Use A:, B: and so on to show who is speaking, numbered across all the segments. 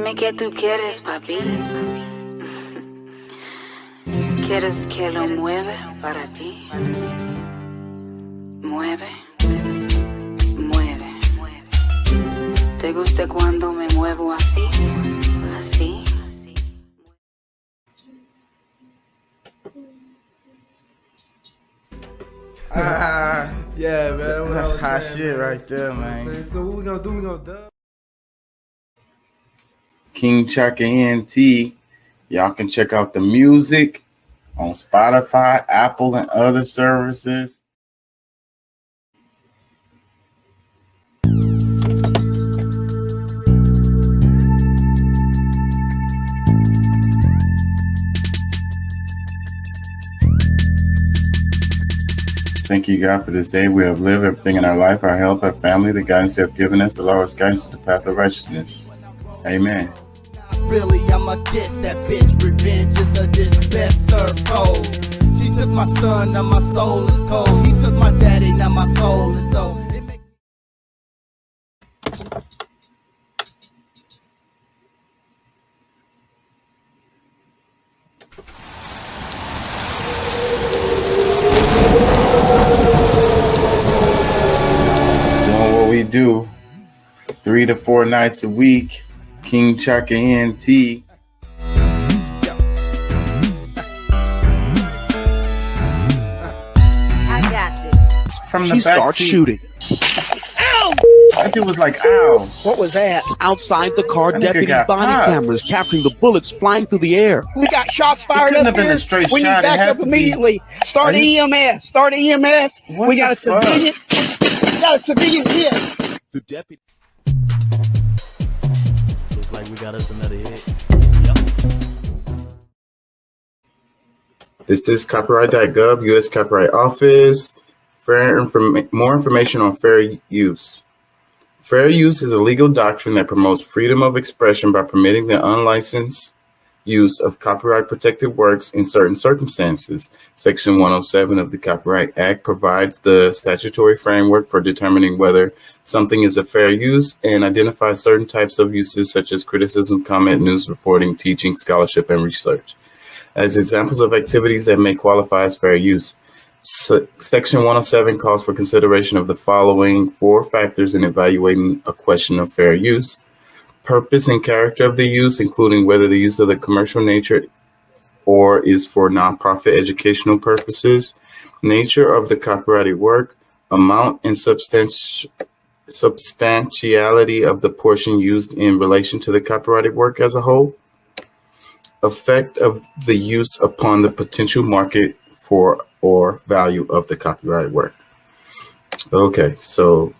A: Dime qué tú quieres, papi. ¿Quieres que lo mueva para ti? Mueve, mueve. ¿Te gusta cuando me muevo así? Así.
B: Yeah, man.
C: That's hot shit right there, man.
B: So what we gonna do? We gonna dub.
C: King Chaka ENT. Y'all can check out the music on Spotify, Apple, and other services. Thank you, God, for this day we have lived, everything in our life, our health, our family, the guidance you have given us, allow us guidance to the path of righteousness. Amen.
D: Really, I'ma get that bitch. Revenge is a dish best served cold. She took my son, now my soul is cold. He took my daddy, now my soul is old.
C: Doing what we do 3 to 4 nights a week. King Chaka ENT.
E: I got this.
C: From the
F: She
C: back
F: starts
C: seat.
F: shooting.
C: That dude was like, ow.
G: What was that?
F: Outside the car,
C: That nigga
F: deputies'
C: got
F: body
C: popped.
F: cameras capturing the bullets flying through the air.
G: We got shots fired
C: couldn't
G: up
C: have been
G: here.
C: a straight
G: We need
C: shot. It had
G: backup
C: to be-
G: immediately. Start
C: Are you-
G: EMS. Start EMS.
C: What
G: We got
C: the
G: a civilian. We got a civilian hit.
F: The deputy.
H: Looks like we got us another hit.
C: This is copyright.gov, U.S. Copyright Office. More information on fair use. Fair use is a legal doctrine that promotes freedom of expression by permitting the unlicensed use of copyright-protected works in certain circumstances. Section 107 of the Copyright Act provides the statutory framework for determining whether something is a fair use and identifies certain types of uses such as criticism, comment, news reporting, teaching, scholarship, and research as examples of activities that may qualify as fair use. Section 107 calls for consideration of the following 4 factors in evaluating a question of fair use: purpose and character of the use, including whether the use of the commercial nature or is for nonprofit educational purposes, nature of the copyrighted work, amount and substantiality of the portion used in relation to the copyrighted work as a whole, effect of the use upon the potential market for or value of the copyrighted work. Okay, so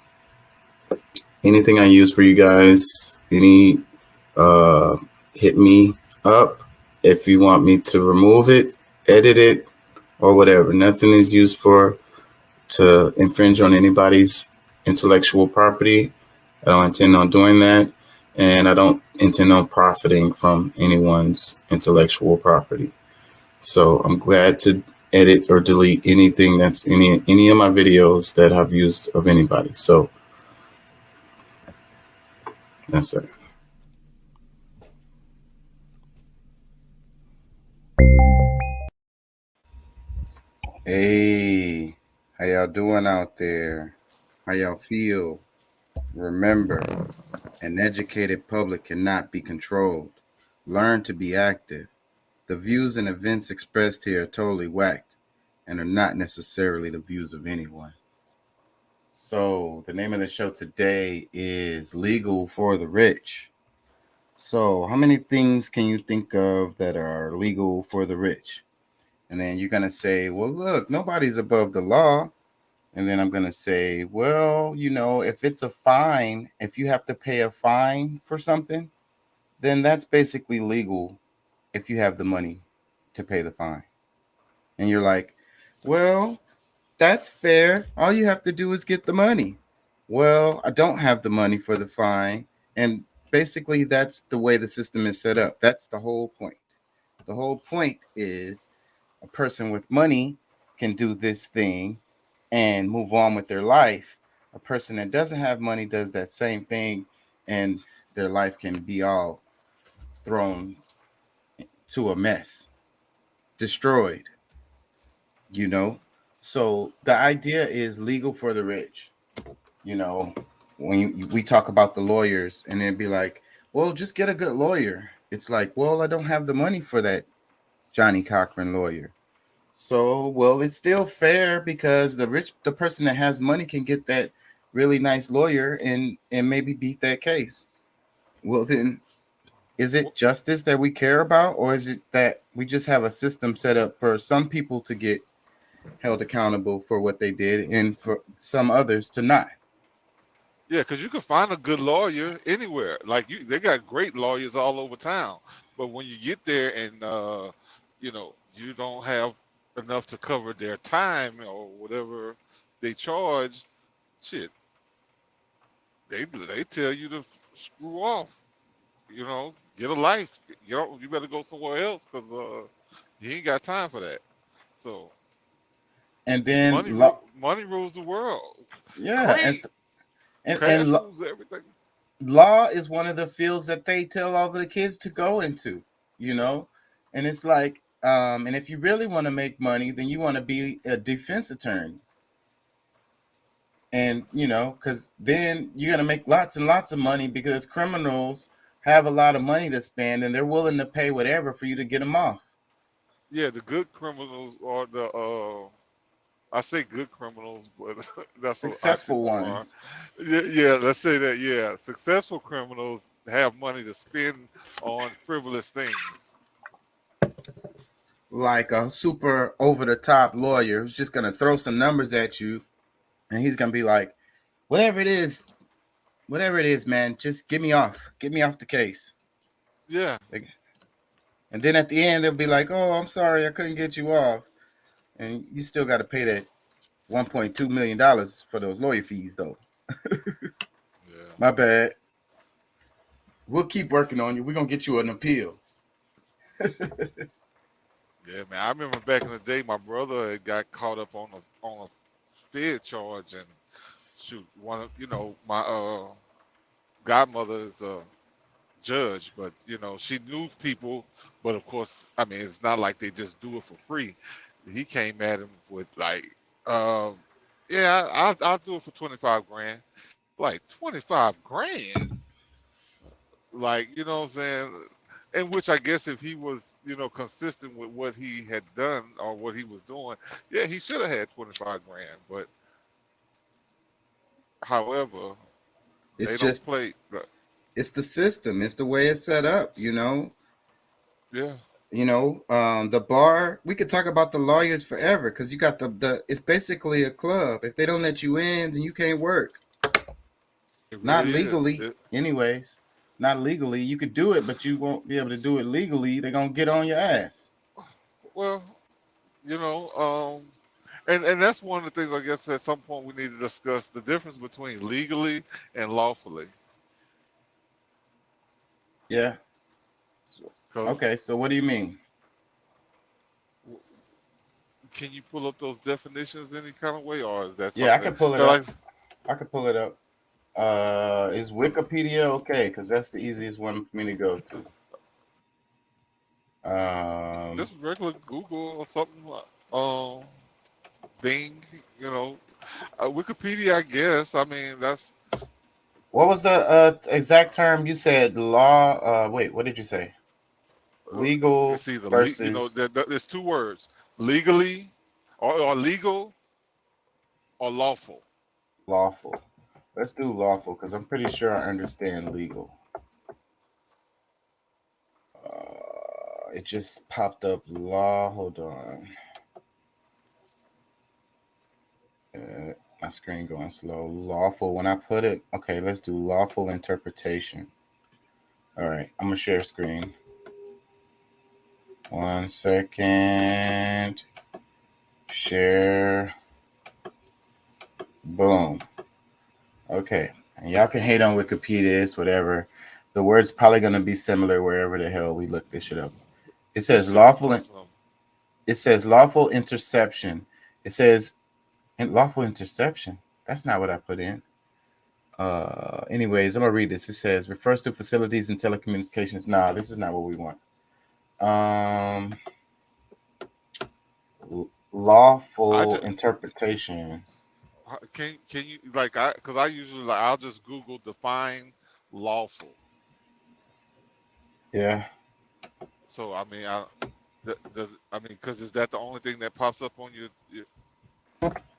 C: anything I use for you guys, hit me up if you want me to remove it, edit it, or whatever. Nothing is used to infringe on anybody's intellectual property. I don't intend on doing that, and I don't intend on profiting from anyone's intellectual property. So I'm glad to edit or delete anything that's any of my videos that I've used of anybody. So that's it. Hey, how y'all doing out there? How y'all feel? Remember, an educated public cannot be controlled. Learn to be active. The views and events expressed here are totally whacked and are not necessarily the views of anyone. So the name of the show today is Legal for the Rich. So how many things can you think of that are legal for the rich? And then you're going to say, well, look, nobody's above the law. And then I'm going to say, well, if it's a fine, if you have to pay a fine for something, then that's basically legal if you have the money to pay the fine. And you're like, well, that's fair. All you have to do is get the money. Well, I don't have the money for the fine. And basically, that's the way the system is set up. That's the whole point. The whole point is a person with money can do this thing and move on with their life. A person that doesn't have money does that same thing, and their life can be all thrown to a mess, destroyed, you know. So the idea is legal for the rich, you know. When we talk about the lawyers and they'd be like, well, just get a good lawyer. It's like, well, I don't have the money for that Johnny Cochran lawyer. So, well, it's still fair because the person that has money can get that really nice lawyer and maybe beat that case. Well, then is it justice that we care about, or is it that we just have a system set up for some people to get held accountable for what they did and for some others to not?
B: Yeah, because you can find a good lawyer anywhere. Like they got great lawyers all over town. But when you get there and you don't have enough to cover their time or whatever they charge, shit, they tell you to screw off. Get a life. You better go somewhere else because you ain't got time for that. So
C: And then
B: money rules the world.
C: yeah,
B: Crazy.
C: and
B: Cash
C: and
B: rules everything.
C: law is one of the fields that they tell all the kids to go into, you know. And it's like, and if you really want to make money, then you want to be a defense attorney. And because then you're gonna make lots and lots of money because criminals have a lot of money to spend and they're willing to pay whatever for you to get them off.
B: Yeah, the good criminals are I say good criminals, but that's what
C: Successful
B: oxymoron.
C: ones.
B: Yeah, let's say that. Yeah, successful criminals have money to spend on frivolous things.
C: Like a super over the top lawyer who's just gonna throw some numbers at you, and he's gonna be like, whatever it is, man, just get me off the case.
B: Yeah,
C: And then at the end they'll be like, oh, I'm sorry, I couldn't get you off, and you still got to pay that $1.2 million for those lawyer fees, though.
B: yeah.
C: My bad. We'll keep working on you. We're gonna get you an appeal.
B: Yeah, man. I remember back in the day, my brother had got caught up on a Fed charge, and shoot, my godmother is a judge, but she knew people. But of course, I mean, it's not like they just do it for free. He came at him with like, yeah, I'll do it for 25 grand. Like 25 grand, like what I'm saying. In which I guess if he was, consistent with what he had done or what he was doing, yeah, he should have had 25 grand. But however,
C: It's
B: they
C: just,
B: don't play.
C: it's the system. It's the way it's set up.
B: Yeah,
C: The bar. We could talk about the lawyers forever because you got the. It's basically a club. If they don't let you in, then you can't work.
B: it
C: Not
B: really is.
C: legally, anyways. Not legally. You could do it, but you won't be able to do it legally. They're gonna get on your ass.
B: Well, and that's one of the things I guess at some point we need to discuss the difference between legally and lawfully.
C: Yeah.
B: Because
C: Okay. So what do you mean?
B: can you pull up those definitions any kind of way, or is that
C: Yeah, I
B: something?
C: could pull it
B: 'Cause
C: up. I could pull it up. Is Wikipedia okay? Because that's the easiest one for me to go to.
B: Just regular Google or something. Bing, Wikipedia, I guess. I mean, that's
C: What was the exact term you said? Law. Wait, what did you say? Legal
B: it's either
C: versus
B: there's two words: legally, or legal, or lawful.
C: lawful. Let's do lawful because I'm pretty sure I understand legal. It just popped up law. Hold on. My screen going slow. Lawful. When I put it, okay, let's do lawful interpretation. All right, I'm gonna share screen. 1 second. Share. Boom. Okay, and y'all can hate on Wikipedia, it's whatever. The word's probably gonna be similar wherever the hell we look this shit up. It says lawful. It says lawful interception. It says lawful interception. That's not what I put in. Anyways, I'm gonna read this. It says refers to facilities and telecommunications. Nah, this is not what we want.
B: I
C: Lawful
B: just
C: interpretation.
B: can you like I because I usually like I'll just Google define lawful.
C: Yeah,
B: So I mean does I mean because is that the only thing that pops up on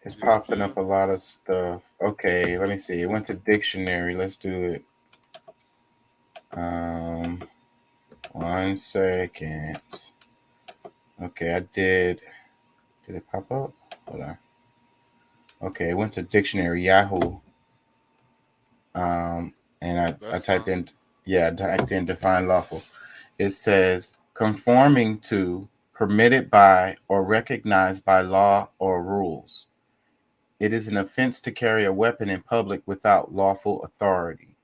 C: it's
B: your
C: popping up
B: computer?
C: a lot of stuff. Okay, let me see. It went to dictionary. Let's do it. Um, 1 second. Okay, I did. Did it pop up? Hold on. Okay, it went to dictionary Yahoo. Um, and I
B: That's
C: typed
B: fine.
C: in, yeah, I typed in define lawful. It says conforming to, permitted by, or recognized by law or rules. It is an offense to carry a weapon in public without lawful authority.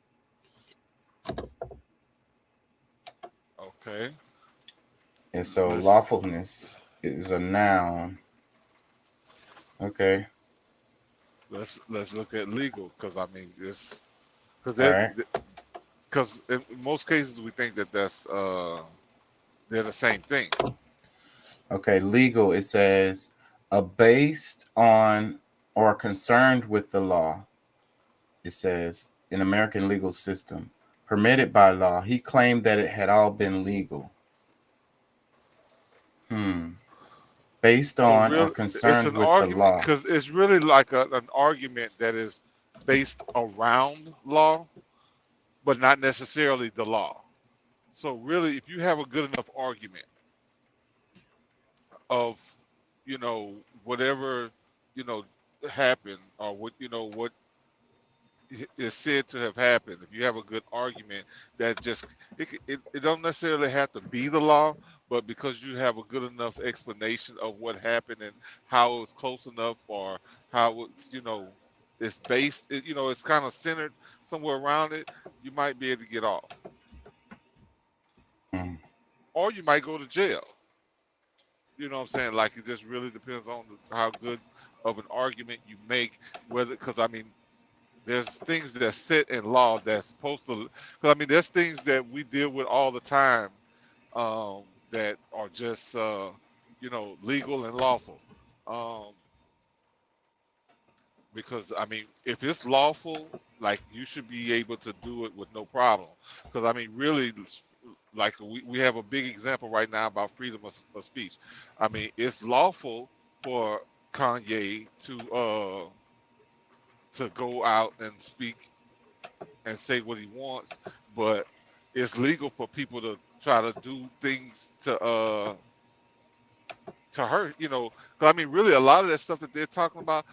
B: Okay.
C: And so
B: Let's
C: lawfulness is a noun. Okay.
B: let's look at legal because I mean it's because
C: All
B: that
C: right.
B: because in most cases we think that they're the same thing.
C: Okay. Legal, it says based on or concerned with the law. It says in American legal system, permitted by law. He claimed that it had all been legal. Based
B: So
C: on or
B: real it's
C: concerned
B: an
C: with the
B: argument
C: law.
B: because it's really like an argument that is based around law, but not necessarily the law. So really, if you have a good enough argument of, whatever, you know, happened or what, what is said to have happened, if you have a good argument that just it don't necessarily have to be the law, but because you have a good enough explanation of what happened and how it was close enough or how it's it's based, it's kind of centered somewhere around it, you might be able to get off,
C: Hmm.
B: or you might go to jail. You know what I'm saying? Like it just really depends on how good of an argument you make. Whether, because I mean, there's things that's set in law that's supposed to. Because I mean, there's things that we deal with all the time, um, that are just legal and lawful. Um, because I mean, if it's lawful, like you should be able to do it with no problem. Because I mean, really, like we have a big example right now about freedom of speech. I mean, it's lawful for Kanye to go out and speak and say what he wants, but it's legal for people to try to do things to hurt. 'Cause I mean, really, a lot of that stuff that they're talking about,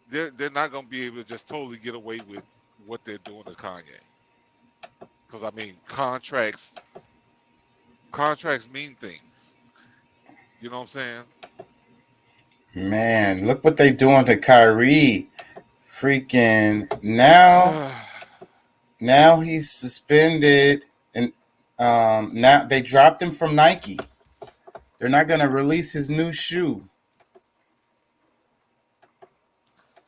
B: they're not gonna be able to just totally get away with what they're doing to Kanye. Because I mean, contracts mean things. You know what I'm saying?
C: Man, look what they doing to Kyrie. Freaking now he's suspended and now they dropped him from Nike. They're not gonna release his new shoe.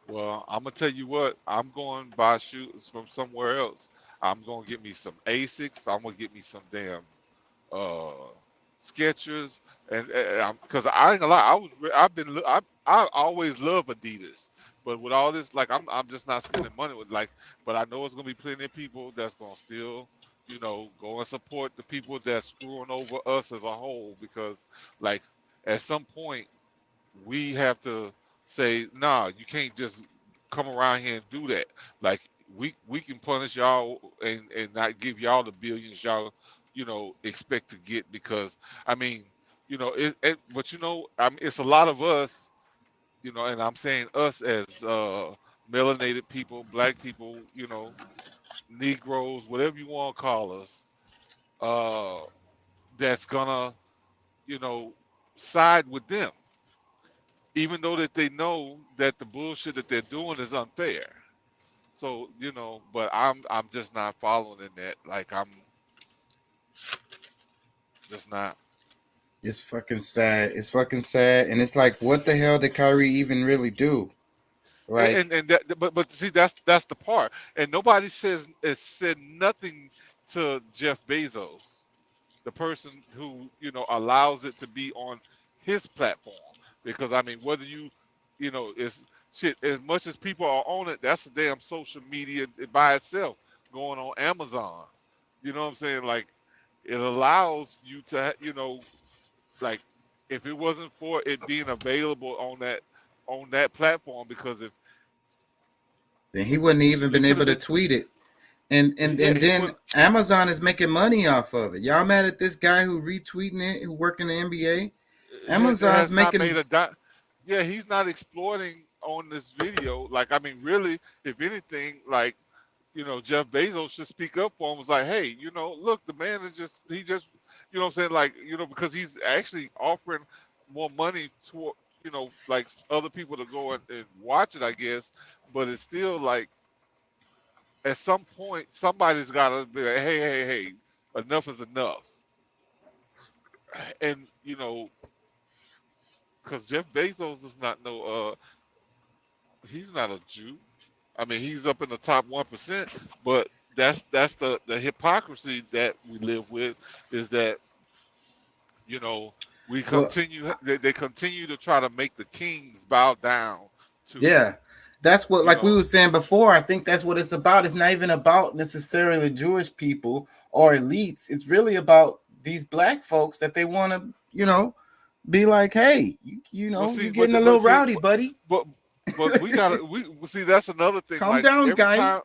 B: Well, I'm gonna tell you what. I'm going to buy shoes from somewhere else. I'm gonna get me some Asics. I'm gonna get me some damn uh Skechers, and because I ain't gonna lie, I always love Adidas, but with all this, like I'm just not spending money with like, but I know it's gonna be plenty of people that's gonna still, go and support the people that's screwing over us as a whole because, like, at some point we have to say, nah, you can't just come around here and do that. Like we can punish y'all and not give y'all the billions y'all, expect to get because I mean, but I mean, it's a lot of us, and I'm saying us as melanated people, black people, Negroes, whatever you want to call us, uh, that's gonna, you know, side with them even though that they know that the bullshit that they're doing is unfair. So but I'm just not following in that. Like I'm just not.
C: It's fucking sad. It's fucking sad. And it's like, what the hell did Kyrie even really do? Like,
B: But see, that's the part, and nobody has said nothing to Jeff Bezos, the person who allows it to be on his platform. Because I mean, whether it's shit, as much as people are on it, that's a damn social media by itself, going on Amazon. You know what I'm saying? Like, it allows you to like, if it wasn't for it being available on that platform, because if
C: then he wouldn't even
B: it
C: been
B: could
C: able
B: have
C: to
B: been,
C: tweet it. And
B: yeah, he
C: then
B: would.
C: Amazon is making money off of it. Y'all mad at this guy who retweeting it, who work in the NBA?
B: It
C: Amazon's
B: has not
C: making
B: made a dot. Yeah, he's not exploiting on this video. Like, I mean, really, if anything, like, Jeff Bezos should speak up for him. Was like, hey, look, the man is he just, what I'm saying, like, because he's actually offering more money to, like, other people to go and watch it, I guess. But it's still like, at some point, somebody's got to be like, hey, enough is enough. And because Jeff Bezos is not he's not a Jew. I mean, he's up in the top 1%, but that's the hypocrisy that we live with, is that we
C: well,
B: continue they continue to try to make the kings bow down to
C: yeah. That's what,
B: you
C: like we
B: know
C: were saying before, I think that's what it's about. It's not even about necessarily the Jewish people or elites. It's really about these black folks that they want to, be like, hey,
B: well,
C: you're
B: see,
C: getting a little rowdy,
B: but
C: buddy.
B: but we see, that's another thing.
C: Calm
B: Like,
C: down, guy.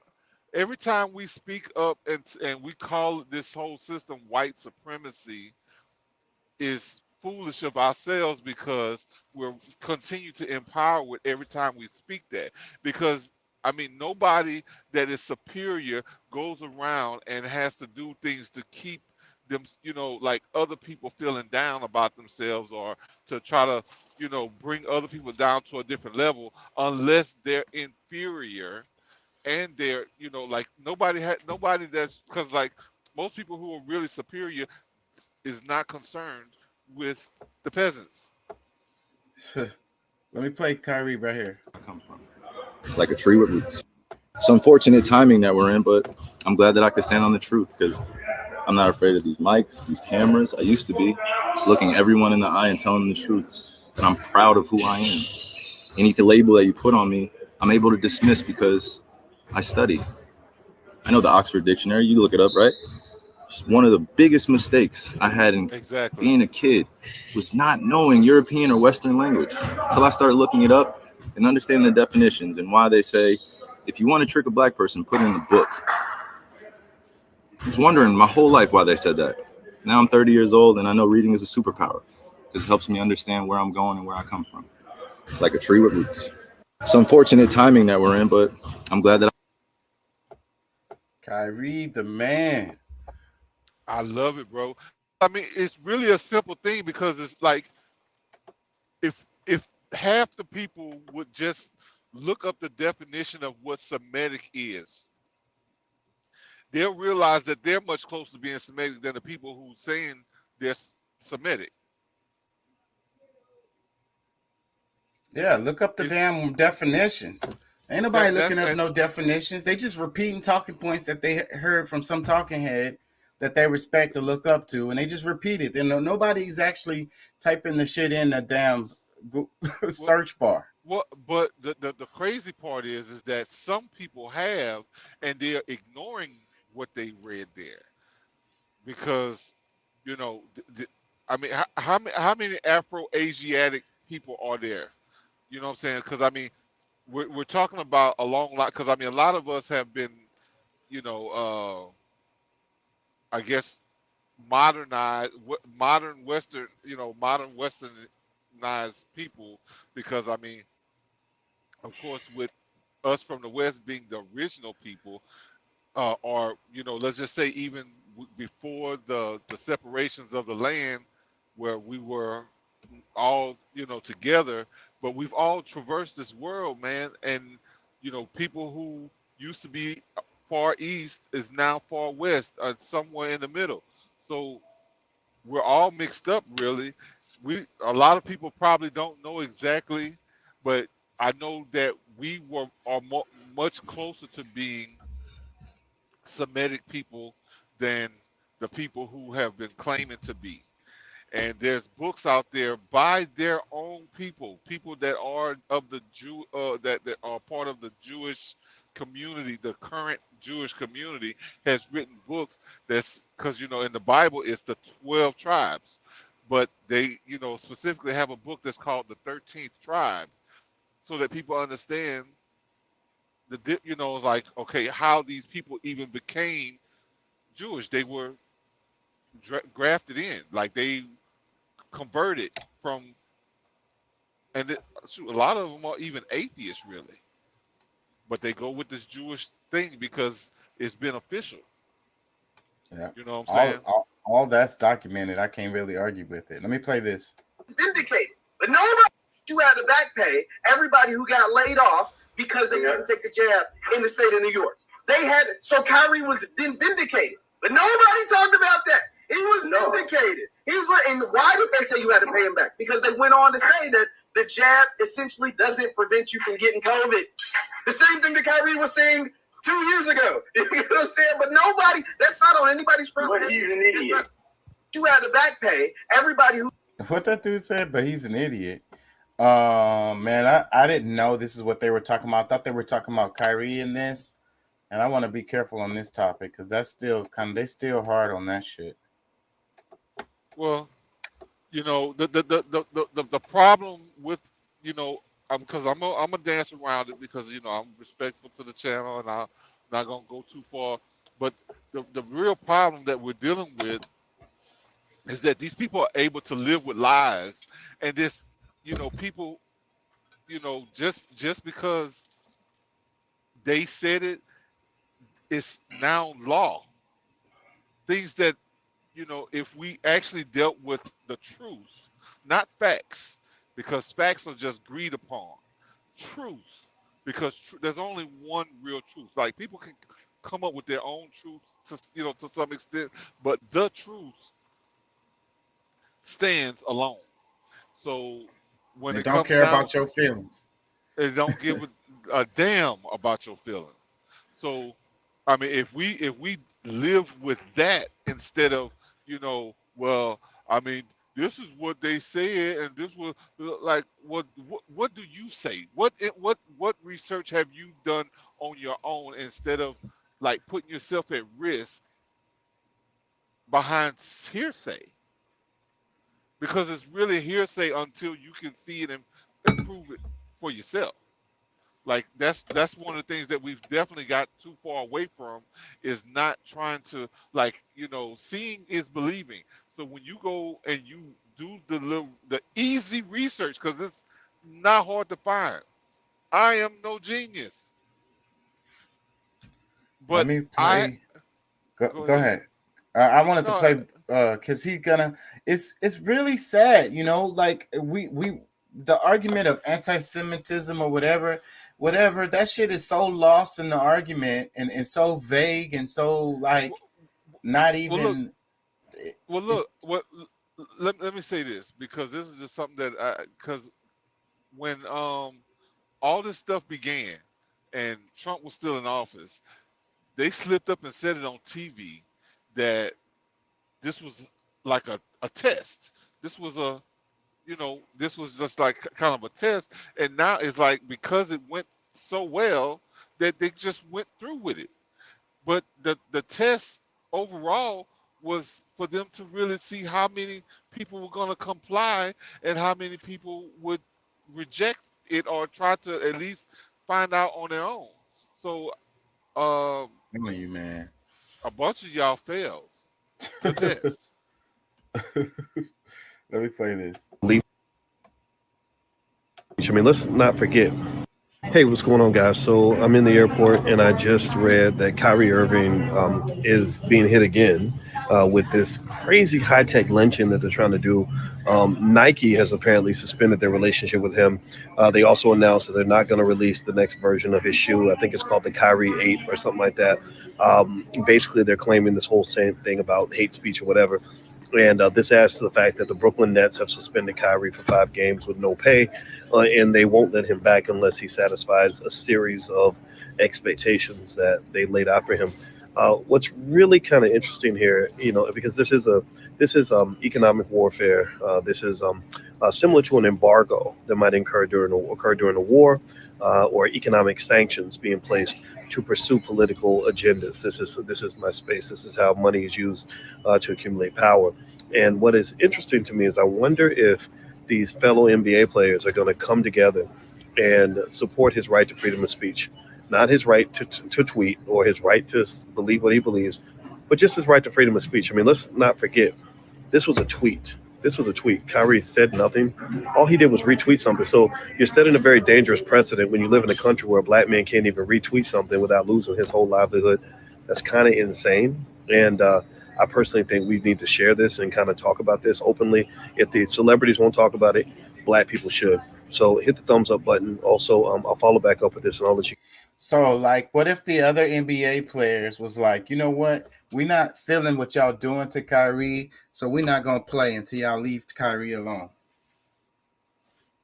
B: every time we speak up and we call this whole system white supremacy, is foolish of ourselves, because we're continue to empower with every time we speak that. Because I mean, nobody that is superior goes around and has to do things to keep them, like, other people feeling down about themselves, or to try to bring other people down to a different level, unless they're inferior. And they're, like, nobody that's, because, like, most people who are really superior is not concerned with the peasants.
C: Let me play Kyrie right here.
I: Come from like a tree with roots. It's unfortunate timing that we're in, but I'm glad that I could stand on the truth, because I'm not afraid of these mics, these cameras. I used to be looking everyone in the eye and telling them the truth, and I'm proud of who I am. Any label that you put on me, I'm able to dismiss, because I studied. I know the Oxford Dictionary. You look it up, right? One of the biggest mistakes I had in being a kid was not knowing European or Western language until I started looking it up and understanding the definitions and why they say, if you want to trick a black person, put it in the book. I was wondering my whole life why they said that. Now I'm 30 years old and I know reading is a superpower, because it helps me understand where I'm going and where I come from. Like a tree with roots. It's unfortunate timing that we're in, but I'm glad that
C: Kyrie, the man.
B: I love it, bro. I mean, it's really a simple thing, because it's like, if half the people would just look up the definition of what Semitic is, they'll realize that they're much closer to being Semitic than the people who saying they're Semitic.
C: Yeah, look up the damn definitions. Ain't nobody looking up no definitions. They just repeating talking points that they heard from some talking head that they respect or look up to, and they just repeat it. And nobody's actually typing the shit in the damn search bar.
B: Well, but the crazy part is that some people have, and they're ignoring what they read there, because I mean, how many Afro-Asiatic people are there? You know what I'm saying? Because I mean, we're talking about a long lot. Because I mean, a lot of us have been, I guess, modern westernized people. Because I mean, of course, with us from the West being the original people, or let's just say even before the separations of the land, where we were all together, but we've all traversed this world, man. And people who used to be far east is now far west, somewhere in the middle. So we're all mixed up, really. A lot of people probably don't know exactly, but I know that we are much closer to being Semitic people than the people who have been claiming to be. And there's books out there by their own people that are of the that are part of the Jewish community. The current Jewish community has written books that's because in the Bible it's the 12 tribes, but they specifically have a book that's called the 13th tribe, so that people understand it's like, okay, how these people even became Jewish. They were grafted in, like they converted from, and a lot of them are even atheists, really, but they go with this Jewish thing because it's beneficial.
C: Yeah.
B: You know what I'm saying?
C: All that's documented. I can't really argue with it. Let me play this.
J: Vindicated. But nobody you had to back pay everybody who got laid off because they didn't take the jab in the state of New York. They had so Kyrie was vindicated. But nobody talked about that. He was vindicated. He was like, and why did they say you had to pay him back? Because they went on to say that the jab essentially doesn't prevent you from getting COVID. The same thing that Kyrie was saying 2 years ago. You know what I'm saying? But nobody, that's not on anybody's front. But he's an idiot. You had to back pay everybody who.
C: What that dude said, but he's an idiot. Man, I didn't know this is what they were talking about. I thought they were talking about Kyrie in this. And I want to be careful on this topic because that's still they still hard on that shit.
B: Well, the problem with because I'm gonna dance around it because I'm respectful to the channel and I'm not gonna go too far. But the real problem that we're dealing with is that these people are able to live with lies, and this people just because they said it, it's now law. Things that if we actually dealt with the truth, not facts, because facts are just agreed upon. Truth, because there's only one real truth. Like people can come up with their own truth to some extent, but the truth stands alone. So when
C: they
B: it
C: don't
B: comes
C: care
B: down,
C: about your feelings.
B: They don't give a damn about your feelings. So I mean, if we live with that instead of well, I mean, this is what they said, and this was like, what do you say? What research have you done on your own instead of like putting yourself at risk behind hearsay? Because it's really hearsay until you can see it and prove it for yourself. Like that's one of the things that we've definitely got too far away from, is not trying to seeing is believing. So when you go and you do the easy research, because it's not hard to find. I am no genius, but
C: let me play. Go ahead. I wanted to play because he's gonna. It's really sad, like we the argument of anti-Semitism or whatever, that shit is so lost in the argument and so vague and so like not even.
B: Let me say this, because this is just something that because when all this stuff began and Trump was still in office, they slipped up and said it on TV that this was like a test. This was this was just like kind of a test, and now it's like because it went so well that they just went through with it. But the test overall was for them to really see how many people were going to comply and how many people would reject it or try to at least find out on their own. So
C: you, man,
B: a bunch of y'all failed the test.
C: Let me play this.
K: I mean, let's not forget. Hey, what's going on, guys? So I'm in the airport, and I just read that Kyrie Irving is being hit again with this crazy high-tech lynching that they're trying to do. Nike has apparently suspended their relationship with him. They also announced that they're not going to release the next version of his shoe. I think it's called the Kyrie 8 or something like that. Basically, they're claiming this whole same thing about hate speech or whatever. And this adds to the fact that the Brooklyn Nets have suspended Kyrie for 5 games with no pay, and they won't let him back unless he satisfies a series of expectations that they laid out for him. What's really kind of interesting here, because this is economic warfare. This is similar to an embargo that might occur during a war, or economic sanctions being placed to pursue political agendas. This is my space. This is how money is used to accumulate power. And what is interesting to me is I wonder if these fellow NBA players are going to come together and support his right to freedom of speech, not his right to tweet or his right to believe what he believes, but just his right to freedom of speech. I mean, let's not forget, this was a tweet. Kyrie said nothing. All he did was retweet something. So you're setting a very dangerous precedent when you live in a country where a black man can't even retweet something without losing his whole livelihood. That's kind of insane. And I personally think we need to share this and kind of talk about this openly. If the celebrities won't talk about it, black people should. So hit the thumbs up button. Also, I'll follow back up with this and I'll let you.
C: So, like, what if the other NBA players was like, you know what? We're not feeling what y'all doing to Kyrie, so we're not going to play until y'all leave Kyrie alone.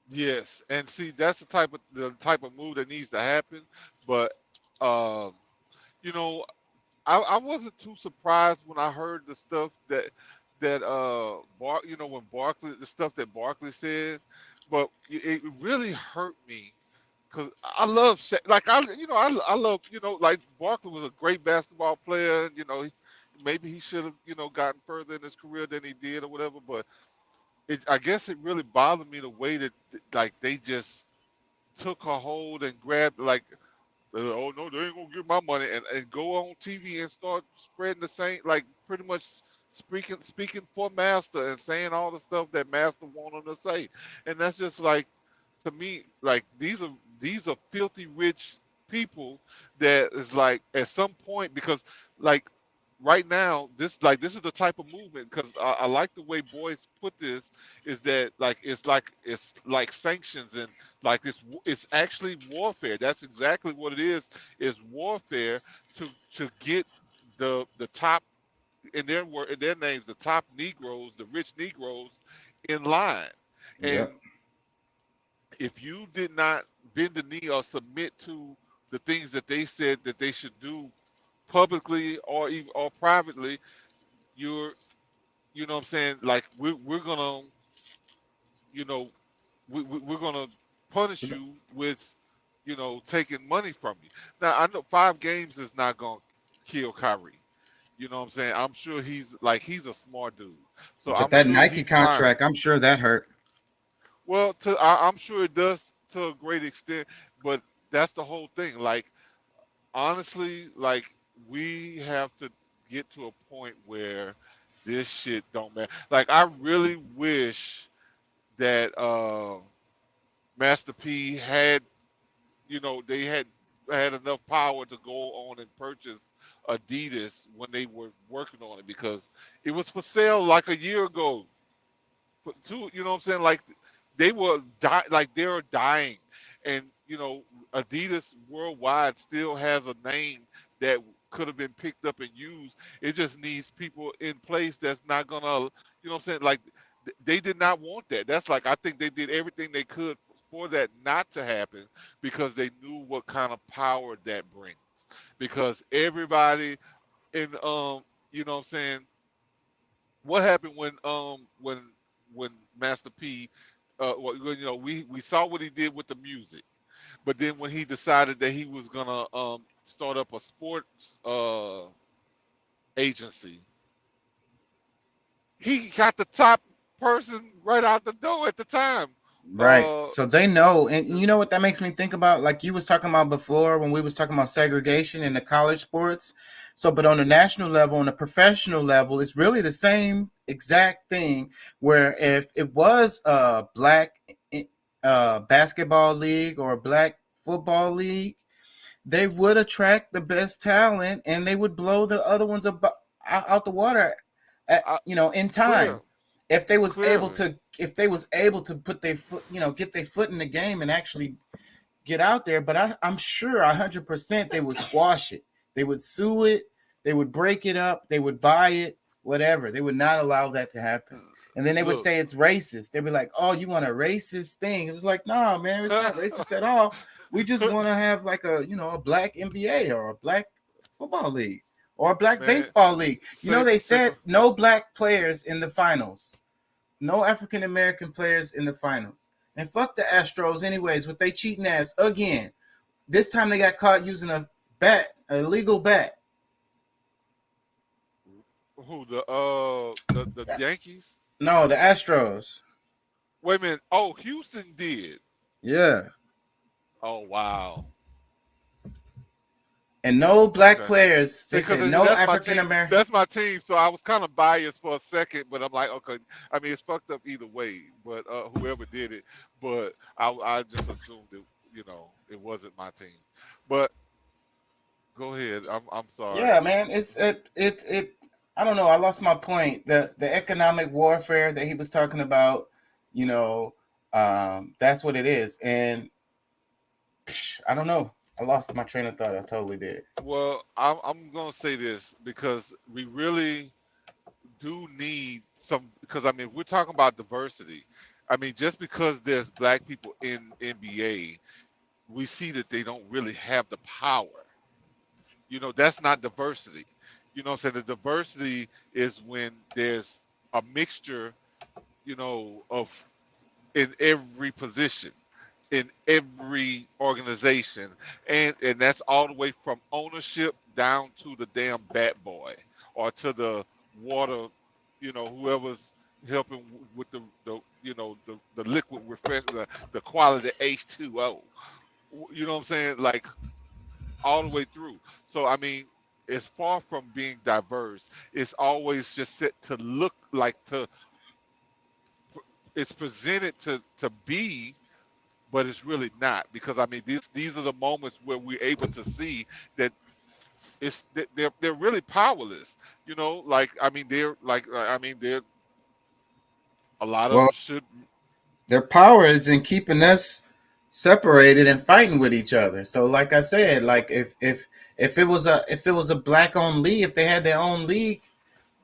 B: Yes, and see, that's the type of move that needs to happen. But I wasn't too surprised when I heard the stuff that when Barkley, the stuff that Barkley said, but it really hurt me. Cause I love Shaq. I love, like Barkley was a great basketball player. Maybe he should have, gotten further in his career than he did or whatever. But I guess it really bothered me the way that like they just took a hold and grabbed oh no, they ain't gonna get my money and go on TV and start spreading the same, like pretty much speaking for Master and saying all the stuff that Master wanted them to say. And that's just like, to me, like these are filthy rich people that is like at some point, because like right now this is the type of movement, because I like the way Boyce put this, is that it's like sanctions, and like it's actually warfare. That's exactly what it is warfare to get the top, in their names, the top Negroes, the rich Negroes, in line. And
C: Yep.
B: if you did not bend the knee or submit to the things that they said that they should do publicly or privately, you know what I'm saying, like we're gonna we're gonna punish you with taking money from you. Now I know 5 games is not gonna kill Kyrie. You know what I'm saying? I'm sure he's a smart dude. So
C: But
B: I'm
C: that
B: sure
C: Nike
B: he's fine.
C: contract, I'm sure that hurt.
B: Well, I'm sure it does to a great extent, but that's the whole thing. Like, honestly, like we have to get to a point where this shit don't matter. Like, I really wish that Master P had, they had enough power to go on and purchase Adidas when they were working on it, because it was for sale like a year ago. You know what I'm saying? Like they were they're dying, and Adidas worldwide still has a name that could have been picked up and used. It just needs people in place that's not gonna, you know what I'm saying? Like they did not want that. That's like, I think they did everything they could for that not to happen, because they knew what kind of power that brings. Because everybody in you know what I'm saying, what happened when Master P we saw what he did with the music, but then when he decided that he was gonna start up a sports agency, he got the top person right out the door at the time.
C: Right. So they know. And you know what that makes me think about? Like you was talking about before when we was talking about segregation in the college sports. So, but on the national level, on the professional level, it's really the same exact thing, where if it was a black basketball league or a black football league, they would attract the best talent and they would blow the other ones out the water in time.
B: Clear.
C: If they was
B: Clearly.
C: able to put their foot, get their foot in the game and actually get out there. But I'm sure 100% they would squash it. They would sue it. They would break it up. They would buy it. whatever. They would not allow that to happen. And then they would
B: Look,
C: say it's racist. They'd be like, "Oh, you want a racist thing?" It was like, "No, man, it's not racist at all. We just want to have like a, a black NBA or a black football league or a black
B: man,
C: baseball league." They
B: say
C: said no black players in the finals, no African American players in the finals. And fuck the Astros, anyways, with they cheating ass again. This time they got caught using a bat, an illegal bat.
B: who the Yankees?
C: No, the Astros.
B: Wait a minute. Oh, Houston did.
C: Yeah.
B: Oh wow.
C: And no black
B: Okay.
C: players. They
B: Because
C: said no
B: that's my
C: African
B: team.
C: American.
B: That's my team. So I was kind of biased for a second, but I'm like, okay. I mean, it's fucked up either way. But whoever did it, but I just assumed it. It wasn't my team. But go ahead. I'm sorry.
C: Yeah, man. It. I don't know. I lost my point. The economic warfare that he was talking about. That's what it is. And I don't know. I lost my train of thought. I totally did.
B: Well, I'm gonna say this because we really do need some. Because I mean, we're talking about diversity. I mean, just because there's black people in NBA, we see that they don't really have the power. That's not diversity. You know what I'm saying? The diversity is when there's a mixture, of in every position, in every organization, and that's all the way from ownership down to the damn bat boy or to the water, whoever's helping with the liquid refresh, the quality H2O. You know what I'm saying? Like all the way through. So I mean, it's far from being diverse. It's always just set to look like it's presented to be, but it's really not, because I mean these are the moments where we're able to see that they're really powerless. Like I mean they're a lot of them should.
C: Their power is in keeping us separated and fighting with each other. So like I said, like if it was a black owned league, if they had their own league,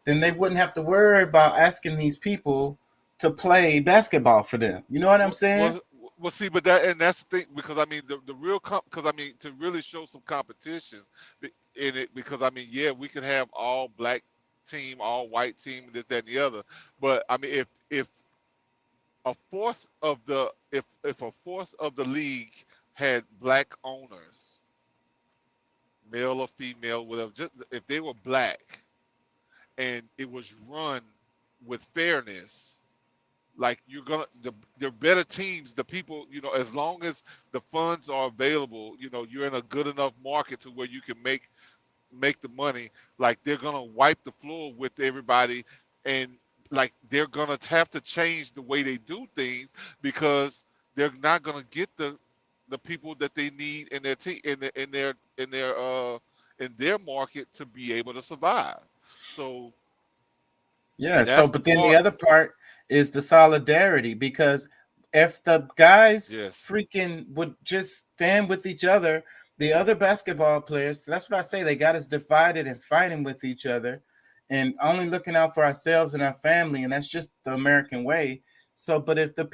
C: then they wouldn't have to worry about asking these people to play basketball for them. You know what I'm saying?
B: Well, see, but that's the thing, because I mean the real because I mean to really show some competition in it, because I mean we could have all black team, all white team, this, that, and the other, but I mean if a fourth of the league had black owners, male or female, whatever, just if they were black, and it was run with fairness, like the better teams, the people, as long as the funds are available, you're in a good enough market to where you can make the money, like they're gonna wipe the floor with everybody, and like they're gonna have to change the way they do things, because they're not gonna get the people that they need in their team, in their market, to be able to survive. So
C: yeah. So, but then the other part is the solidarity, because if the guys freaking would just stand with each other, the other basketball players, that's what I say, they got us divided and fighting with each other and only looking out for ourselves and our family, and that's just the American way. So, but if the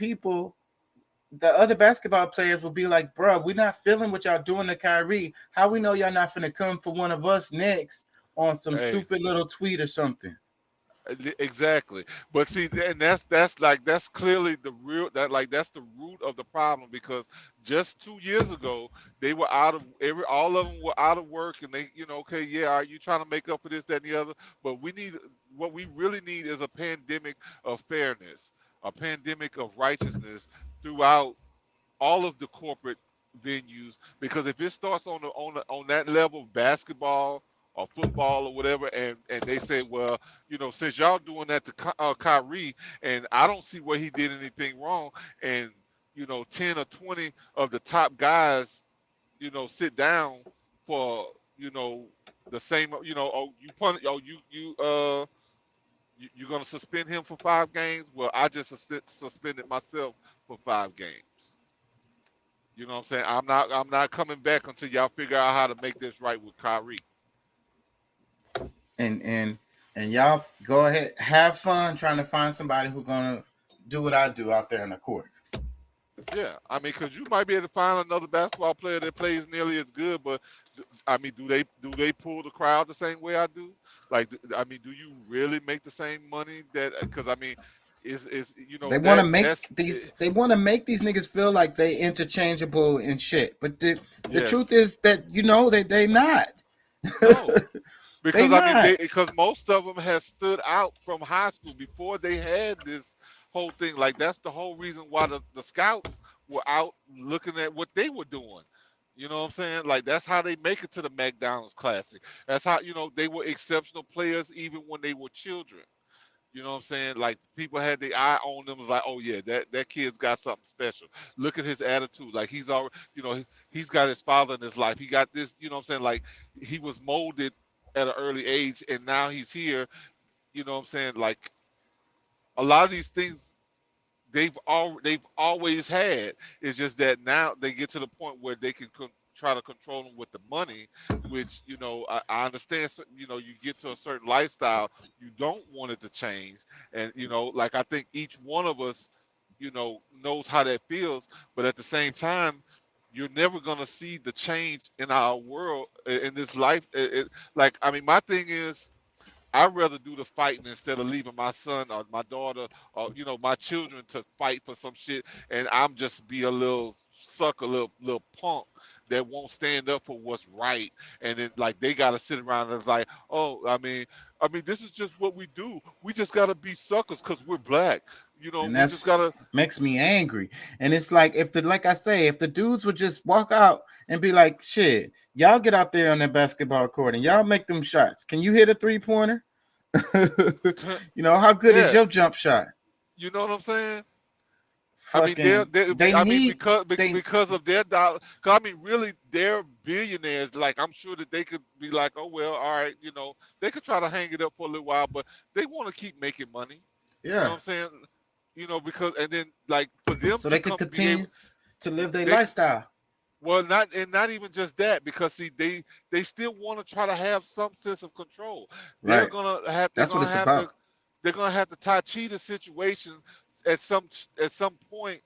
C: other basketball players will be like, bro, we're not feeling what y'all doing to Kyrie. How we know y'all not finna come for one of us next on some stupid little tweet or something?
B: Exactly. But see, and that's clearly that's the root of the problem, because just 2 years ago they were all of them were out of work, and they, okay, yeah, are you trying to make up for this, that, and the other? But what we really need is a pandemic of fairness, a pandemic of righteousness throughout all of the corporate venues, because if it starts on that level, basketball or football or whatever, and they say, well, since y'all doing that to Kyrie, and I don't see where he did anything wrong, and 10 or 20 of the top guys, sit down for the same, you're gonna suspend him for 5 games. Well, I just suspended myself for 5 games. You know what I'm saying? I'm not coming back until y'all figure out how to make this right with Kyrie.
C: And And y'all go ahead, have fun trying to find somebody who's gonna do what I do out there in the court.
B: Yeah, I mean, because you might be able to find another basketball player that plays nearly as good, but I mean, do they pull the crowd the same way I do? Like, I mean, do you really make the same money that? Because I mean, is you know
C: They want to make
B: that's
C: these. They want to make these niggas feel like they interchangeable and shit. But the truth
B: yes,
C: is that they not.
B: no,
C: They
B: because I mean,
C: not.
B: because most of them have stood out from high school before they had this whole thing. Like that's the whole reason why the scouts were out looking at what they were doing. You know what I'm saying? Like that's how they make it to the McDonald's Classic. That's how they were exceptional players even when they were children. You know what I'm saying? Like people had their eye on them. Was like, oh yeah, that kid's got something special. Look at his attitude. Like he's already, he's got his father in his life. He got this. You know what I'm saying? Like he was molded at an early age, and now he's here. You know what I'm saying? Like a lot of these things they've always had. It's just that now they get to the point where they can try to control them with the money, which I understand. You get to a certain lifestyle, you don't want it to change, and like I think each one of us, knows how that feels. But at the same time, you're never gonna see the change in our world in this life. Like I mean, my thing is I'd rather do the fighting instead of leaving my son or my daughter or my children to fight for some shit, and I'm just be a little sucker, little punk that won't stand up for what's right, and then like they gotta sit around and like, oh, I mean, this is just what we do. We just gotta be suckers because we're black.
C: And
B: We just gotta.
C: makes me angry. And it's like like I say, if the dudes would just walk out and be like, shit, y'all get out there on that basketball court and y'all make them shots. Can you hit a 3-pointer? How good is
B: Yeah,
C: your jump shot?
B: you know what I'm saying. I mean,
C: Fucking they
B: I mean,
C: need they
B: because of their dollar. 'Cause I mean, really, they're billionaires. Like, I'm sure that they could be like, oh well, all right, they could try to hang it up for a little while, but they want to keep making money. You know what
C: yeah.
B: I'm saying? Because and then like for them
C: So
B: to
C: they could
B: come be able,
C: continue to live their
B: they
C: lifestyle.
B: well, not even just that, because see, they still want to try to have some sense of control. They're
C: Right.
B: gonna have they're
C: That's what
B: gonna
C: it's
B: have to
C: about.
B: they're gonna have to tie cheat the situation at some point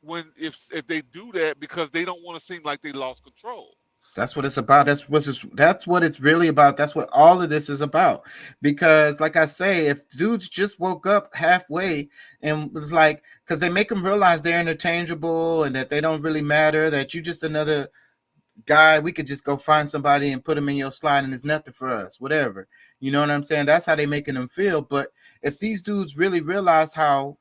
B: when if they do that, because they don't want to seem like they lost control.
C: That's what it's about. That's what it's really about. That's what all of this is about. Because, like I say, if dudes just woke up halfway and was like, because they make them realize they're interchangeable and that they don't really matter, that you just another guy, we could just go find somebody and put them in your slide and it's nothing for us, whatever. You know what I'm saying? That's how they making them feel. But if these dudes really realize how,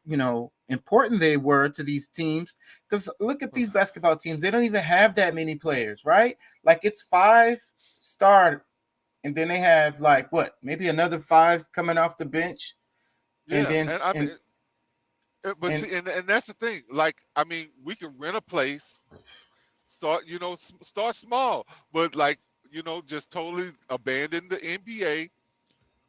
C: important they were to these teams, because look at these basketball teams, they don't even have that many players, right? Like it's 5 star, and then they have like what, maybe another 5 coming off the bench, and
B: Yeah,
C: then
B: and I mean, but
C: and
B: see, and that's the thing. Like, I mean, we can rent a place, start small, but like, just totally abandon the NBA,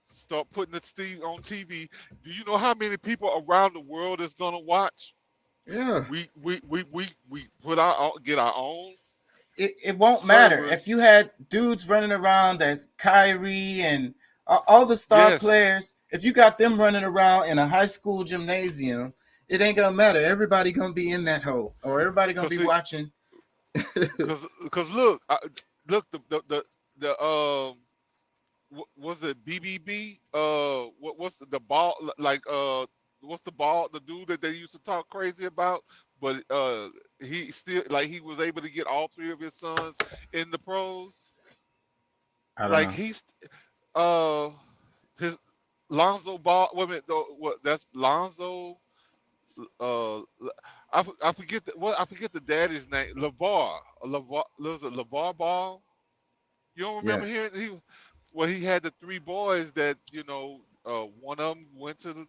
B: start putting it on TV. Do you know how many people around the world is gonna watch?
C: yeah.
B: We get our own
C: It won't matter if
B: servers.
C: you had dudes running around that's Kyrie and all the star
B: Yes,
C: players. If you got them running around in a high school gymnasium, it ain't gonna matter. Everybody gonna be in that hole, or everybody gonna
B: cause
C: be
B: see,
C: watching.
B: cause look, look the was it BBB? What's the ball like? What's the ball? The dude that they used to talk crazy about, but he still like he was able to get all 3 of his sons in the pros.
C: I don't
B: Like
C: know.
B: uh his Lonzo Ball. Wait a minute, what? That's Lonzo. Uh, I forget I forget the daddy's name. LeVar. Was it LeVar Ball? You don't
C: Yeah,
B: remember hearing he had the 3 boys that one of them went to the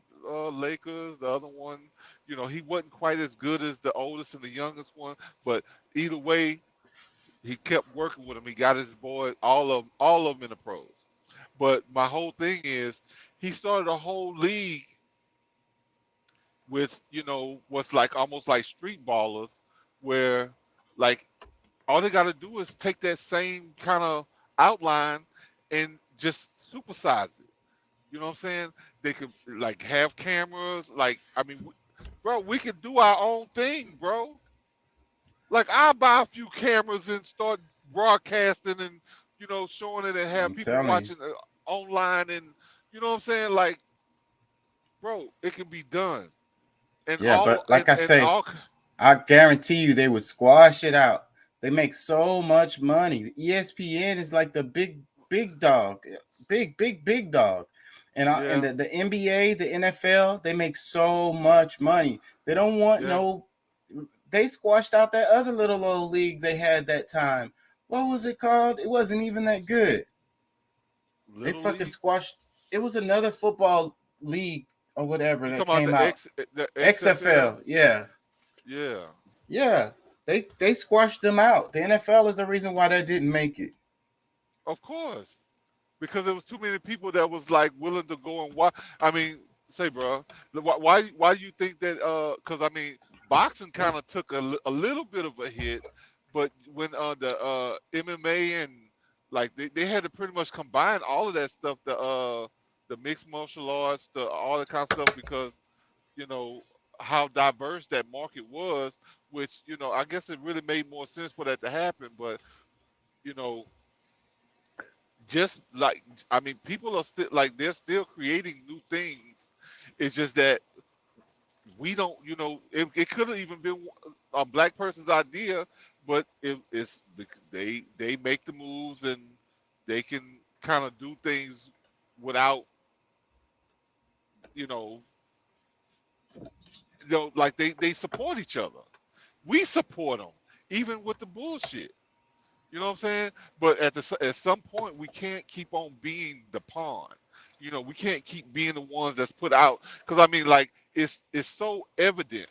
B: Lakers. The other one, he wasn't quite as good as the oldest and the youngest one, but either way, he kept working with him. He got his boy, all of them in the pros. But my whole thing is, he started a whole league with what's like almost like street ballers, where like all they got to do is take that same kind of outline and just supersize it. You know what I'm saying? They could like have cameras. Like, I mean, bro, we can do our own thing, bro. Like, I'll buy a few cameras and start broadcasting and, you know, showing it and have
C: I'm
B: people
C: telling you.
B: watching online and, you know what I'm saying? Like, bro, it can be done. And
C: Yeah,
B: all,
C: but like I
B: and
C: say,
B: all,
C: I guarantee you they would squash it out. They make so much money. ESPN is like the big dog, big dog. And
B: yeah,
C: the NBA, the NFL, they make so much money. They don't want
B: yeah.
C: they squashed out that other little old league they had that time. What was it called? It wasn't even that good. They
B: Little
C: fucking
B: League.
C: squashed. It was another football league or whatever
B: You
C: that
B: talking
C: came
B: about
C: out.
B: the
C: XFL, yeah.
B: Yeah.
C: Yeah. They squashed them out. The NFL is the reason why that didn't make it.
B: Of course, because there was too many people that was like willing to go and watch. I mean, say, bro, why do you think that? Because I mean, boxing kind of took a little bit of a hit, but when the MMA and like they had to pretty much combine all of that stuff, the mixed martial arts, all that kind of stuff, because you know how diverse that market was, which you know I guess it really made more sense for that to happen, but you know. Just like I mean, people are still like they're still creating new things. It's just that we don't, you know, it could have even been a black person's idea, but it's they make the moves and they can kind of do things without, you know, like they support each other. We support them even with the bullshit. You know what I'm saying? But at some point, we can't keep on being the pawn. You know, we can't keep being the ones that's put out. Because I mean, like, it's so evident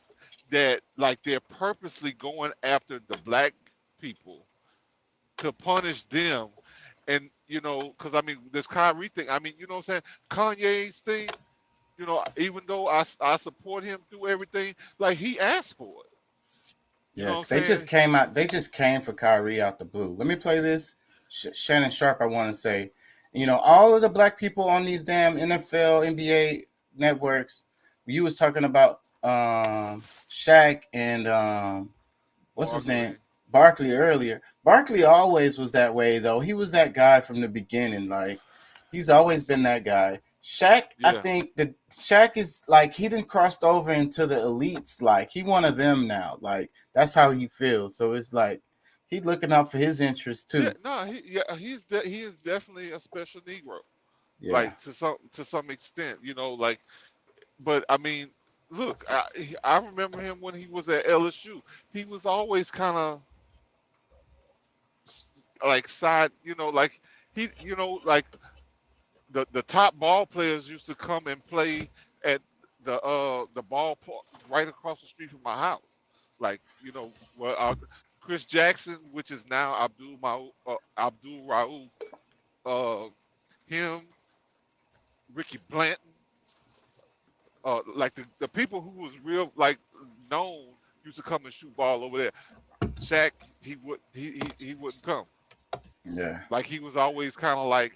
B: that like they're purposely going after the black people to punish them. And you know, because I mean, this Kyrie thing. I mean, you know what I'm saying? Kanye's thing. You know, even though I support him through everything, like he asked for it. You know
C: Yeah,
B: what
C: they
B: I'm
C: just
B: saying?
C: came out. They just came for Kyrie out the blue. Let me play this. Shannon Sharp, I want to say, you know, all of the black people on these damn NFL, NBA networks. You was talking about Shaq and what's his name? Barkley earlier. Barkley always was that way, though. He was that guy from the beginning. Like, he's always been that guy. Shaq, I think that Shaq is like he done crossed over into the elites. Like he one of them now. Like that's how he feels. So it's like he looking out for his interests too.
B: Yeah, no, he is definitely a special Negro.
C: Yeah.
B: Like to some extent, you know, like, but I mean, look, I remember him when he was at LSU. He was always kind of like side, you know, like he, you know, like the top ball players used to come and play at the ballpark right across the street from my house. Like, you know, well, Chris Jackson, which is now Abdul Rauf, him, Ricky Blanton, like the people who was real like known used to come and shoot ball over there. Shaq, he wouldn't come.
C: Yeah.
B: Like he was always kind of like,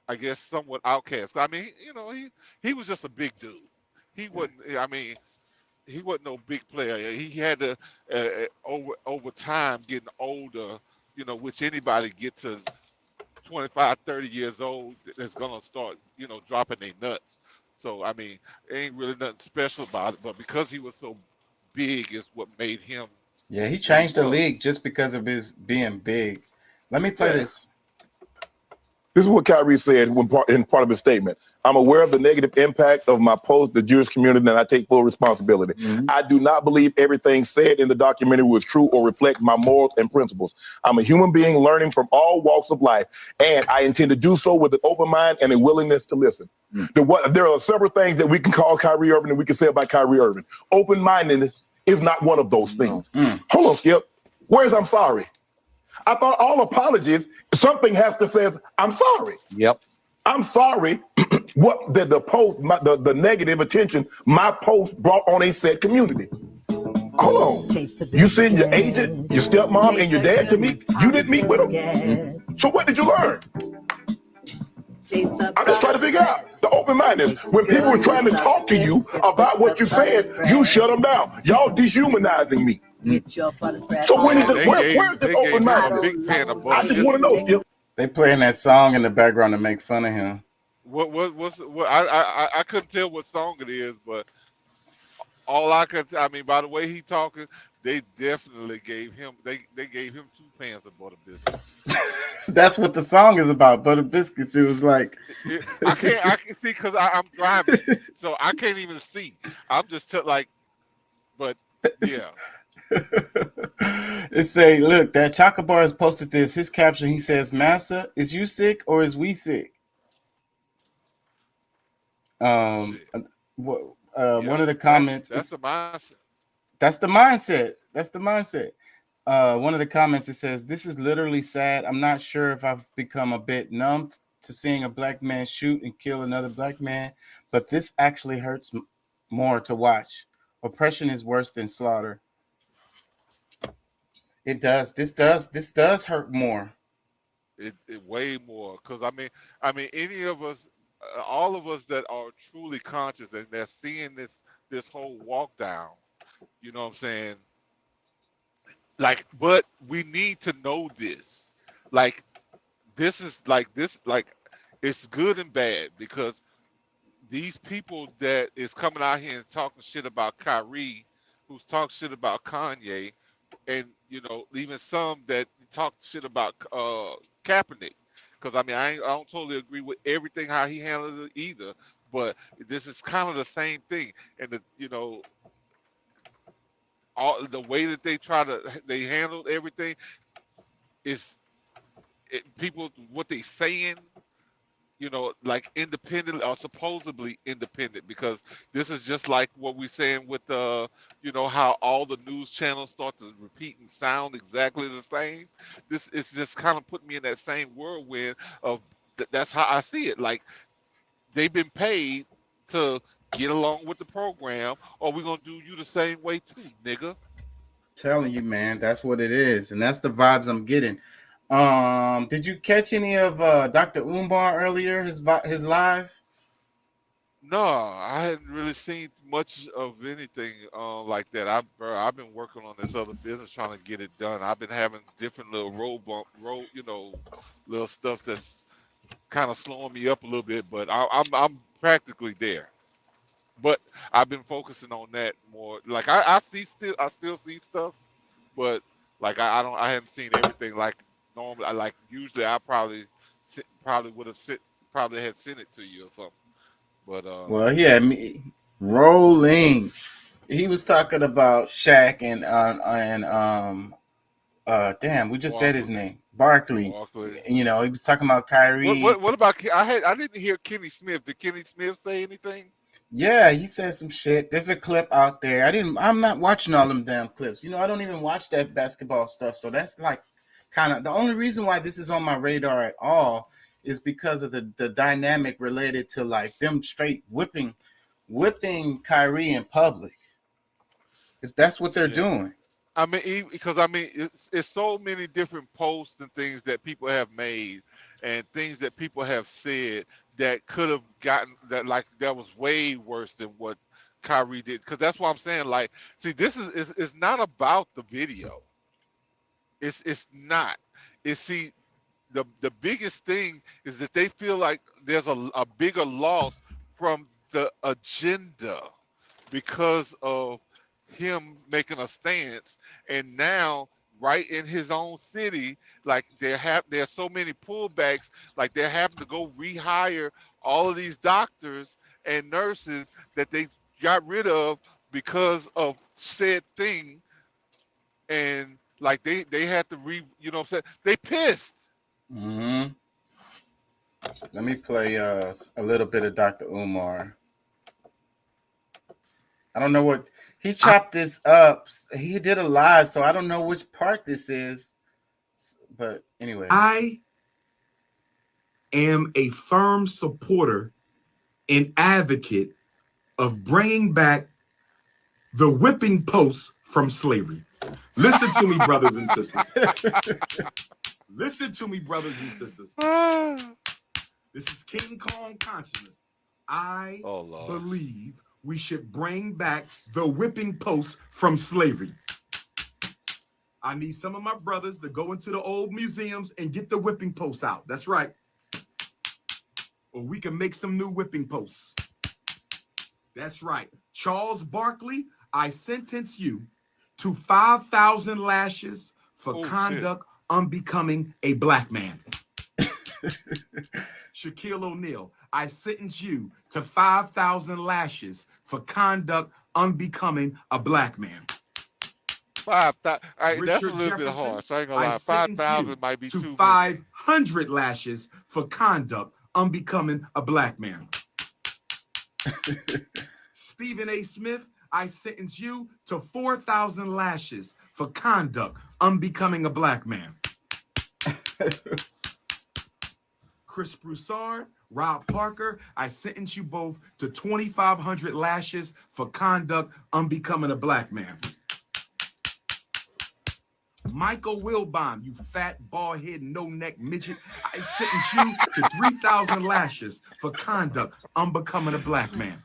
B: I guess, somewhat outcast. I mean, you know, he was just a big dude. He wasn't. I mean, he wasn't no big player. He had to over time getting older. You know, which anybody get to 25, 30 years old that's gonna start, you know, dropping their nuts. So I mean, ain't really nothing special about it. But because he was so big, is what made him.
C: Yeah, he changed the league just because of his being big. Let me play this.
L: This is what Kyrie said in part of his statement. I'm aware of the negative impact of my post, the Jewish community, and I take full responsibility. Mm-hmm. I do not believe everything said in the documentary was true or reflect my morals and principles. I'm a human being learning from all walks of life, and I intend to do so with an open mind and a willingness to listen. Mm-hmm. There are several things that we can call Kyrie Irving and we can say about Kyrie Irving. Open-mindedness is not one of those things. Mm-hmm. Hold on, Skip. Where's I'm sorry? I thought all apologies, something has to say, I'm sorry.
M: Yep.
L: I'm sorry what the post, the negative attention my post brought on a said community. Hold on. You sent your agent, your stepmom, and your dad to meet. You didn't meet with them. So what did you learn? I'm just trying to figure out. The open mindedness. When people were trying to talk to you about what you're saying, you shut them down. Y'all dehumanizing me. So where's the open mindedness? I just want to know.
C: They playing that song in the background to make fun of him.
B: What I couldn't tell what song it is, but all I mean, by the way he talking, they definitely gave him they gave him 2 pans of butter biscuits.
C: That's what the song is about, butter biscuits. It was like
B: I can see because I'm driving, so I can't even see. I'm just but yeah.
C: It say, look, that Chaka Bar has posted this. His caption, he says, "Massa, is you sick or is we sick?" One of the comments.
B: That's the mindset.
C: That's the mindset. That's the mindset. One of the comments, it says, "This is literally sad. I'm not sure if I've become a bit numb to seeing a black man shoot and kill another black man, but this actually hurts more to watch. Oppression is worse than slaughter." It does. This does hurt more.
B: It way more, because I mean, any of us, all of us that are truly conscious and they're seeing this whole walk down, you know what I'm saying? Like, but we need to know this. Like, it's good and bad, because these people that is coming out here and talking shit about Kyrie, who's talking shit about Kanye, and you know, even some that talk shit about Kaepernick, because I mean, I don't totally agree with everything how he handled it either, but this is kind of the same thing, and all the way that they handled everything is people what they saying, you know, like independent or supposedly independent, because this is just like what we're saying with you know, how all the news channels start to repeat and sound exactly the same. This is just kind of put me in that same whirlwind of that's how I see it. Like, they've been paid to get along with the program, or we're gonna do you the same way too, nigga.
C: Telling you, man, that's what it is, and that's the vibes I'm getting. Did you catch any of Dr. Umar earlier, his live?
B: No, I hadn't really seen much of anything like that. I've been working on this other business trying to get it done. I've been having different little you know, little stuff that's kind of slowing me up a little bit, but I'm practically there. But I've been focusing on that more. Like I still see stuff, but like I haven't seen everything like normally. Like usually I probably would have had sent it to you or something. But
C: well, he had me rolling. He was talking about Shaq and damn, we just said his name, Barkley. You know, he was talking about Kyrie.
B: What about I didn't hear Kenny Smith. Did Kenny Smith say anything?
C: Yeah, he said some shit. There's a clip out there. I'm not watching all them damn clips. You know, I don't even watch that basketball stuff. So that's like kind of the only reason why this is on my radar at all is because of the dynamic related to like them straight whipping Kyrie in public. That's what they're doing.
B: I mean, because I mean, it's so many different posts and things that people have made and things that people have said that could have gotten that was way worse than what Kyrie did. Because that's why I'm saying, like, see, this is not about the video. It's not. See, the biggest thing is that they feel like there's a bigger loss from the agenda because of him making a stance, and now right in his own city, like there's so many pullbacks, like they're having to go rehire all of these doctors and nurses that they got rid of because of said thing, and like they had to you know what I'm saying, they pissed.
C: Mm-hmm. Let me play a little bit of Dr. Umar. I don't know what he chopped this up. He did a live, so I don't know which part this is. But anyway,
M: I am a firm supporter and advocate of bringing back the whipping post from slavery. Listen to me, brothers and sisters. Listen to me, brothers and sisters. This is King Kong consciousness. I
B: Oh Lord.
M: believe we should bring back the whipping post from slavery. I need some of my brothers to go into the old museums and get the whipping posts out. That's right. Or we can make some new whipping posts. That's right. Charles Barkley, I sentence you to 5,000 lashes for conduct unbecoming a black man. Shaquille O'Neal, I sentence you to 5,000 lashes for conduct unbecoming a black man.
B: 5,000. That's a
M: Richard
B: little bit
M: Jefferson,
B: harsh. I ain't gonna lie.
M: sentence
B: 5,000 might be
M: to
B: too many.
M: 500 lashes for conduct unbecoming a black man. Stephen A. Smith, I sentence you to 4,000 lashes for conduct unbecoming a black man. Chris Broussard, Rob Parker, I sentence you both to 2,500 lashes for conduct unbecoming a black man. Michael Wilbon, you fat, bald-head, no-neck midget, I sentence you to 3,000 lashes for conduct unbecoming a black man.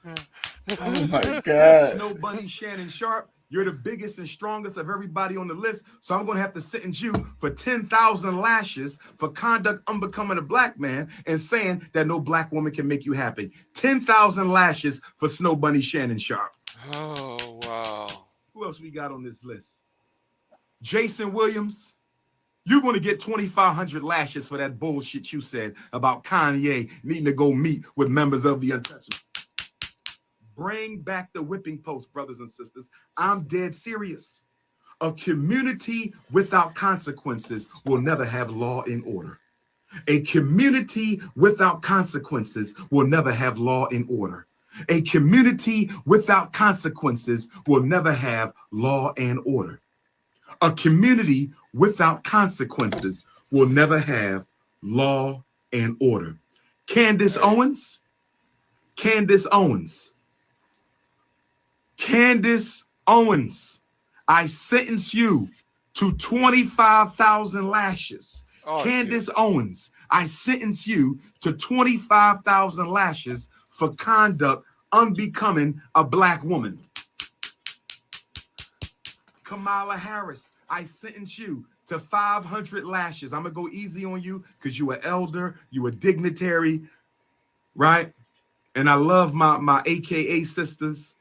C: Oh my God.
M: Snow Bunny Shannon Sharp, you're the biggest and strongest of everybody on the list, so I'm going to have to sentence you for 10,000 lashes for conduct unbecoming a black man and saying that no black woman can make you happy. 10,000 lashes for Snow Bunny Shannon Sharp.
B: Oh, wow.
M: Who else we got on this list? Jason Williams, you're going to get 2,500 lashes for that bullshit you said about Kanye needing to go meet with members of the Untouchables. Bring back the whipping post, brothers and sisters. I'm dead serious. A community without consequences will never have law and order. A community without consequences will never have law and order. A community without consequences will never have law and order. A community without consequences will never have law and order. Candace Owens, Candace Owens, Candace Owens, I sentence you to 25,000 lashes.
B: Oh,
M: Candace Owens, I sentence you to 25,000 lashes for conduct unbecoming a black woman. Kamala Harris, I sentence you to 500 lashes. I'm going to go easy on you because you are elder, you a dignitary, right? And I love my AKA sisters,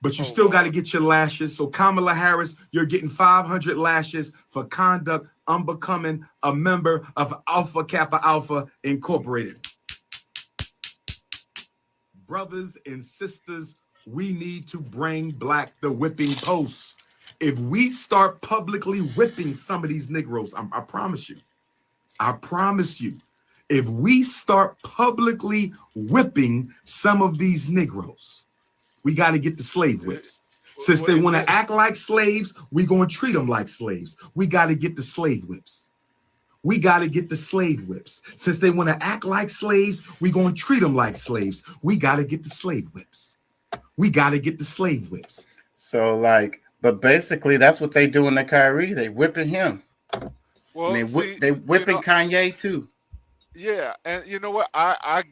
M: but you still got to get your lashes. So Kamala Harris, you're getting 500 lashes for conduct unbecoming a member of Alpha Kappa Alpha Incorporated. Brothers and sisters, we need to bring back the whipping post. If we start publicly whipping some of these Negroes, I promise you, if we start publicly whipping some of these Negroes, we got to get the slave whips. Since they want to act like slaves, we're going to treat them like slaves. We got to get the slave whips. We got to get the slave whips. Since they want to act like slaves, we're going to treat them like slaves. We got to get the slave whips. We got to get the slave whips.
C: So, like, but basically, that's what they doing to Kyrie. They whipping him.
B: Well,
C: and they whipping Kanye too.
B: Yeah, and you know what? I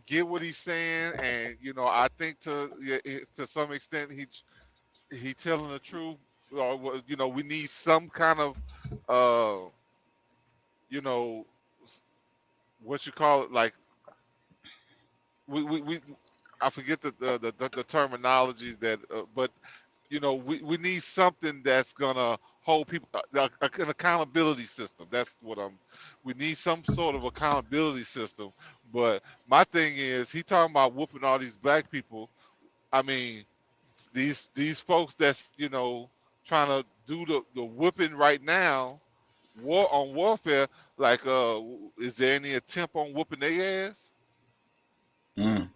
B: get what he's saying, and you know, I think to some extent he telling the truth. You know, we need some kind of you know, what you call it, like we I forget the terminology that, but you know, we need something that's gonna hold people, an accountability system. That's what we need some sort of accountability system. But my thing is, he talking about whooping all these black people. I mean, these folks that's, you know, trying to do the whipping right now, warfare. Like, is there any attempt on whooping their ass?
C: Dun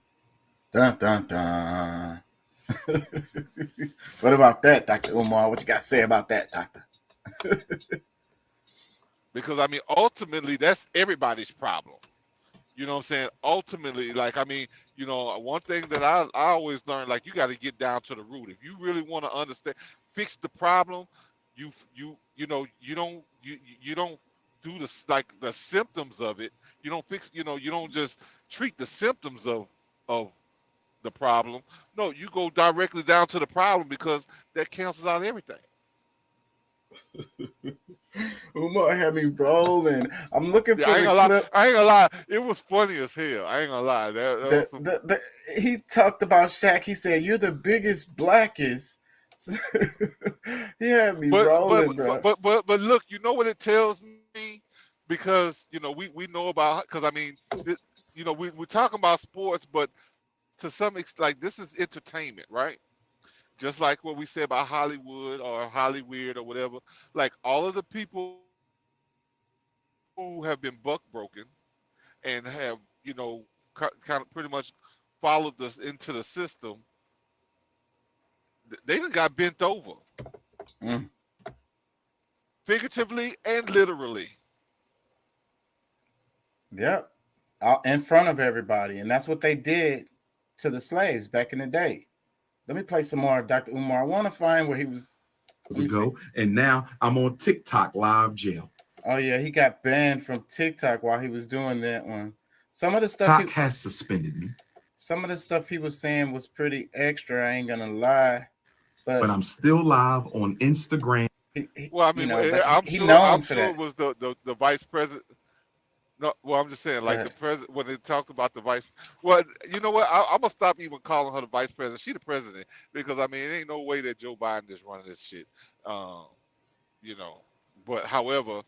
C: dun dun. What about that, Dr. Umar? What you got to say about that, Doctor?
B: Because I mean, ultimately, that's everybody's problem. You know what I'm saying? Ultimately, like, I mean, you know, one thing that I always learn, like, you got to get down to the root. If you really want to understand, fix the problem, you know, you don't do the symptoms of it. You don't fix, you know, you don't just treat the symptoms of of the problem. No, you go directly down to the problem because that cancels out everything.
C: Umar had me rolling. I'm looking
B: Yeah,
C: for
B: I ain't
C: the
B: gonna lie.
C: clip.
B: I ain't gonna lie. It was funny as hell. I ain't gonna lie. That was some.
C: He talked about Shaq. He said, "You're the biggest, blackest." He had me rolling, bro.
B: But look, you know what it tells me, because we know about, because I mean, we're talking about sports, but to some extent, like, this is entertainment, right? Just like what we said about Hollywood or Hollyweird or whatever. Like, all of the people who have been buck broken and have kind of pretty much followed this into the system, they done got bent over, figuratively and literally.
C: Yep, in front of everybody, and that's what they did to the slaves back in the day. Let me play some more Dr. Umar. I want to find where he was.
M: Ago, and now I'm on TikTok live jail.
C: Oh yeah, he got banned from TikTok while he was doing that one. Some of the stuff
M: TikTok has suspended me.
C: Some of the stuff he was saying was pretty extra. I ain't gonna lie,
M: but I'm still live on Instagram.
B: Well, I mean, I'm sure it was the vice president. No, well, I'm just saying, like, the president, when they talked about the vice. Well, you know what? I'm gonna stop even calling her the vice president. She the president, because I mean, it ain't no way that Joe Biden is running this shit. But however,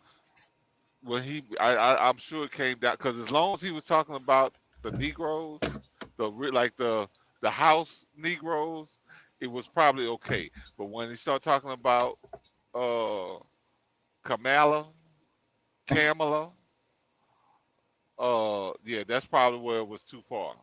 B: when I'm sure it came down, because as long as he was talking about the Negroes, the house Negroes, it was probably okay. But when he started talking about Kamala, yeah, that's probably where it was too far.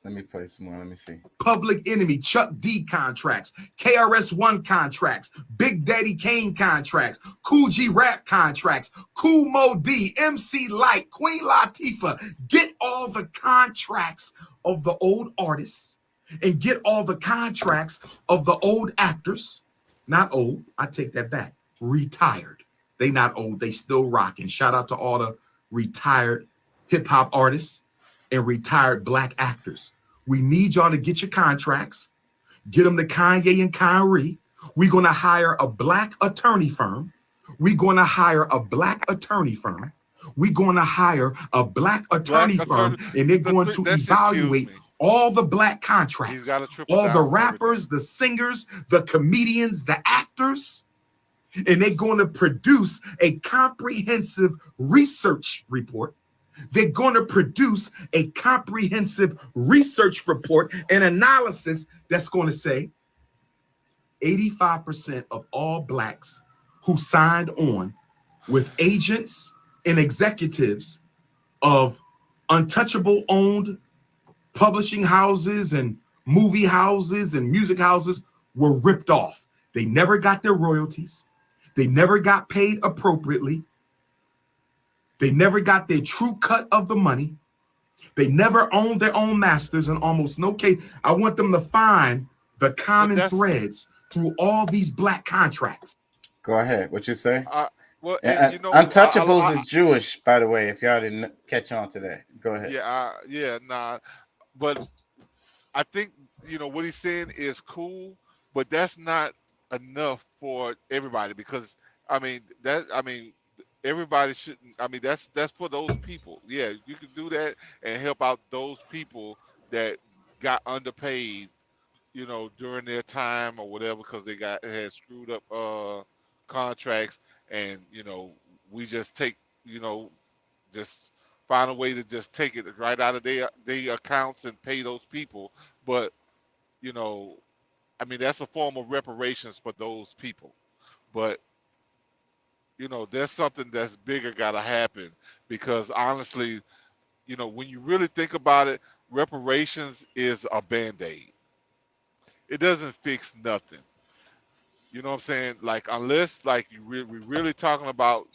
C: Let me play some more. Let me see.
M: Public Enemy, Chuck D contracts, KRS-One contracts, Big Daddy Kane contracts, Kool G Rap contracts, Kool Mo D, MC Light, Queen Latifah. Get all the contracts of the old artists and get all the contracts of the old actors. Not old, I take that back. Retired. They not old, they still rocking. Shout out to all the retired hip-hop artists and retired black actors. We need y'all to get your contracts, get them to Kanye and Kyrie. We're going to hire a black attorney firm. We're going to hire a black attorney firm. We're going to hire a black attorney firm, and they're going to evaluate all the black contracts, all the rappers, the singers, the comedians, the actors, and they're going to produce a comprehensive research report. They're going to produce a comprehensive research report and analysis that's going to say 85% of all blacks who signed on with agents and executives of untouchable owned publishing houses and movie houses and music houses were ripped off. They never got their royalties. They never got paid appropriately. They never got their true cut of the money. They never owned their own masters in almost no case. I want them to find the common threads through all these black contracts.
C: Go ahead. What you say?
B: Well,
C: Untouchables is Jewish, by the way, if y'all didn't catch on to that. Go ahead.
B: But I think, what he's saying is cool, but that's not enough for everybody, because everybody shouldn't. I mean, that's for those people. Yeah, you can do that and help out those people that got underpaid, during their time or whatever, because they had screwed up contracts, and we just take, just find a way to just take it right out of their accounts and pay those people. But that's a form of reparations for those people. But there's something that's bigger got to happen, because honestly, when you really think about it, reparations is a band-aid. It doesn't fix nothing. You know what I'm saying? Like, unless we're really talking about,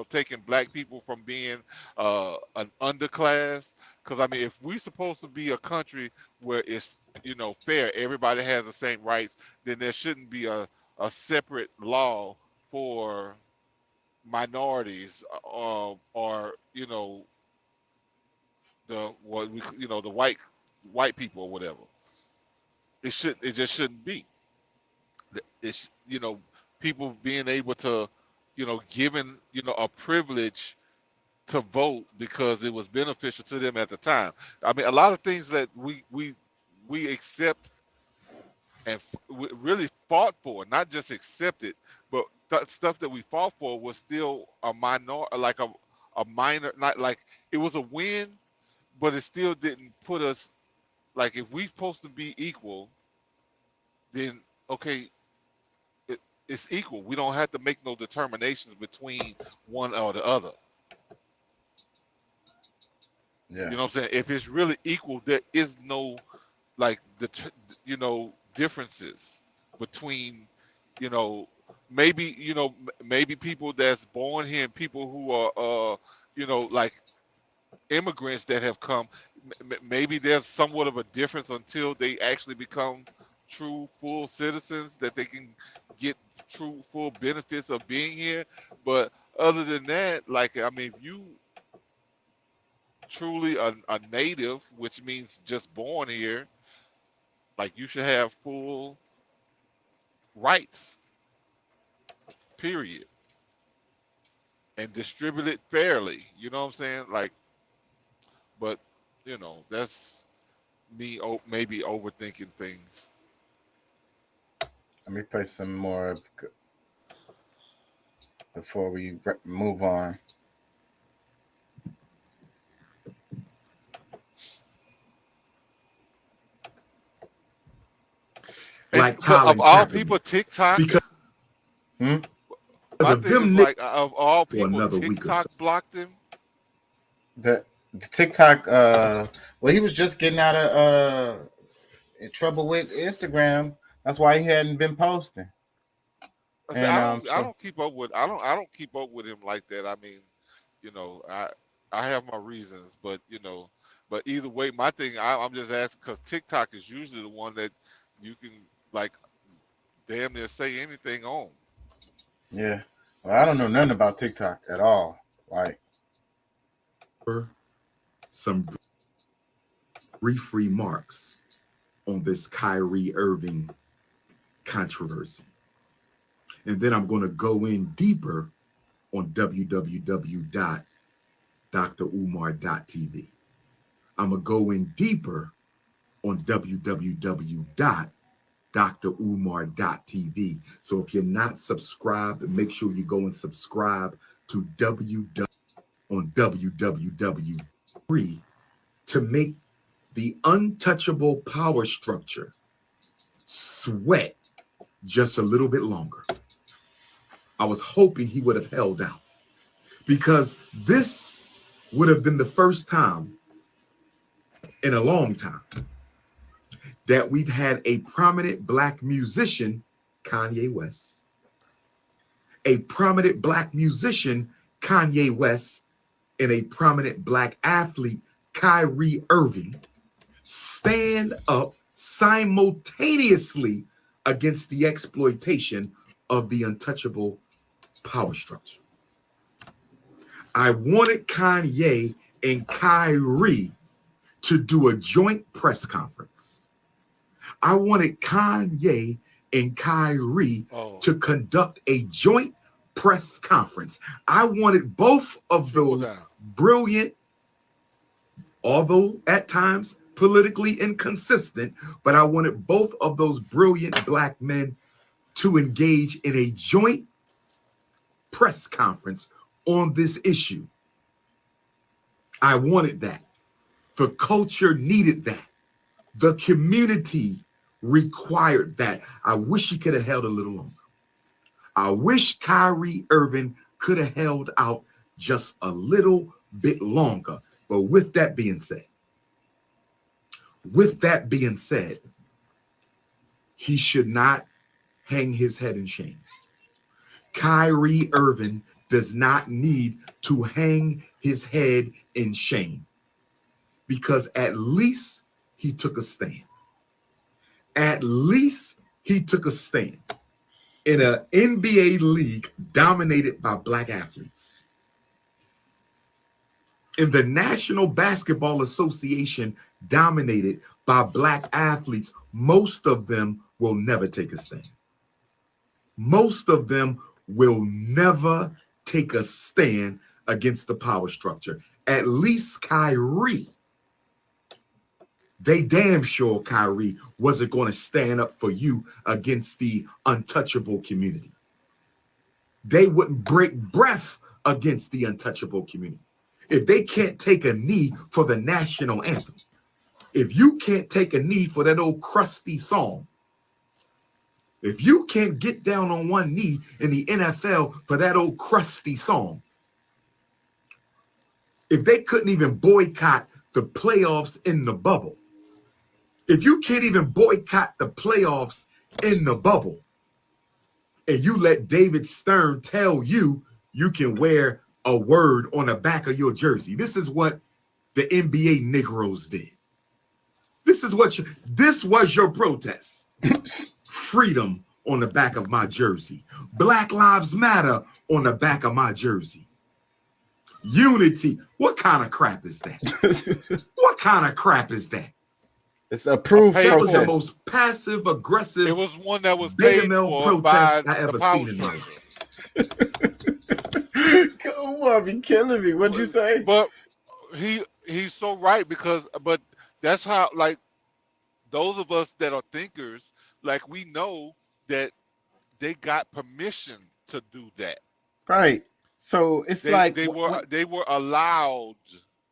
B: taking black people from being an underclass. Because if we're supposed to be a country where it's fair, everybody has the same rights, then there shouldn't be a separate law for minorities or the white white people or whatever. It just shouldn't be. It's, people being able to, given, a privilege to vote because it was beneficial to them at the time. I mean, a lot of things that we accept and we really fought for, not just accepted, but stuff that we fought for was still a minor, like a minor, not like it was a win, but it still didn't put us, like, if we supposed to be equal, then okay, it's equal. We don't have to make no determinations between one or the other.
C: Yeah.
B: You know what I'm saying? If it's really equal, there is no, like, differences between, maybe people that's born here and people who are, like immigrants that have come. Maybe there's somewhat of a difference until they actually become true full citizens, that they can get true full benefits of being here. But other than that, like, I mean, if you truly a native, which means just born here, like, you should have full rights, period, and distribute it fairly. You know what I'm saying? Like, but that's me maybe overthinking things.
C: Let me play some more before we move on.
M: Like
B: But of all people, TikTok.
M: Because
B: my
M: of
B: thing
M: them,
B: is, like, of all
M: for
B: people,
M: another week or
B: TikTok
M: so.
B: blocked him.
C: The TikTok, well, he was just getting out of in trouble with Instagram. That's why he hadn't been posting.
B: I said, I don't keep up with him like that. I mean, I have my reasons, but but either way, my thing, I'm just asking because TikTok is usually the one that you can, like, damn near say anything on.
C: Yeah. Well, I don't know nothing about TikTok at all. Like,
M: some brief remarks on this Kyrie Irving controversy. And then I'm going to go in deeper on www.drumar.tv. I'm going to go in deeper on www.drumar.tv. So if you're not subscribed, make sure you go and subscribe to www to make the untouchable power structure sweat just a little bit longer. I was hoping he would have held out, because this would have been the first time in a long time that we've had a prominent black musician, Kanye West, a prominent black musician, Kanye West, and a prominent black athlete, Kyrie Irving, stand up simultaneously against the exploitation of the untouchable power structure. I wanted Kanye and Kyrie to do a joint press conference. I wanted Kanye and Kyrie to conduct a joint press conference. I wanted both of those brilliant, although at times politically inconsistent, but I wanted both of those brilliant black men to engage in a joint press conference on this issue. I wanted that. The culture needed that. The community required that. I wish he could have held a little longer. I wish Kyrie Irving could have held out just a little bit longer. But with that being said, he should not hang his head in shame. Kyrie Irving does not need to hang his head in shame, because at least he took a stand. At least he took a stand in an NBA league dominated by black athletes. In the National Basketball Association dominated by black athletes, most of them will never take a stand. Most of them will never take a stand against the power structure. At least Kyrie, they damn sure Kyrie wasn't going to stand up for you against the untouchable community. They wouldn't break breath against the untouchable community. If they can't take a knee for the national anthem, if you can't take a knee for that old crusty song, if you can't get down on one knee in the NFL for that old crusty song, if they couldn't even boycott the playoffs in the bubble, if you can't even boycott the playoffs in the bubble, and you let David Stern tell you you can wear a word on the back of your jersey. This is what the NBA Negroes did. This was your protest. Freedom on the back of my jersey. Black Lives Matter on the back of my jersey. Unity. What kind of crap is that? What kind of crap is that?
C: It's approved
M: That was
C: protest.
M: the most passive aggressive.
B: It was one that was
M: beta
B: paid
M: male
B: for by
M: protest I ever
B: the power
M: seen in my
B: structure.
M: life.
C: Come on, be killing me. What'd you say?
B: But he's so right, because but that's how, like, those of us that are thinkers, like, we know that they got permission to do that.
C: Right. So it's
B: They were allowed.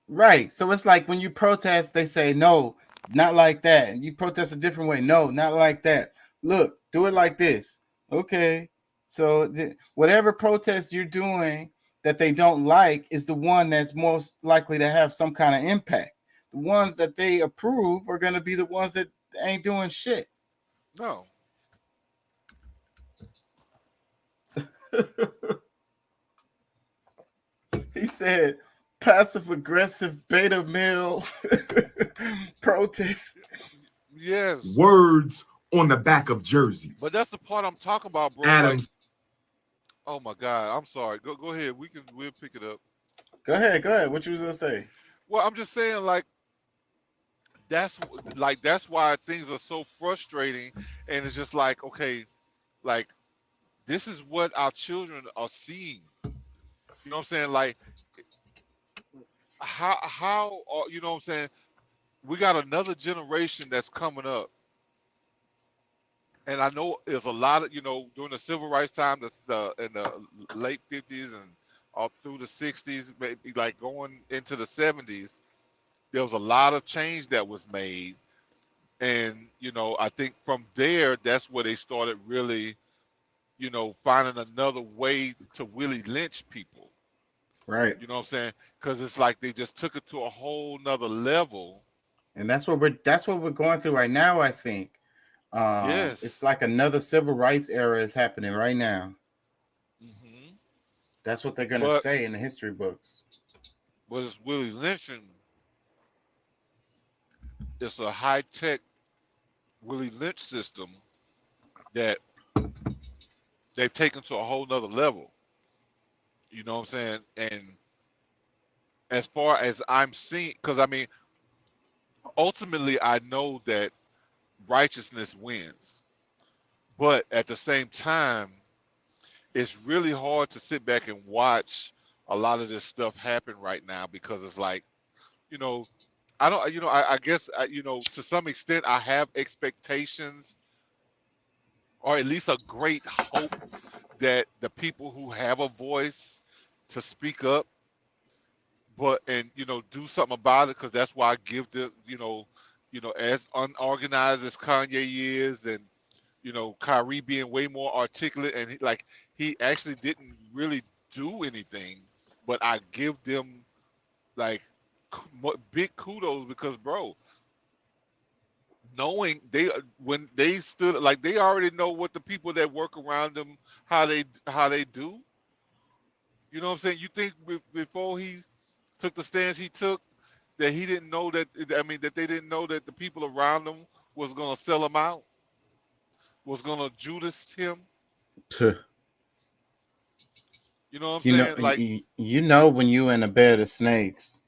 C: Right. So it's like when you protest, they say, no, not like that. You protest a different way. No, not like that. Look, do it like this. Okay. So whatever protest you're doing that they don't like is the one that's most likely to have some kind of impact. The ones that they approve are going to be the ones that ain't doing shit.
B: No.
C: He said passive aggressive beta male protest.
B: Yes.
M: Words on the back of jerseys.
B: But that's the part I'm talking about, bro.
M: Adams.
B: Like, oh my God, I'm sorry. Go ahead. We'll pick it up.
C: Go ahead. What you was gonna say?
B: Well, I'm just saying, like, that's why things are so frustrating, and it's just like, okay, like, this is what our children are seeing. You know what I'm saying? Like, how are, you know what I'm saying? We got another generation that's coming up. And I know there's a lot of, during the civil rights time, in the late 50s and all through the 60s, maybe like going into the 70s, there was a lot of change that was made. And, I think from there, that's where they started really, finding another way to really lynch people.
C: Right.
B: You know what I'm saying? Because it's like they just took it to a whole nother level.
C: And that's what we're going through right now, I think.
B: Yes.
C: It's like another civil rights era is happening right now.
B: Mm-hmm.
C: That's what they're going to say in the history books.
B: But it's Willie lynching. It's a high-tech Willie Lynch system that they've taken to a whole nother level. You know what I'm saying? And as far as I'm seeing, because I mean, ultimately I know that righteousness wins. But at the same time, it's really hard to sit back and watch a lot of this stuff happen right now, because it's like, I don't, I guess, to some extent I have expectations, or at least a great hope that the people who have a voice to speak up, and do something about it, because that's why I give the, as unorganized as Kanye is, and Kyrie being way more articulate, and he actually didn't really do anything, but I give them like big kudos, because bro, knowing when they stood, like, they already know what the people that work around them, how they do. You know what I'm saying? You think before he took the stance he took, that he didn't know that, that they didn't know that the people around him was going to sell him out, was going to Judas him? You know what I'm saying? Like,
C: when you in a bed of snakes,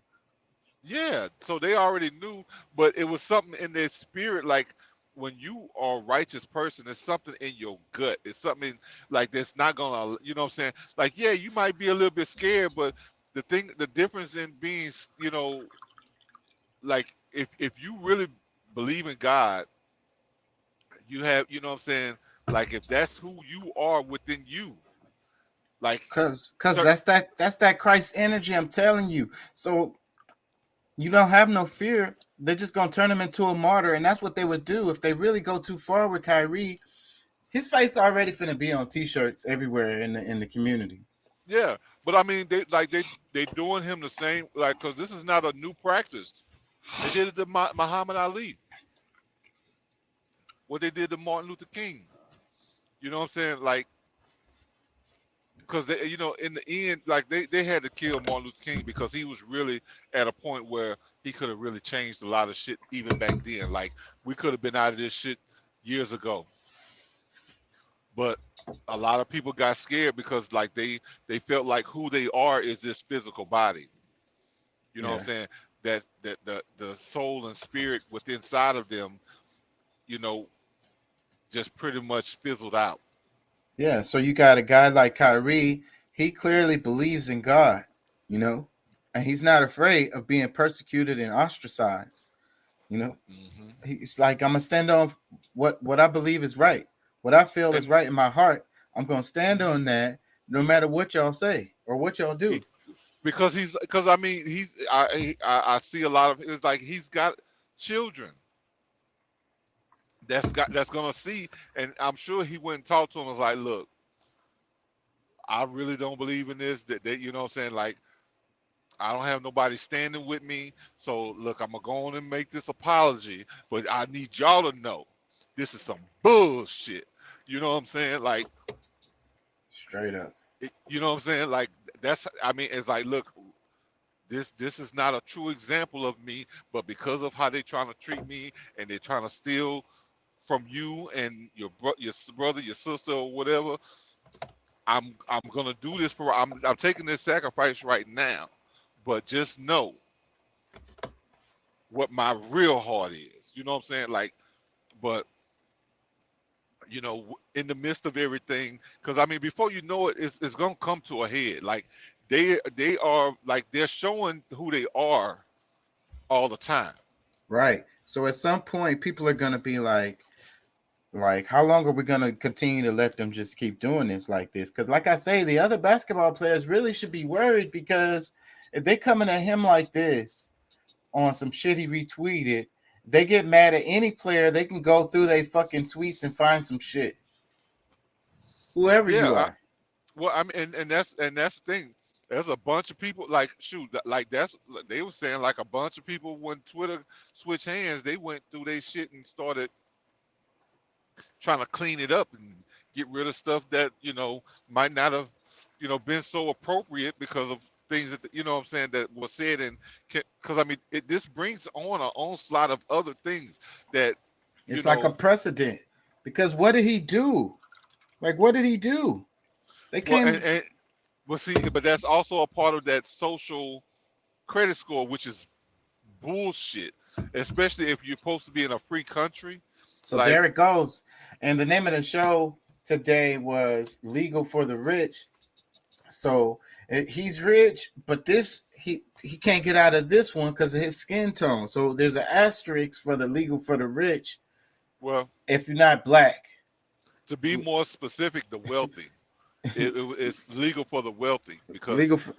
B: Yeah, so they already knew, but it was something in their spirit. Like when you are a righteous person, it's something in your gut. It's something like that's not gonna, you know what I'm saying? Like, yeah, you might be a little bit scared, but the difference in being, like if you really believe in God, you have, you know what I'm saying? Like if that's who you are within you, like
C: Cause
B: certain,
C: that's that Christ energy. I'm telling you. So you don't have no fear. They're just gonna turn him into a martyr, and that's what they would do if they really go too far with Kyrie. His face already finna be on T-shirts everywhere in the community.
B: yeah. But I mean, they doing him the same, like, because this is not a new practice. They did it to Muhammad Ali. What they did to Martin Luther King. You know what I'm saying? Like, because they, in the end, like they had to kill Martin Luther King because he was really at a point where he could have really changed a lot of shit even back then. Like we could have been out of this shit years ago. But a lot of people got scared because like they felt like who they are is this physical body. You know what I'm
C: Yeah.
B: saying? That the soul and spirit within inside of them, you know, just pretty much fizzled out.
C: Yeah. So you got a guy like Kyrie. He clearly believes in God, you know, and he's not afraid of being persecuted and ostracized. You know,
B: Hmm.
C: he's like, I'm gonna stand on what I believe is right, what I feel is
B: And
C: right in my heart. I'm gonna stand
B: mhm.
C: on that, no matter what y'all say or what y'all
B: He,
C: do.
B: because I mean I see a lot of it's like he's got children that's gonna see, and I'm sure he went and talked to him. Was like, look, I really don't believe in this. That you know what I'm saying? Like I don't have nobody standing with me. So look, I'm gonna go on and make this apology, but I need y'all to know this is some bullshit. You know what I'm saying? Like
C: Straight up.
B: you know what I'm saying? Like that's I mean it's like look, this is not a true example of me, but because of how they're trying to treat me and they're trying to steal from you and your brother, your sister, or whatever, I'm gonna do this for. I'm taking this sacrifice right now, but just know what my real heart is. You know what I'm saying? Like, but in the midst of everything, because I mean, before you know it, it's gonna come to a head. Like they are like they're showing who they are all the time.
C: Right. So at some point, people are gonna be like, how long are we gonna continue to let them just keep doing this like this? Because, like I say, the other basketball players really should be worried because if they coming at him like this on some shit he retweeted, they get mad at any player. They can go through their fucking tweets and find some shit. Whoever you
B: Yeah.
C: are.
B: Well, I mean, and that's the thing. There's a bunch of people like shoot, like that's they were saying like a bunch of people when Twitter switched hands, they went through their shit and started trying to clean it up and get rid of stuff that might not have been so appropriate because of things that what I'm saying that was said and because I mean this brings on an onslaught of other things that you
C: It's like a
B: know
C: precedent. Because what did he do? Like, what did he do? They
B: well
C: came.
B: and well see but that's also a part of that social credit score which is bullshit, especially if you're supposed to be in a free country.
C: So
B: Like,
C: there it goes. And the name of the show today was Legal for the Rich. So he's rich, but he can't get out of this one because of his skin tone. So there's an asterisk for the legal for the rich
B: well,
C: if you're not black.
B: to be more specific, the wealthy. It's legal for the wealthy
C: Legal
B: because
C: for,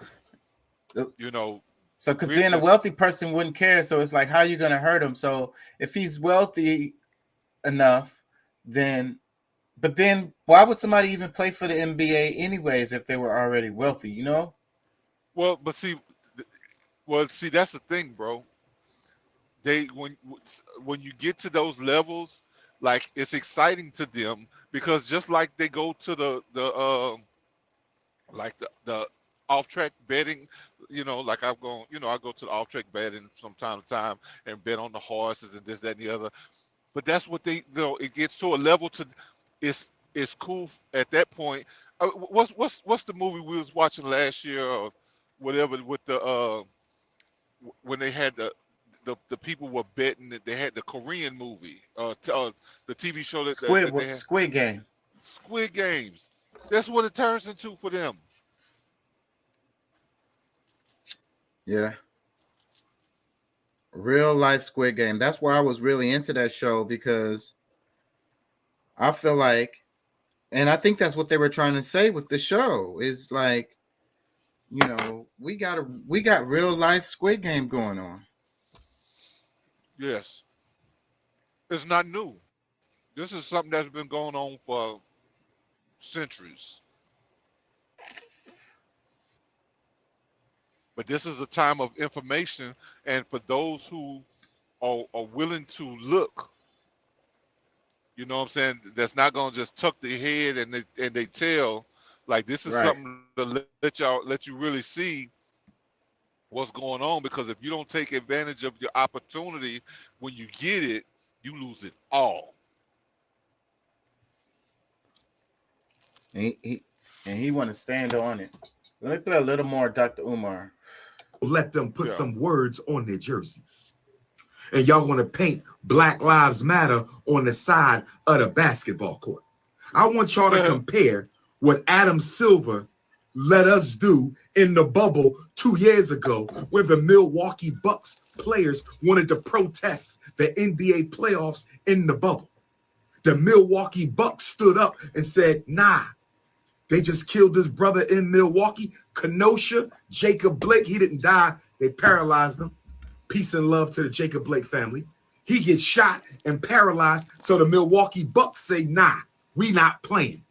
C: so because then a
B: riches.
C: wealthy person wouldn't care. So it's like, how are you going to hurt him? So if he's wealthy enough, then but then why would somebody even play for the NBA anyways if they were already wealthy, you know?
B: Well, but see, that's the thing, bro. They when you get to those levels, like it's exciting to them because just like they go to the like the off track betting, like I've gone, I go to the off track betting from time to time and bet on the horses and this, that, and the other. But that's what they, it gets to a level to, it's cool at that point. What's the movie we was watching last year or whatever with the when they had the people were betting that they had the Korean movie, the TV show that they had,
C: Squid Game.
B: Squid Games. That's what it turns into for them.
C: Yeah. Real life Squid Game. That's why I was really into that show, because I feel like, and I think that's what they were trying to say with the show, is like, you know, we got real life Squid Game going on.
B: Yes. It's not new. This is something that's been going on for centuries. But this is a time of information, and for those who are willing to look, you know what I'm saying, that's not gonna just tuck their head and they tell, like, this is something to let you really see what's going on, because if you don't take advantage of your opportunity when you get it, you lose it all.
C: And he want to stand on it. Let me play a little more Dr. Umar.
M: Let them put some words on their jerseys. And y'all want to paint Black Lives Matter on the side of the basketball court. I want y'all to compare what Adam Silver let us do in the bubble 2 years ago, when the Milwaukee Bucks players wanted to protest the NBA playoffs in the bubble. The Milwaukee Bucks stood up and said, nah, they just killed his brother in Milwaukee, Kenosha, Jacob Blake. He didn't die. They paralyzed him. Peace and love to the Jacob Blake family. He gets shot and paralyzed. So the Milwaukee Bucks say, nah, we not playing.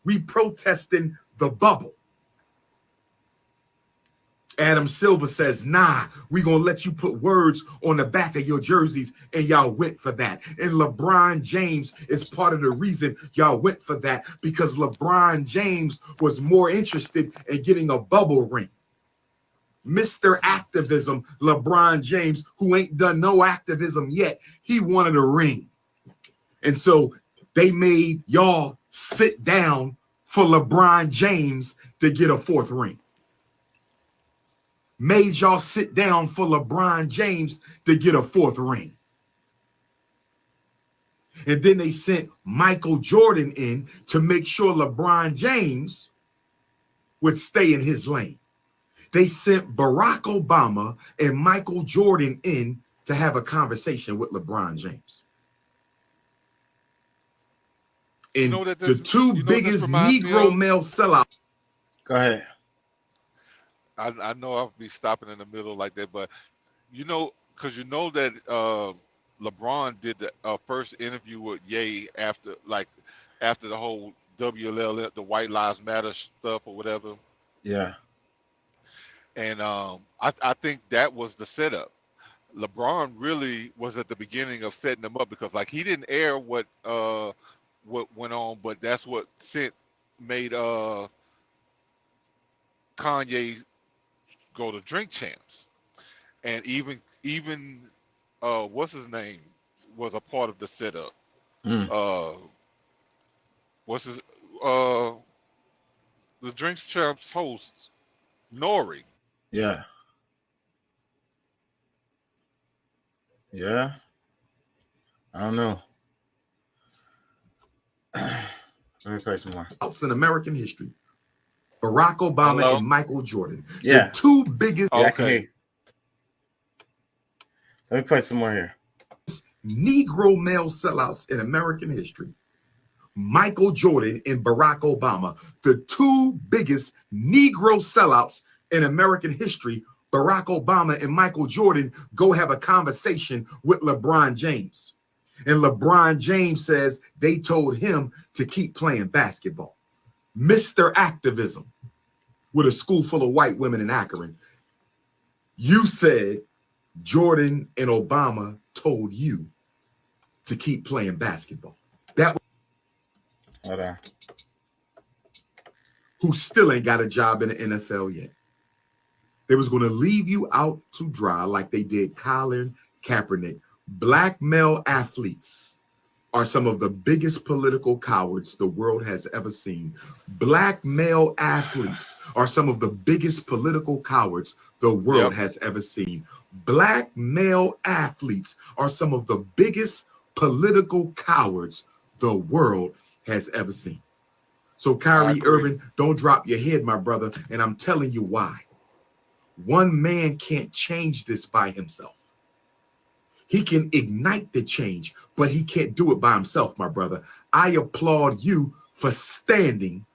M: We protesting the bubble. Adam Silver says, nah, we gonna let you put words on the back of your jerseys, and y'all went for that. And LeBron James is part of the reason y'all went for that, because LeBron James was more interested in getting a bubble ring. Mr. Activism, LeBron James, who ain't done no activism yet, he wanted a ring. And so they made y'all sit down for LeBron James to get a fourth ring. Made y'all sit down for LeBron James to get a fourth ring. And then they sent Michael Jordan in to make sure LeBron James would stay in his lane. They sent Barack Obama and Michael Jordan in to have a conversation with LeBron James. And the two biggest Negro male sellouts.
C: Go ahead.
B: I know I'll be stopping in the middle like that, but you know, because you know that LeBron did the first interview with Ye after the whole WLL, the White Lives Matter stuff or whatever.
C: Yeah.
B: And I think that was the setup. LeBron really was at the beginning of setting them up, because like he didn't air what went on, but that's what made Kanye go to Drink Champs. And even what's his name was a part of the setup. What's his the Drink Champs host, Nori.
C: Yeah. Yeah. I don't know. Let me play some more.
M: In American history. Barack Obama and Michael Jordan.
C: Yeah.
M: The two biggest.
C: Okay. Let me play some more here.
M: Negro male sellouts in American history. Michael Jordan and Barack Obama, the two biggest Negro sellouts in American history. Barack Obama and Michael Jordan go have a conversation with LeBron James. And LeBron James says they told him to keep playing basketball. Mr. Activism, with a school full of white women in Akron. You said Jordan and Obama told you to keep playing basketball. That was who still ain't got a job in the NFL yet. They was going to leave you out to dry like they did Colin Kaepernick. Black male athletes are some of the biggest political cowards the world has ever seen. Black male athletes are some of the biggest political cowards the world has ever seen. Black male athletes are some of the biggest political cowards the world has ever seen. So Kyrie Irving, don't drop your head, my brother. And I'm telling you why. One man can't change this by himself. He can ignite the change, but he can't do it by himself, my brother. I applaud you for standing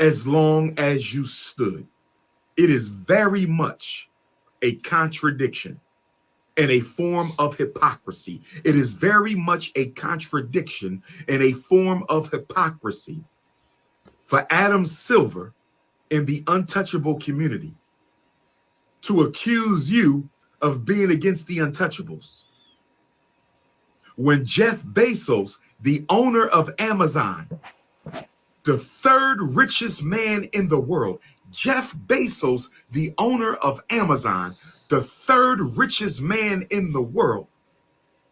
M: as long as you stood. It is very much a contradiction and a form of hypocrisy. It is very much a contradiction and a form of hypocrisy for Adam Silver in the untouchable community to accuse you of being against the untouchables. When Jeff Bezos, the owner of Amazon, the third richest man in the world, Jeff Bezos, the owner of Amazon, the third richest man in the world,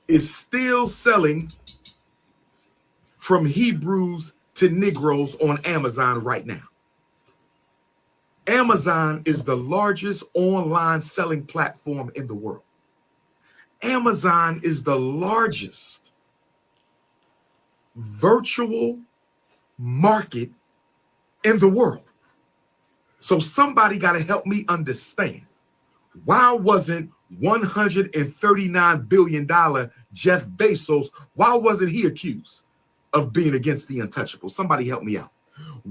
M: is still selling from Hebrews to Negroes on Amazon right now. Amazon is the largest online selling platform in the world. Amazon is the largest virtual market in the world. So somebody got to help me understand, why wasn't $139 billion Jeff Bezos, why wasn't he accused of being against the untouchable? Somebody help me out.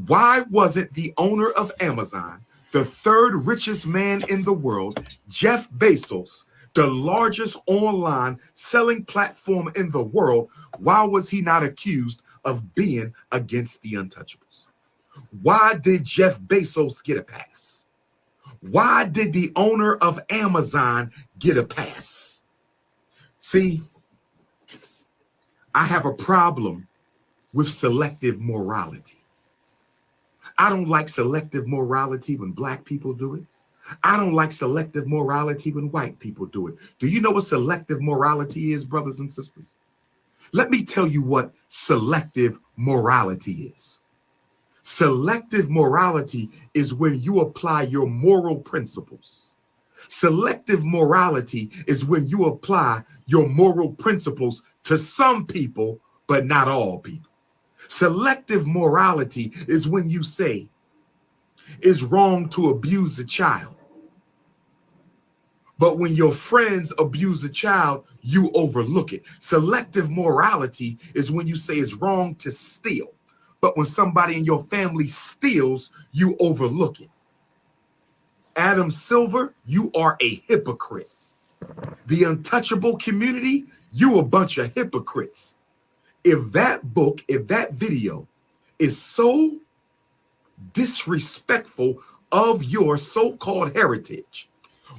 M: Why wasn't the owner of Amazon, the third richest man in the world, Jeff Bezos, the largest online selling platform in the world, why was he not accused of being against the untouchables? Why did Jeff Bezos get a pass? Why did the owner of Amazon get a pass? See, I have a problem with selective morality. I don't like selective morality when black people do it. I don't like selective morality when white people do it. Do you know what selective morality is, brothers and sisters? Let me tell you what selective morality is. Selective morality is when you apply your moral principles. Selective morality is when you apply your moral principles to some people, but not all people. Selective morality is when you say it's wrong to abuse a child, but when your friends abuse a child, you overlook it. Selective morality is when you say it's wrong to steal, but when somebody in your family steals, you overlook it. Adam Silver, you are a hypocrite. The untouchable community, you a bunch of hypocrites. If that book, if that video is so disrespectful of your so-called heritage,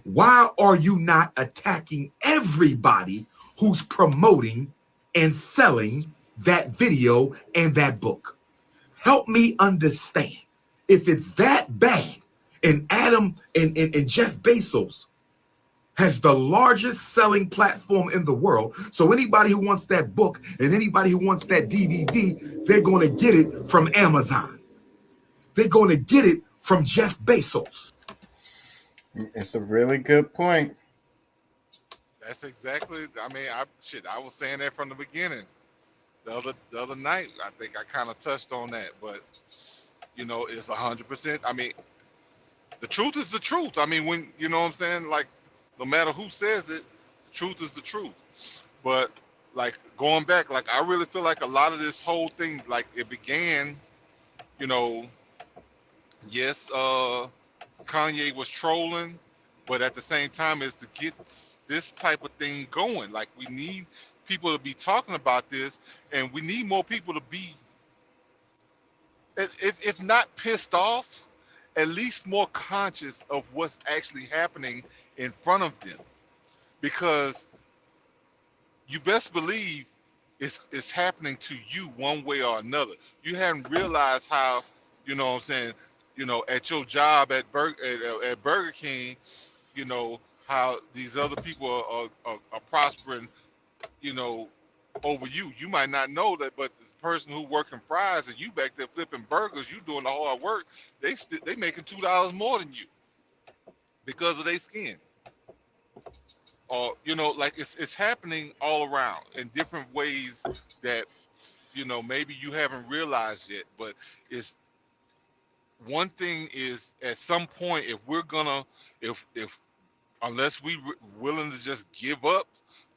M: why are you not attacking everybody who's promoting and selling that video and that book? Help me understand. If it's that bad, and Adam and Jeff Bezos has the largest selling platform in the world, so anybody who wants that book and anybody who wants that DVD, they're going to get it from Amazon. They're going to get it from Jeff Bezos.
C: It's a really good point.
B: That's exactly. I mean, I was saying that from the beginning. The other night, I think I kind of touched on that, but you know, it's 100%. I mean, the truth is the truth. I mean, when you know what I'm saying, like, no matter who says it, the truth is the truth. But like going back, like I really feel like a lot of this whole thing, like it began, you know, yes, Kanye was trolling, but at the same time, is to get this type of thing going. Like we need people to be talking about this, and we need more people to be, if not pissed off, at least more conscious of what's actually happening in front of them, because you best believe it's happening to you one way or another. You haven't realized how, you know what I'm saying, you know, at your job at Burger King, you know, how these other people are prospering, you know, over you. You might not know that, but the person who working fries and you back there flipping burgers, you doing the hard work. They making $2 more than you because of their skin. Or like it's happening all around in different ways that maybe you haven't realized yet. But it's one thing is at some point if we're gonna if unless we willing to just give up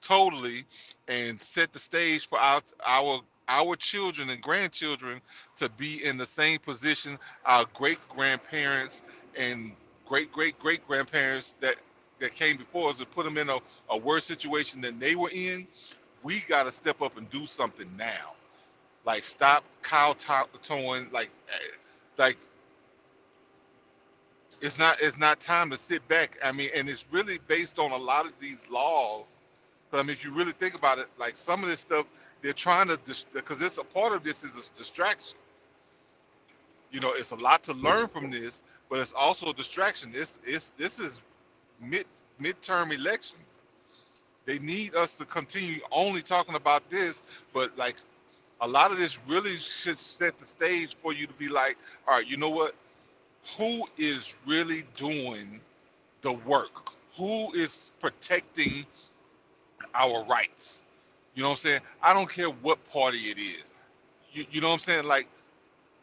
B: totally and set the stage for our children and grandchildren to be in the same position our great grandparents and great grandparents that came before us, to put them in a worse situation than they were in, we got to step up and do something now. Like stop kowtowing. Like it's not time to sit back. I mean, and it's really based on a lot of these laws. But I mean, if you really think about it, like some of this stuff, they're trying to, because it's a part of this is a distraction. It's a lot to learn from this, but it's also a distraction. This is midterm elections. They need us to continue only talking about this, but like a lot of this really should set the stage for you to be like, all right, you know what? Who is really doing the work? Who is protecting our rights? You know what I'm saying? I don't care what party it is. You know what I'm saying? Like,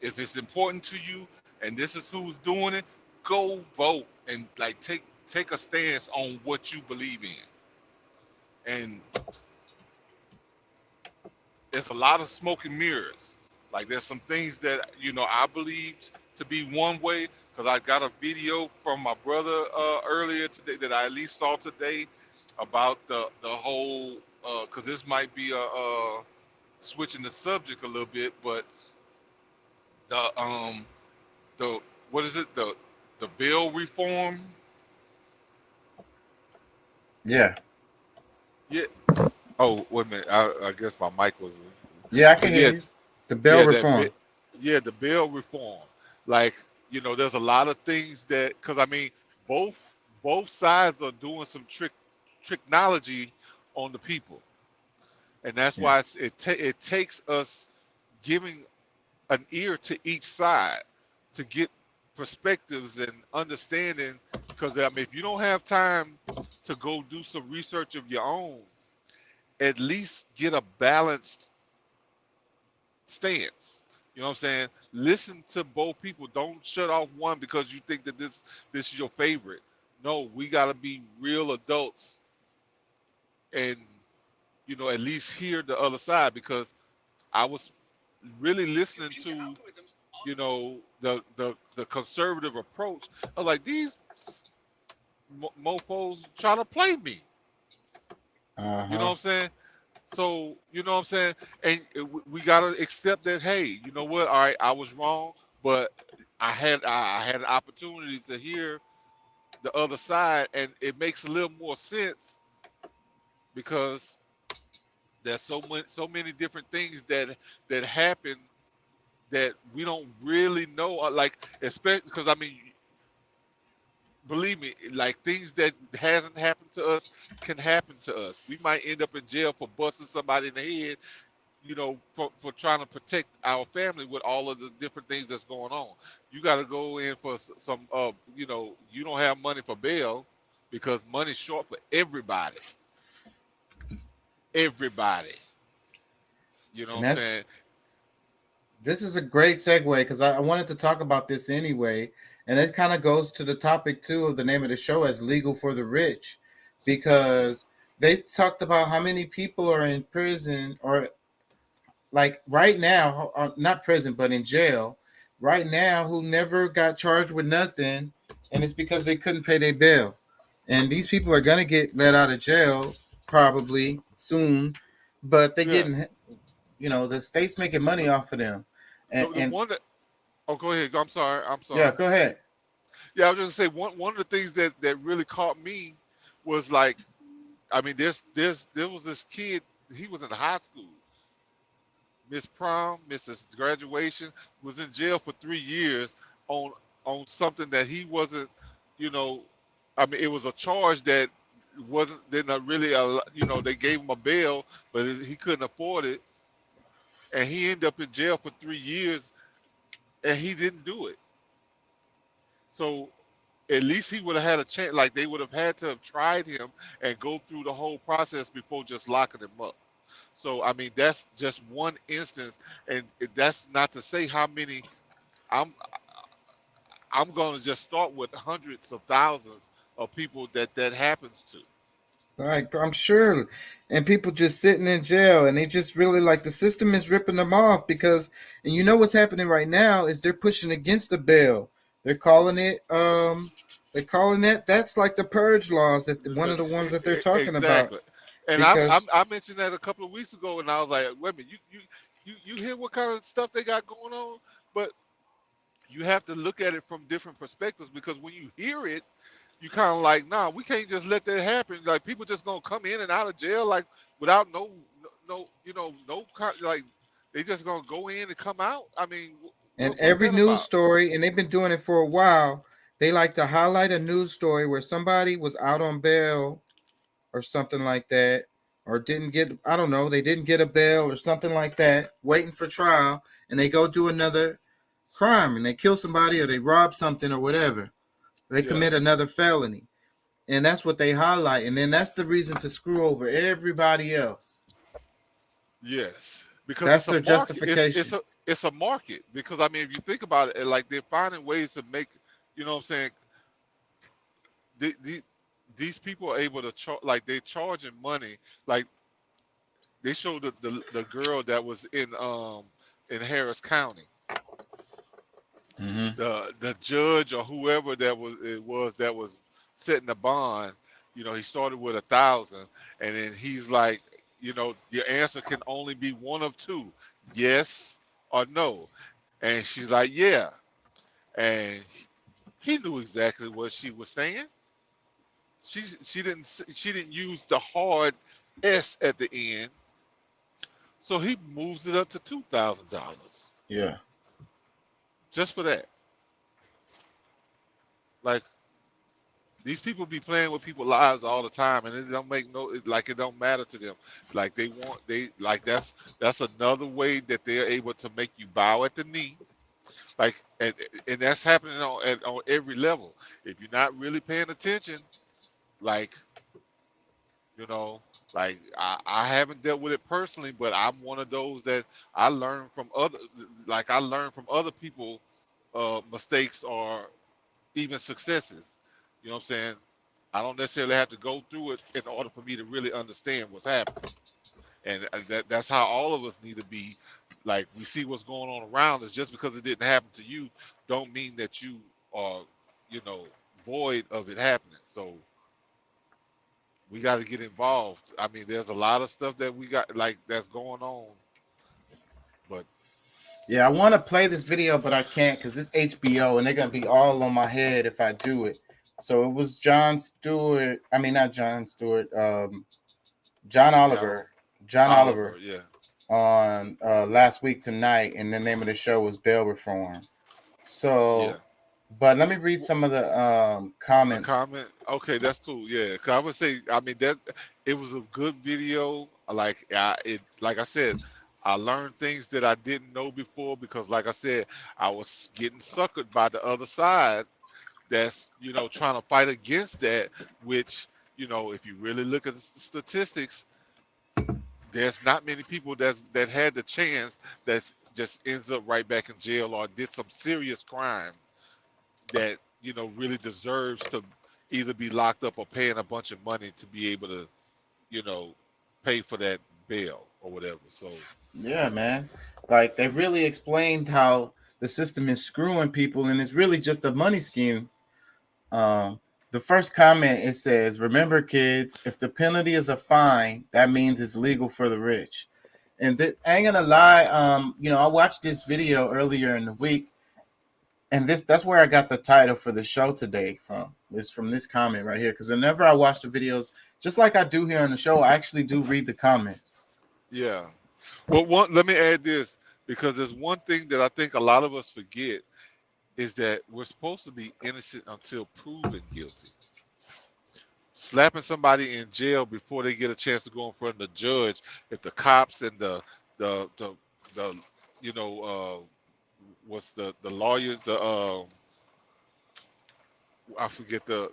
B: if it's important to you and this is who's doing it, go vote and like take a stance on what you believe in. And there's a lot of smoke and mirrors. Like there's some things that I believed to be one way, because I got a video from my brother earlier today that I at least saw today about the whole because this might be a switching the subject a little bit, but the what is it, the bill reform?
C: Yeah.
B: Oh, wait a minute. I guess my mic was.
C: Yeah, I can hear you. The bill reform.
B: The bill reform. Like, there's a lot of things that, because I mean, both sides are doing some technology on the people, and that's why it takes us giving an ear to each side to get perspectives and understanding. Because I mean, if you don't have time to go do some research of your own, at least get a balanced stance. You know what I'm saying? Listen to both people. Don't shut off one because you think that this is your favorite. No, we got to be real adults and at least hear the other side, because I was really listening to the conservative approach. I was like, these mofos trying to play me. You know what I'm saying? So, you know what I'm saying? And we got to accept that, hey, you know what? All right, I was wrong, but I had an opportunity to hear the other side, and it makes a little more sense because there's so many different things that happen that we don't really know, like, especially because I mean, believe me, like things that hasn't happened to us can happen to us. We might end up in jail for busting somebody in the head, for trying to protect our family with all of the different things that's going on. You got to go in for some, you don't have money for bail because money's short for everybody. Everybody. You know what I'm saying?
C: This is a great segue because I wanted to talk about this anyway. And it kind of goes to the topic, too, of the name of the show as Legal for the Rich, because they talked about how many people are in prison or like right now, not prison, but in jail right now who never got charged with nothing. And it's because they couldn't pay their bail. And these people are going to get let out of jail probably soon, but they're getting, the state's making money off of them. And
B: one that, oh, go ahead. I'm sorry.
C: Yeah, go ahead.
B: Yeah, I was just gonna say one of the things that really caught me was like, I mean, there was this kid. He was in high school. Miss Prom, Mrs. Graduation, was in jail for 3 years on something that he wasn't. I mean, it was a charge that wasn't they're not really you know, they gave him a bail, but he couldn't afford it, and he ended up in jail for 3 years, and he didn't do it. So at least he would have had a chance. Like they would have had to have tried him and go through the whole process before just locking him up. So I mean, that's just one instance, and that's not to say how many. I'm I'm going to just start with hundreds of thousands of people that happens to.
C: Like, I'm sure. And people just sitting in jail, and they just really like the system is ripping them off because, and you know what's happening right now is they're pushing against the bail. They're calling it, that's like the purge laws, that one of the ones that they're talking
B: Exactly.
C: about.
B: And
C: Because
B: I mentioned that a couple of weeks ago, and I was like, wait a minute, you hear what kind of stuff they got going on? But you have to look at it from different perspectives, because when you hear it, you kind of like, nah, we can't just let that happen. Like, people just gonna come in and out of jail like without no, like they just gonna go in and come out. I mean,
C: and
B: what's
C: every
B: that
C: news
B: about?
C: story, and they've been doing it for a while, they like to highlight a news story where somebody was out on bail or something like that, or didn't get, I don't know, they didn't get a bail or something like that, waiting for trial, and they go do another crime and they kill somebody or they rob something or whatever. They
B: Yeah.
C: commit another felony. And that's what they highlight. And then that's the reason to screw over everybody else.
B: Yes, because
C: That's
B: it's a
C: their
B: market.
C: justification.
B: It's a market. Because I mean, if you think about it, like they're finding ways to make, you know what I'm saying? These people are able to charge, like they're charging money. Like they showed the girl that was in Harris County.
C: Mm-hmm.
B: The judge or whoever that was setting the bond, you know, he started with 1,000, and then he's like, you know, your answer can only be one of two, yes or no. And she's like, yeah. And he knew exactly what she was saying. She didn't use the hard S at the end, so he moves it up to $2,000
C: Yeah.
B: just for that. Like, these people be playing with people's lives all the time, and it don't make it don't matter to them. Like that's another way that they're able to make you bow at the knee. Like, and that's happening on every level. If you're not really paying attention, like, you know, like I haven't dealt with it personally, but I'm one of those that I learn from other people mistakes or even successes. You know what I'm saying? I don't necessarily have to go through it in order for me to really understand what's happening. And that's how all of us need to be. Like, we see what's going on around us. Just because it didn't happen to you don't mean that you are, you know, void of it happening. So we got to get involved. I mean, there's a lot of stuff that we got, like, that's going on. But
C: Yeah, I want to play this video, but I can't because it's HBO and they're going to be all on my head if I do it. So it was Jon Oliver. John Oliver.
B: Yeah.
C: On last week tonight, and the name of the show was Bail Reform. So,
B: Yeah.
C: but let me read some of the comments.
B: Okay, that's cool. Yeah, 'cause I would say, I mean, it was a good video. Like I said, I learned things that I didn't know before, because, like I said, I was getting suckered by the other side. That's, you know, trying to fight against that. Which, you know, if you really look at the statistics, there's not many people that had the chance that just ends up right back in jail or did some serious crime that, you know, really deserves to either be locked up or paying a bunch of money to be able to, you know, pay for that bail or whatever. So
C: yeah, man, like they really explained how the system is screwing people, and it's really just a money scheme. The first comment, it says, remember, kids, if the penalty is a fine, that means it's legal for the rich. And I ain't gonna lie, you know, I watched this video earlier in the week, and that's where I got the title for the show today from. It's from this comment right here, because whenever I watch the videos, just like I do here on the show, I actually do read the comments.
B: yeah. Well, let me add this, because there's one thing that I think a lot of us forget, is that we're supposed to be innocent until proven guilty. slapping somebody in jail before they get a chance to go in front of the judge. If the cops and the you know what's the lawyers, I forget the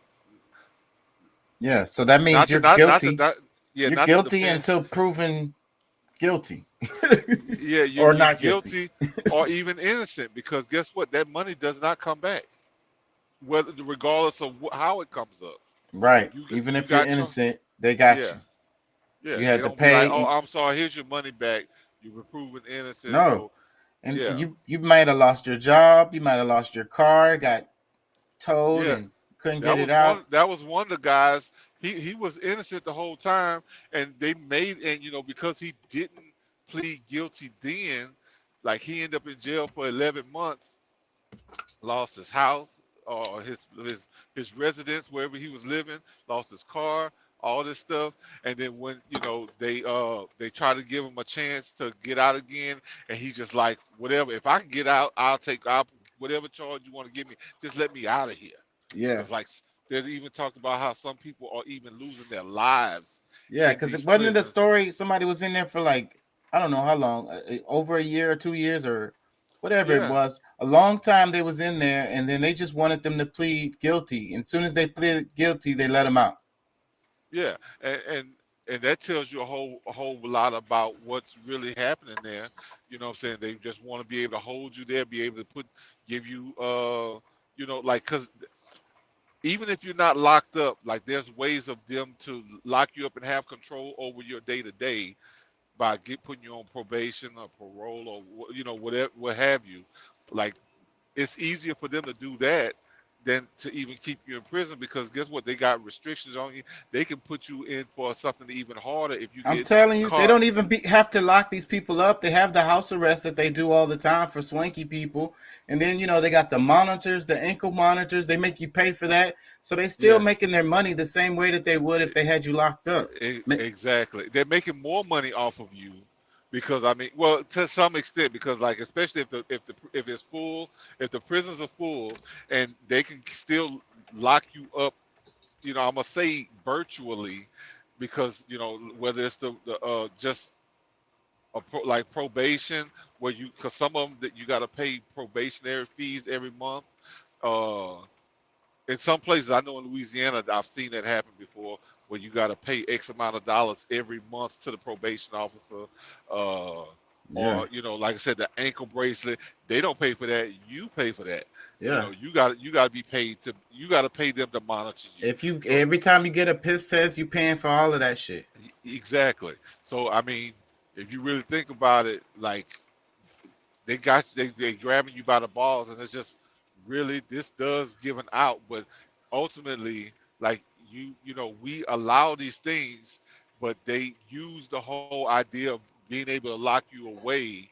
C: Yeah, so that means
B: not the
C: you're
B: not the
C: guilty.
B: not, yeah,
C: You're
B: not the
C: guilty
B: defense.
C: until proven guilty.
B: Yeah,
C: or
B: you're
C: not guilty.
B: guilty or even innocent, because guess what? That money does not come back, whether regardless of how it comes up.
C: Right.
B: You
C: Even
B: you
C: if you're
B: got your
C: innocent, they got
B: yeah
C: you.
B: yeah.
C: You
B: They
C: had to
B: don't be like,
C: pay.
B: oh, I'm sorry, here's your money back. You were proven innocent,
C: No.
B: so
C: And
B: yeah,
C: you might have lost your job, you might have lost your car, got towed
B: yeah.
C: and couldn't get it out.
B: That was one of the guys. He was innocent the whole time, and they made, and you know, because he didn't plead guilty then, like he ended up in jail for 11 months, lost his house or his residence wherever he was living, lost his car, all this stuff. And then when you know they try to give him a chance to get out again, and he just like, whatever, if I can get out, I'll whatever charge you want to give me, just let me out of here.
C: Yeah.
B: Because like they even talked about how some people are even losing their lives.
C: Yeah,
B: in
C: because it
B: these
C: wasn't the
B: prisons.
C: story. Somebody was in there for like, I don't know how long, over a year or 2 years or whatever it
B: Yeah.
C: was. A long time they was in there, and then they just wanted them to plead guilty. And as soon as they pleaded guilty, they let them out.
B: Yeah, and that tells you a whole lot about what's really happening there. You know what I'm saying? They just want to be able to hold you there, be able to give you you know, like, because even if you're not locked up, like there's ways of them to lock you up and have control over your day to day by putting you on probation or parole or you know, whatever, what have you. Like, it's easier for them to do that than to even keep you in prison, because guess what? They got restrictions on you. They can put you in for something even harder if you
C: I'm
B: get
C: telling you, they
B: caught.
C: don't even have to lock these people up. They have the house arrest that they do all the time for swanky people. And then, you know, they got the monitors, the ankle monitors. They make you pay for that. So they still
B: Yes,
C: making their money the same way that they would if they had you locked up.
B: exactly. They're making more money off of you because, I mean, well, to some extent, because like, especially if it's full, if the prisons are full, and they can still lock you up, you know, I'm gonna say virtually, because you know, whether it's the just like probation, where you, because some of them that you got to pay probationary fees every month. Uh, in some places, I know in Louisiana, I've seen that happen before, where you got to pay X amount of dollars every month to the probation officer.
C: Yeah.
B: Or you know, like I said, the ankle bracelet, they don't pay for that. You pay for that. You
C: Yeah.
B: know, you got to be paid to. You got to pay them to monitor you.
C: If you every time you get a piss test, you paying for all of that shit.
B: Exactly. So I mean, if you really think about it, like they grabbing you by the balls, and it's just really, this does give an out. But ultimately, like you know, we allow these things, but they use the whole idea of being able to lock you away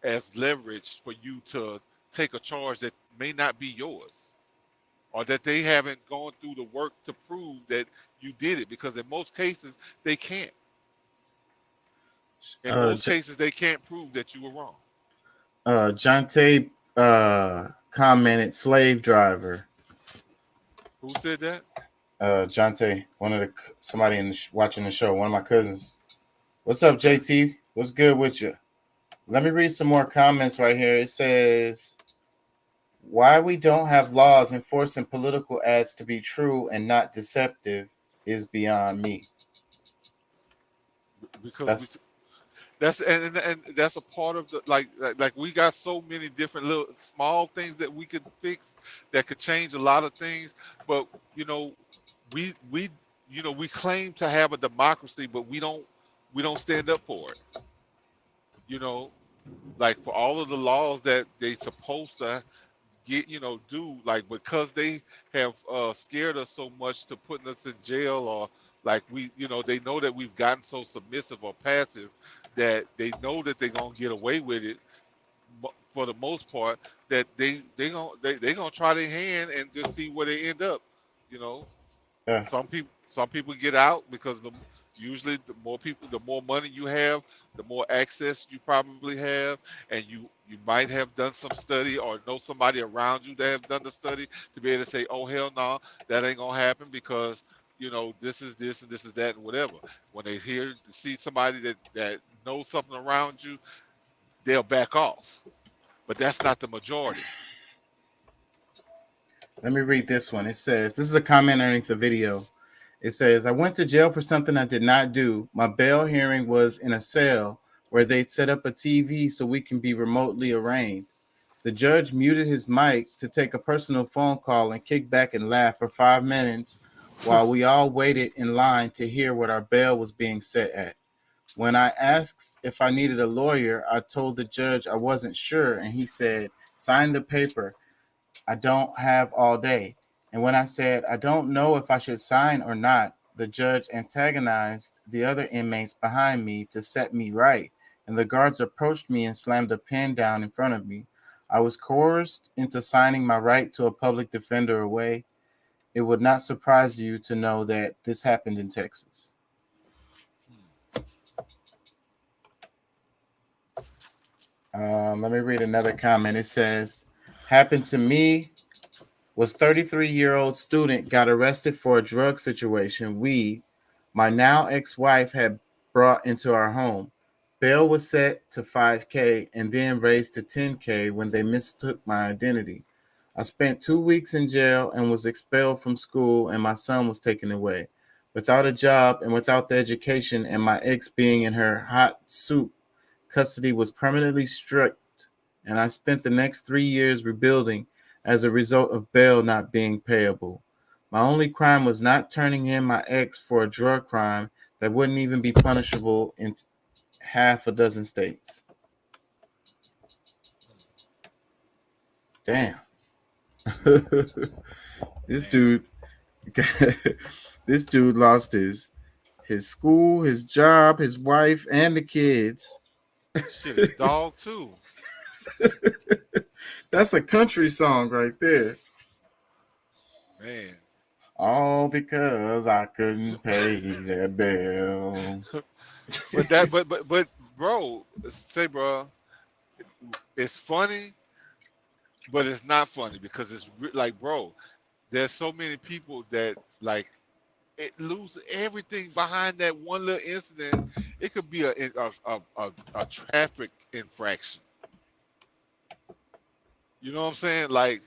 B: as leverage for you to take a charge that may not be yours, or that they haven't gone through the work to prove that you did it, because in most cases they can't. In most cases they can't prove that you were wrong.
C: Jonte commented slave driver.
B: Who said that?
C: Jonte, somebody watching the show, one of my cousins. What's up, JT? What's good with you? Let me read some more comments right here. It says, why we don't have laws enforcing political ads to be true and not deceptive is beyond me.
B: Because that's a part of the, like we got so many different little small things that we could fix that could change a lot of things. But you know, we you know, we claim to have a democracy, but we don't stand up for it. You know, like for all of the laws that they supposed to get, you know, do, like, because they have scared us so much to putting us in jail, or like we, you know, they know that we've gotten so submissive or passive that they know that they're gonna get away with it for the most part, that they gonna try their hand and just see where they end up. You know,
C: Yeah.
B: some people get out because usually the more people, the more money you have, the more access you probably have, and you might have done some study or know somebody around you that have done the study to be able to say, oh hell no, that ain't gonna happen, because you know, this is this and this is that and whatever. When they see somebody that knows something around you, they'll back off. But that's not the majority.
C: Let me read this one. It says, this is a comment underneath the video. It says, I went to jail for something I did not do. My bail hearing was in a cell where they'd set up a TV so we can be remotely arraigned. The judge muted his mic to take a personal phone call and kick back and laugh for 5 minutes while we all waited in line to hear what our bail was being set at. When I asked if I needed a lawyer, I told the judge I wasn't sure, and he said, sign the paper. I don't have all day. And when I said, I don't know if I should sign or not, the judge antagonized the other inmates behind me to set me right, and the guards approached me and slammed a pen down in front of me. I was coerced into signing my right to a public defender away. It would not surprise you to know that this happened in Texas. Let me read another comment. It says, happened to me, was 33-year-old student got arrested for a drug situation my now ex-wife, had brought into our home. Bail was set to $5,000 and then raised to $10,000 when they mistook my identity. I spent 2 weeks in jail and was expelled from school, and my son was taken away. Without a job and without the education, and my ex being in her hot soup, custody was permanently stripped, and I spent the next 3 years rebuilding as a result of bail not being payable. My only crime was not turning in my ex for a drug crime that wouldn't even be punishable in half a dozen states. Damn. This dude lost his school, his job, his wife, and the kids.
B: Shit, his dog too.
C: That's a country song right there.
B: Man.
C: All because I couldn't pay that bill.
B: but bro, say bro, it's funny, but it's not funny because it's like, bro, there's so many people that like it lose everything behind that one little incident. It could be a traffic infraction. You know what I'm saying? Like,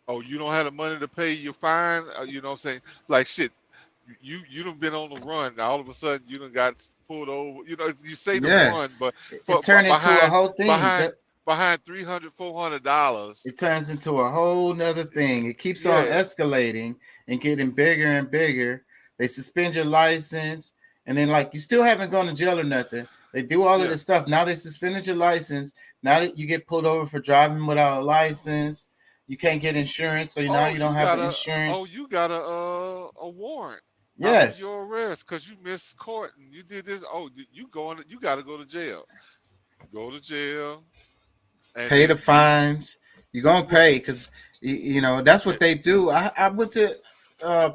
B: oh, you don't have the money to pay your fine. You know what I'm saying? Like, shit, you done been on the run. Now, all of a sudden, you done got pulled over. You know, you say the run, but
C: it turned into a whole thing.
B: Behind $300, $400.
C: It turns into a whole nother thing. It keeps on escalating and getting bigger and bigger. They suspend your license, and then, like, you still haven't gone to jail or nothing. They do all of this stuff. Now they suspended your license. Now that you get pulled over for driving without a license, you can't get insurance, so now you don't have the insurance.
B: Oh, you got a warrant.
C: Yes.
B: Your arrest because you missed court and you did this. Oh, you got to go to jail. Go to jail. And
C: pay the fines. You're gonna pay because you know that's what they do. I went to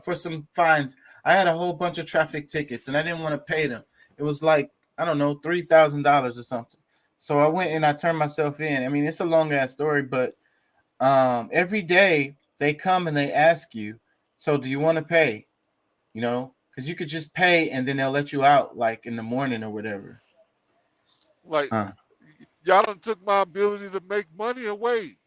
C: for some fines. I had a whole bunch of traffic tickets and I didn't want to pay them. It was like, I don't know, $3,000 or something. So I went and I turned myself in. I mean, it's a long ass story, but every day they come and they ask you, so do you want to pay? You know, because you could just pay and then they'll let you out like in the morning or whatever.
B: Like, y'all done took my ability to make money away.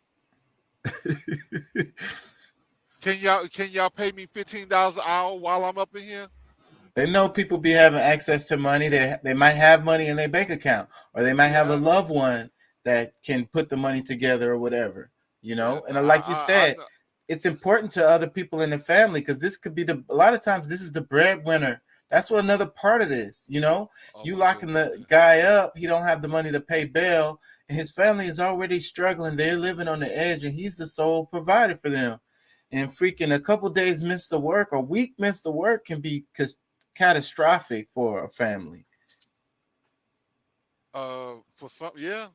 B: Can y'all pay me $15 an hour while I'm up in here?
C: They know people be having access to money. They might have money in their bank account, or they might have a loved one that can put the money together or whatever, you know. And like you said, it's important to other people in the family because this could be a lot of times this is the breadwinner. That's what another part of this, you know. You locking the guy up, he don't have the money to pay bail, and his family is already struggling. They're living on the edge, and he's the sole provider for them. And freaking a couple days missed the work, or week missed the work can be catastrophic for a family.
B: For some, yeah.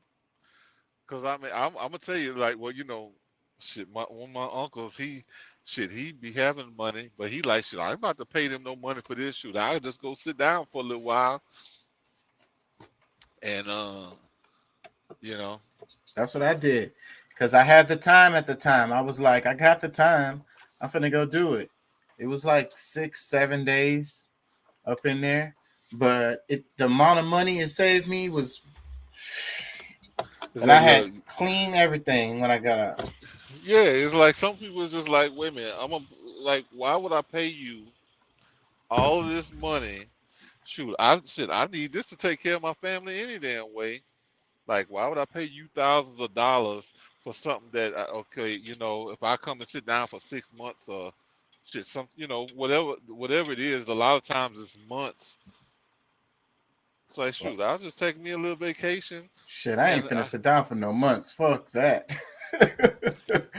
B: Because I mean, I'm gonna tell you, like, well, you know, shit. One of my uncles, he be having money, but he like, shit, I'm about to pay them no money for this. Shoot, I'll just go sit down for a little while, and you know,
C: that's what I did. Because I had the time at the time. I was like, I got the time. I'm finna go do it. It was like 6-7 days up in there, but the amount of money it saved me was, and I had clean everything when I got out.
B: Yeah, it's like some people is just like, wait a minute, like, why would I pay you all this money? Shoot, I need this to take care of my family any damn way. Like, why would I pay you thousands of dollars for something that, okay, you know, if I come and sit down for 6 months or shit, you know, whatever it is, a lot of times it's months. It's like, shoot, I'll just take me a little vacation.
C: Shit, I ain't finna sit down for no months. Fuck that.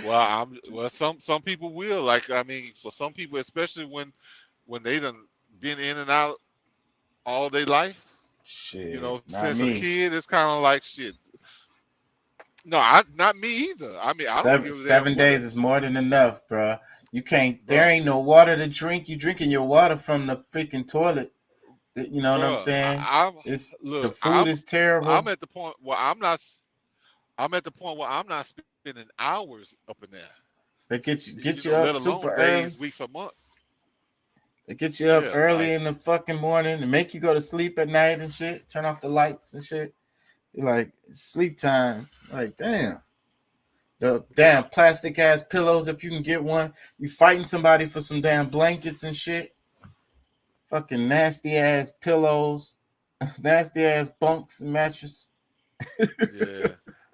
B: Well, some people will. Like, I mean, for some people, especially when they done been in and out all their life.
C: Shit,
B: you know,
C: not
B: since
C: me.
B: a kid, it's kind of like shit. No, not me either. I mean, I don't give a damn
C: 7 days is more than enough, bro. You can't. There ain't no water to drink. You drinking your water from the freaking toilet. You know what I'm saying? The food is terrible.
B: I'm at the point where I'm not spending hours up in there.
C: They get you up super
B: days,
C: early.
B: Weeks, or months.
C: They get you up early in the fucking morning and make you go to sleep at night and shit. Turn off the lights and shit. You're like, sleep time. Like, damn. The damn plastic ass pillows, if you can get one. You fighting somebody for some damn blankets and shit. Fucking nasty ass pillows. Nasty ass bunks and mattress.
B: Yeah.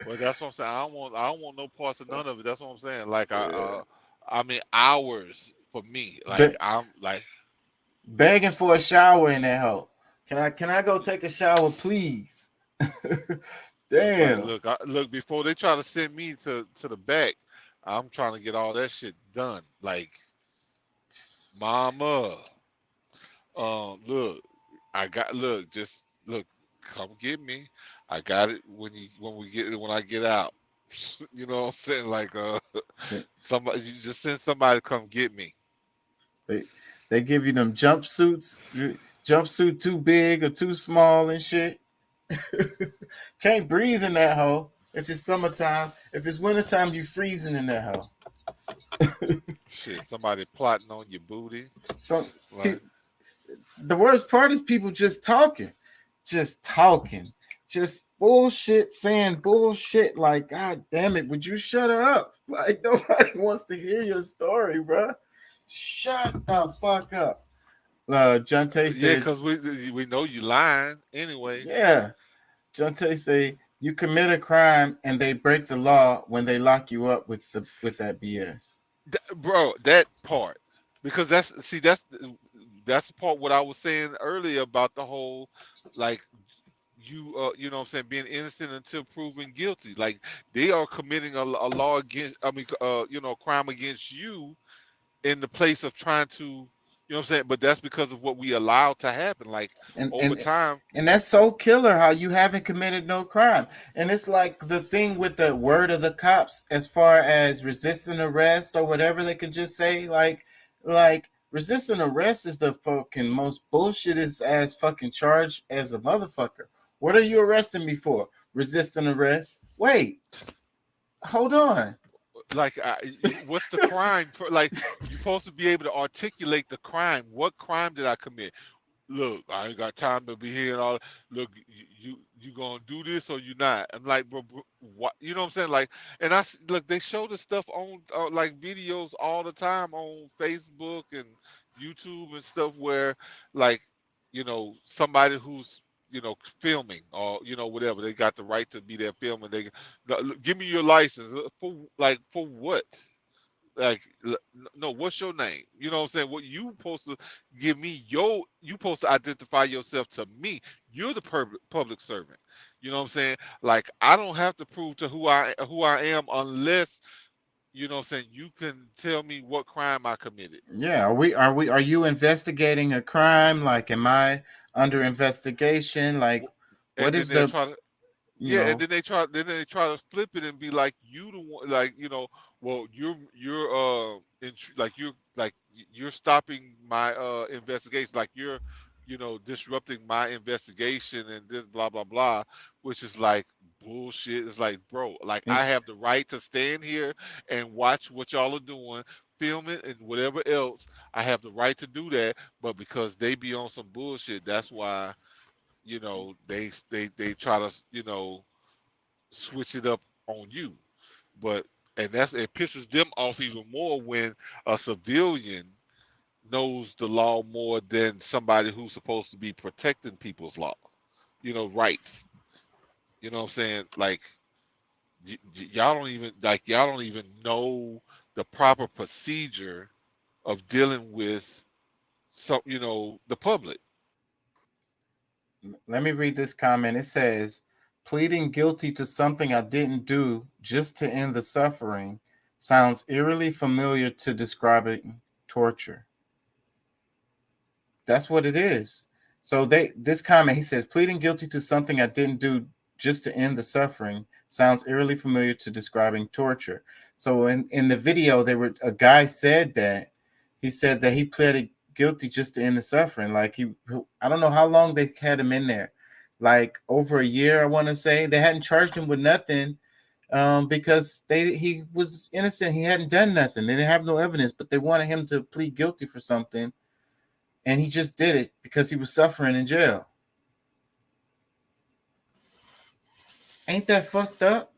B: Well, that's what I'm saying. I don't want no parts of none of it. That's what I'm saying. Like, I mean, hours for me. Like, I'm like
C: begging for a shower in that hole. Can I go take a shower, please? Damn.
B: Like, look. Before they try to send me to the back, I'm trying to get all that shit done. Like, mama, look, just look, come get me. I got it when I get out. You know what I'm saying? Like, somebody, you just send somebody to come get me.
C: They give you them jumpsuits. Jumpsuit too big or too small and shit. Can't breathe in that hole. If it's summertime, if it's wintertime, you freezing in that hole.
B: Shit, somebody plotting on your booty.
C: The worst part is people just talking, just bullshit, saying bullshit. Like, God damn it, would you shut up? Like, nobody wants to hear your story, bro. Shut the fuck up. Jonte says,
B: yeah, because we know you lying anyway.
C: Yeah, Jonte say you commit a crime and they break the law when they lock you up with that BS.
B: Bro, that part, because that's the part what I was saying earlier about the whole, like, you know what I'm saying, being innocent until proven guilty. Like, they are committing a law against, crime against you in the place of trying to, you know what I'm saying, but that's because of what we allow to happen. Like, over time.
C: And that's so killer how you haven't committed no crime. And it's like the thing with the word of the cops as far as resisting arrest or whatever they can just say, like resisting arrest is the fucking most bullshitted ass fucking charge as a motherfucker. What are you arresting me for? Resisting arrest? Wait, hold on.
B: Like, what's the crime? Like, you're supposed to be able to articulate the crime. What crime did I commit? Look, I ain't got time to be here and all. Look, you gonna do this or you not? I'm like, bro, what? You know what I'm saying? Like, and look, they show the stuff on like videos all the time on Facebook and YouTube and stuff where, like, you know, somebody who's, you know, filming or, you know, whatever, they got the right to be there filming. They give me your license for what? Like, no, what's your name? You know what I'm saying? What you supposed to give me you supposed to identify yourself to me. You're the public servant. You know what I'm saying? Like, I don't have to prove to who I am unless, you know what I'm saying, you can tell me what crime I committed.
C: Yeah, are you investigating a crime? Like, am I under investigation? Like, what is the
B: and then they try to flip it and be like, you the one, like, you know, well, you're stopping my investigation, like you're, you know, disrupting my investigation and this blah blah blah, which is like bullshit. It's like, bro, like, I have the right to stand here and watch what y'all are doing, film it and whatever else, I have the right to do that. But because they be on some bullshit, that's why, you know, they try to, you know, switch it up on you. But and it pisses them off even more when a civilian knows the law more than somebody who's supposed to be protecting people's law, you know, rights. You know what I'm saying? Like y'all don't even know the proper procedure of dealing with some, you know, the public.
C: Let me read this comment. It says, pleading guilty to something I didn't do just to end the suffering sounds eerily familiar to describing torture. That's what it is. So this comment, he says, pleading guilty to something I didn't do just to end the suffering sounds eerily familiar to describing torture. So in the video, a guy said that he said that he pleaded guilty just to end the suffering. Like I don't know how long they had him in there, like over a year, I want to say. They hadn't charged him with nothing because he was innocent. He hadn't done nothing. They didn't have no evidence, but they wanted him to plead guilty for something. And he just did it because he was suffering in jail. Ain't that fucked up?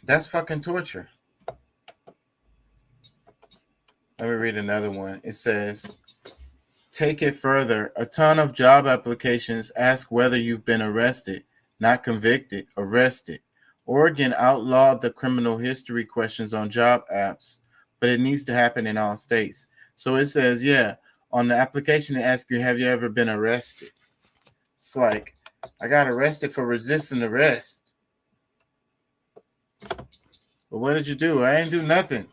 C: That's fucking torture. Let me read another one. It says, take it further. A ton of job applications ask whether you've been arrested, not convicted, arrested. Oregon outlawed the criminal history questions on job apps, but it needs to happen in all states. So it says, yeah, on the application they ask you, have you ever been arrested? It's like, I got arrested for resisting arrest. But what did you do? I ain't do nothing.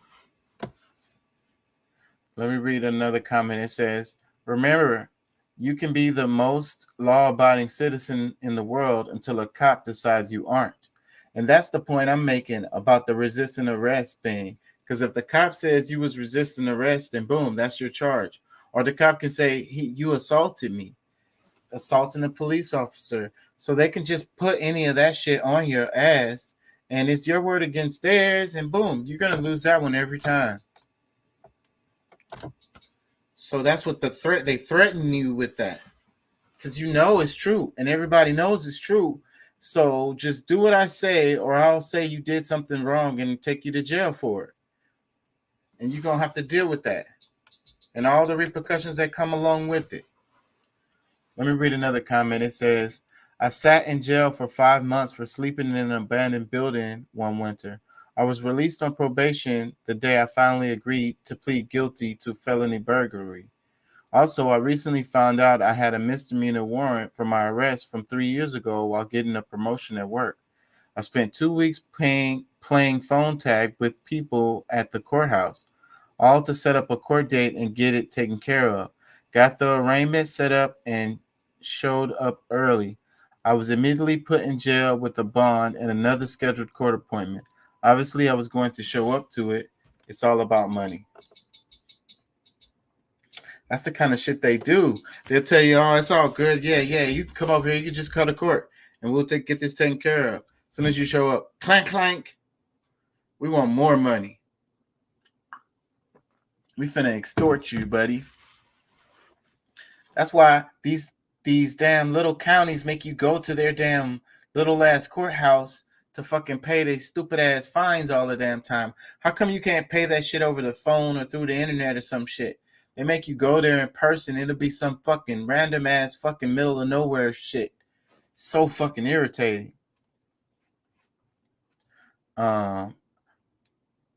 C: Let me read another comment. It says, remember, you can be the most law-abiding citizen in the world until a cop decides you aren't. And that's the point I'm making about the resisting arrest thing. Because if the cop says you was resisting arrest, then boom, that's your charge. Or the cop can say, you assaulted me, assaulting a police officer. So they can just put any of that shit on your ass, and it's your word against theirs, and boom, you're going to lose that one every time. So that's what they threaten you with that. Because you know it's true, and everybody knows it's true. So just do what I say, or I'll say you did something wrong and take you to jail for it. And you're going to have to deal with that and all the repercussions that come along with it. Let me read another comment. It says, I sat in jail for 5 months for sleeping in an abandoned building one winter. I was released on probation the day I finally agreed to plead guilty to felony burglary. Also, I recently found out I had a misdemeanor warrant for my arrest from 3 years ago while getting a promotion at work. I spent 2 weeks playing phone tag with people at the courthouse, all to set up a court date and get it taken care of. Got the arraignment set up and showed up early. I was immediately put in jail with a bond and another scheduled court appointment. Obviously, I was going to show up to it. It's all about money. That's the kind of shit they do. They'll tell you, oh, it's all good. Yeah, you can come over here. You can just call the court, and we'll get this taken care of. As soon as you show up, clank, clank. We want more money. We finna extort you, buddy. That's why these damn little counties make you go to their damn little ass courthouse to fucking pay their stupid ass fines all the damn time. How come you can't pay that shit over the phone or through the internet or some shit? They make you go there in person. It'll be some fucking random ass fucking middle of nowhere shit. So fucking irritating.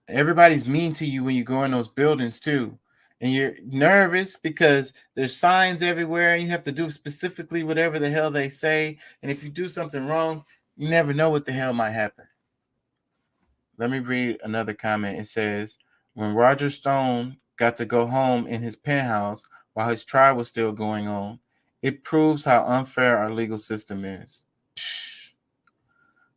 C: Everybody's mean to you when you go in those buildings too. And you're nervous because there's signs everywhere and you have to do specifically whatever the hell they say. And if you do something wrong, you never know what the hell might happen. Let me read another comment. It says, when Roger Stone got to go home in his penthouse while his trial was still going on, it proves how unfair our legal system is.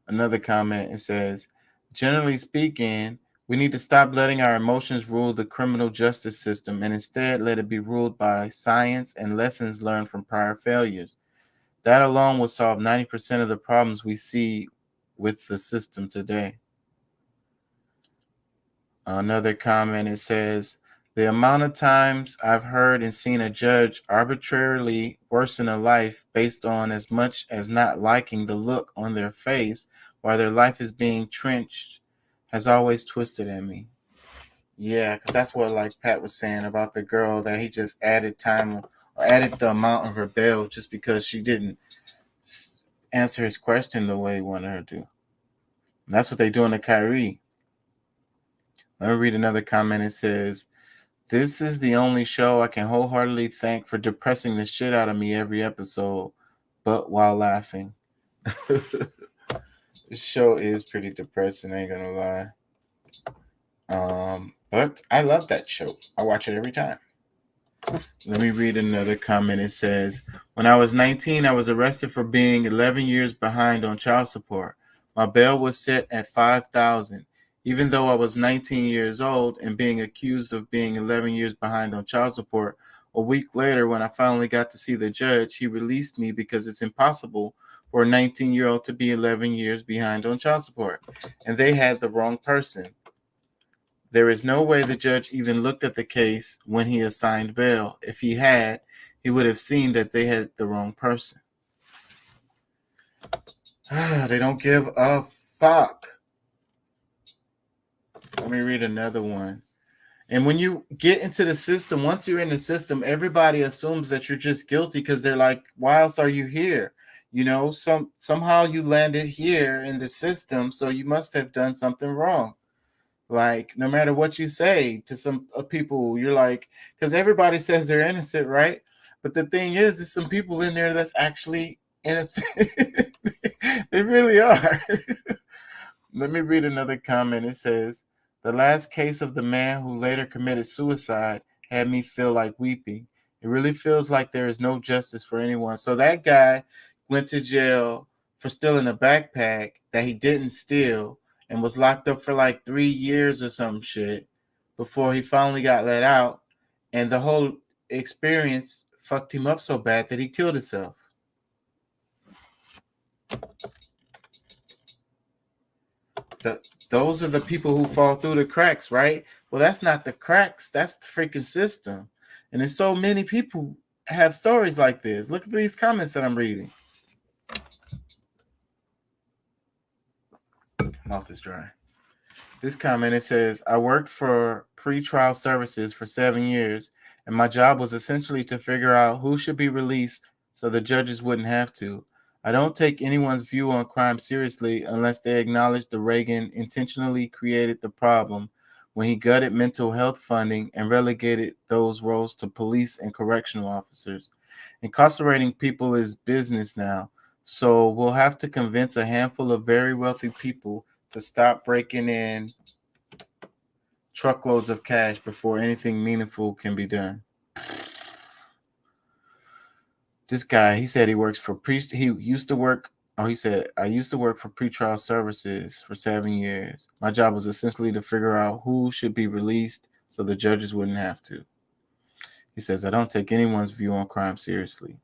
C: Another comment, it says, generally speaking, we need to stop letting our emotions rule the criminal justice system and instead let it be ruled by science and lessons learned from prior failures. That alone will solve 90% of the problems we see with the system today. Another comment, it says, the amount of times I've heard and seen a judge arbitrarily worsen a life based on as much as not liking the look on their face while their life is being trenched has always twisted at me. Yeah, because that's what like Pat was saying about the girl that he just added time or added the amount of her bail just because she didn't answer his question the way he wanted her to. And that's what they're doing to Kyrie. Let me read another comment. It says, this is the only show I can wholeheartedly thank for depressing the shit out of me every episode, but while laughing. This show is pretty depressing, ain't gonna lie. But I love that show. I watch it every time. Let me read another comment. It says, when I was 19, I was arrested for being 11 years behind on child support. My bail was set at $5,000. Even though I was 19 years old and being accused of being 11 years behind on child support, a week later, when I finally got to see the judge, he released me because it's impossible for a 19-year-old to be 11 years behind on child support. And they had the wrong person. There is no way the judge even looked at the case when he assigned bail. If he had, he would have seen that they had the wrong person. They don't give a fuck. Let me read another one. And when you get into the system, once you're in the system, everybody assumes that you're just guilty because they're like, why else are you here? You know, somehow you landed here in the system, so you must have done something wrong. Like, no matter what you say to some people, you're like, because everybody says they're innocent, right? But the thing is, there's some people in there that's actually innocent. They really are. Let me read another comment. It says, the last case of the man who later committed suicide had me feel like weeping. It really feels like there is no justice for anyone. So that guy went to jail for stealing a backpack that he didn't steal and was locked up for like 3 years or some shit before he finally got let out. And the whole experience fucked him up so bad that he killed himself. Those are the people who fall through the cracks, right? Well, that's not the cracks. That's the freaking system. And there's so many people have stories like this. Look at these comments that I'm reading. Mouth is dry. This comment, it says, I worked for pretrial services for 7 years, and my job was essentially to figure out who should be released so the judges wouldn't have to. I don't take anyone's view on crime seriously unless they acknowledge that Reagan intentionally created the problem when he gutted mental health funding and relegated those roles to police and correctional officers. Incarcerating people is business now, so we'll have to convince a handful of very wealthy people to stop breaking in truckloads of cash before anything meaningful can be done. This guy, he said he works for I used to work for pretrial services for 7 years. My job was essentially to figure out who should be released so the judges wouldn't have to. He says, I don't take anyone's view on crime seriously.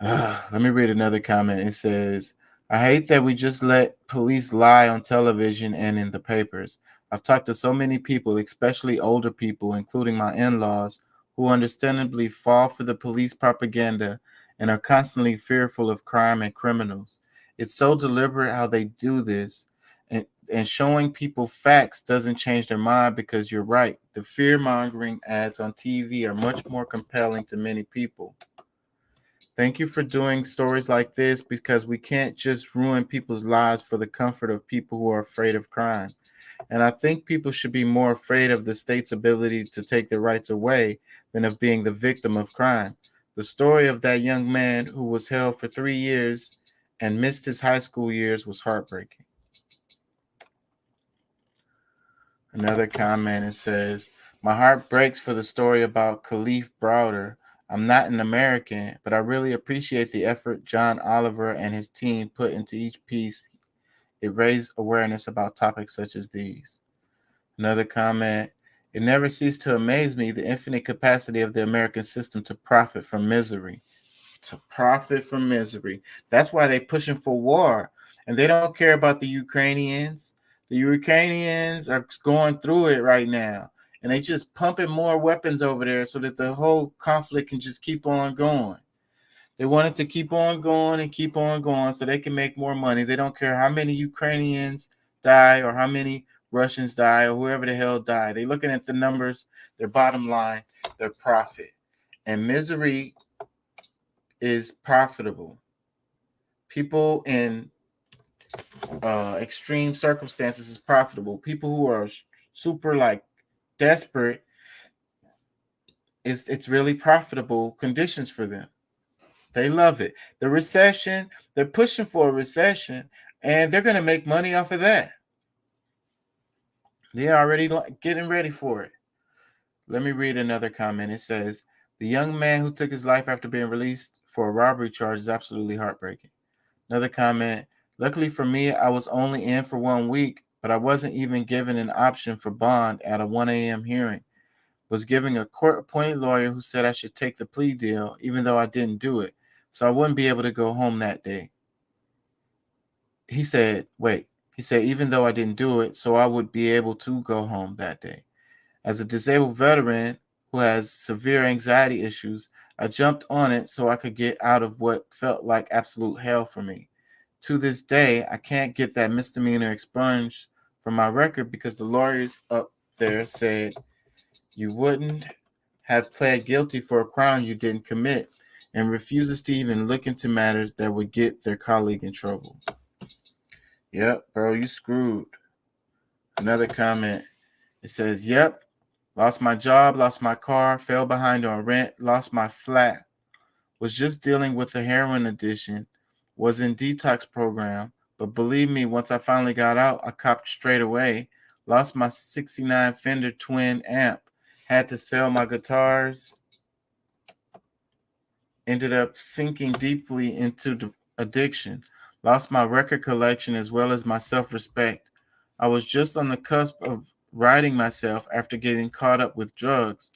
C: Let me read another comment. It says, I hate that we just let police lie on television and in the papers. I've talked to so many people, especially older people, including my in-laws, who understandably fall for the police propaganda and are constantly fearful of crime and criminals. It's so deliberate how they do this, and showing people facts doesn't change their mind because you're right. The fear-mongering ads on TV are much more compelling to many people. Thank you for doing stories like this because we can't just ruin people's lives for the comfort of people who are afraid of crime. And I think people should be more afraid of the state's ability to take their rights away than of being the victim of crime. The story of that young man who was held for 3 years and missed his high school years was heartbreaking. Another comment, it says, my heart breaks for the story about Kalief Browder. I'm not an American, but I really appreciate the effort John Oliver and his team put into each piece. It raised awareness about topics such as these. Another comment, it never ceased to amaze me the infinite capacity of the American system to profit from misery. To profit from misery. That's why they're pushing for war. And they don't care about the Ukrainians. The Ukrainians are going through it right now, and they just pumping more weapons over there so that the whole conflict can just keep on going. They want it to keep on going and keep on going so they can make more money. They don't care how many Ukrainians die or how many Russians die or whoever the hell die. They're looking at the numbers, their bottom line, their profit. And misery is profitable. People in extreme circumstances is profitable. People who are super like desperate, it's really profitable conditions for them. They love it. The recession, they're pushing for a recession, and they're going to make money off of that. They're already getting ready for it. Let me read another comment. It says, the young man who took his life after being released for a robbery charge is absolutely heartbreaking. Another comment, luckily for me, I was only in for 1 week, but I wasn't even given an option for bond at a 1 a.m. hearing. Was giving a court-appointed lawyer who said I should take the plea deal, even though I didn't do it, so I wouldn't be able to go home that day. He said, even though I didn't do it, so I would be able to go home that day. As a disabled veteran who has severe anxiety issues, I jumped on it so I could get out of what felt like absolute hell for me. To this day, I can't get that misdemeanor expunged from my record because the lawyers up there said you wouldn't have pled guilty for a crime you didn't commit, and refuses to even look into matters that would get their colleague in trouble. Yep, bro, you screwed. Another comment. It says, yep, lost my job, lost my car, fell behind on rent, lost my flat, was just dealing with a heroin addiction, was in detox program, but believe me, once I finally got out, I copped straight away, lost my 69 Fender Twin amp, had to sell my guitars, ended up sinking deeply into the addiction, lost my record collection as well as my self-respect. I was just on the cusp of righting myself after getting caught up with drugs,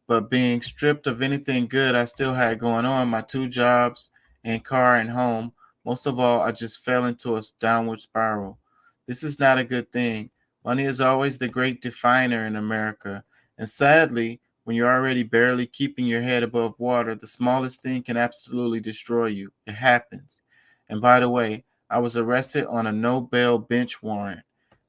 C: but being stripped of anything good I still had going on, my 2 jobs and car and home. Most of all, I just fell into a downward spiral. This is not a good thing. Money is always the great definer in America, and sadly, when you're already barely keeping your head above water, the smallest thing can absolutely destroy you. It happens. And by the way, I was arrested on a no bail bench warrant.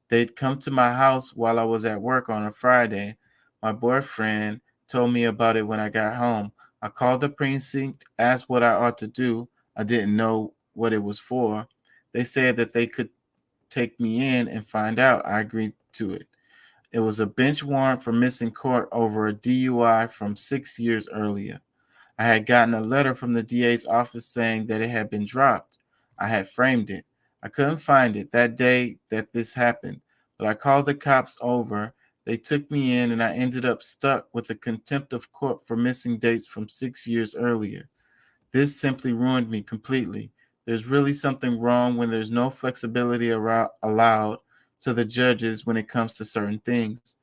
C: They'd come to my house while I was at work on a Friday. My boyfriend told me about it when I got home. I called the precinct, asked what I ought to do. I didn't know what it was for. They said that they could take me in and find out. I agreed to it. It was a bench warrant for missing court over a DUI from 6 years earlier. I had gotten a letter from the DA's office saying that it had been dropped. I had framed it. I couldn't find it that day that this happened, but I called the cops over. They took me in, and I ended up stuck with a contempt of court for missing dates from 6 years earlier. This simply ruined me completely. There's really something wrong when there's no flexibility allowed to the judges when it comes to certain things.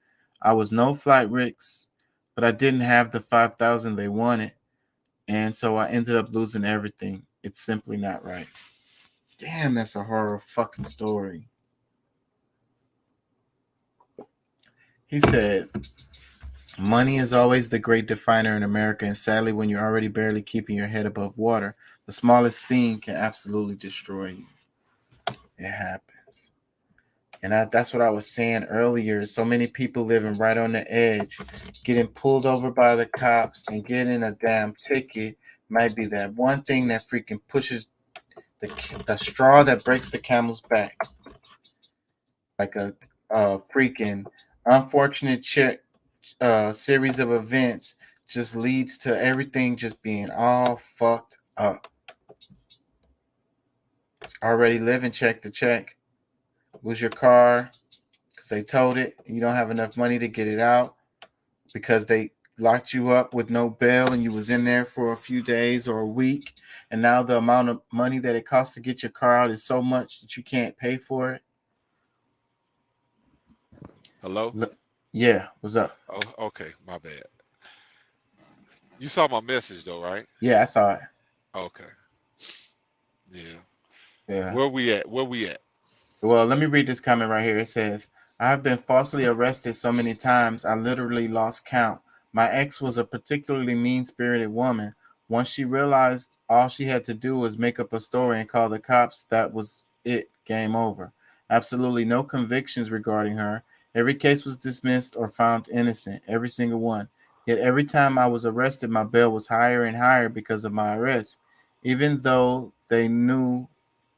C: I was no flight risk, but I didn't have the $5,000 they wanted, and so I ended up losing everything. It's simply not right. Damn, that's a horror fucking story. He said, money is always the great definer in America, and sadly, when you're already barely keeping your head above water, the smallest thing can absolutely destroy you. It happens. And that's what I was saying earlier. So many people living right on the edge, getting pulled over by the cops and getting a damn ticket might be that one thing that freaking pushes the straw that breaks the camel's back. Like a freaking unfortunate series of events just leads to everything just being all fucked up. Already living check to check. Lose your car because they towed it and you don't have enough money to get it out because they locked you up with no bail and you was in there for a few days or a week, and now the amount of money that it costs to get your car out is so much that you can't pay for it.
B: Hello?
C: Yeah, what's up?
B: Oh, okay, my bad. You saw my message though, right?
C: Yeah, I saw it.
B: Okay. Yeah.
C: Yeah.
B: Where we at?
C: Well, let me read this comment right here. It says, I have been falsely arrested so many times, I literally lost count. My ex was a particularly mean-spirited woman. Once she realized all she had to do was make up a story and call the cops, that was it. Game over. Absolutely no convictions regarding her. Every case was dismissed or found innocent, every single one. Yet every time I was arrested, my bail was higher and higher because of my arrest. Even though they knew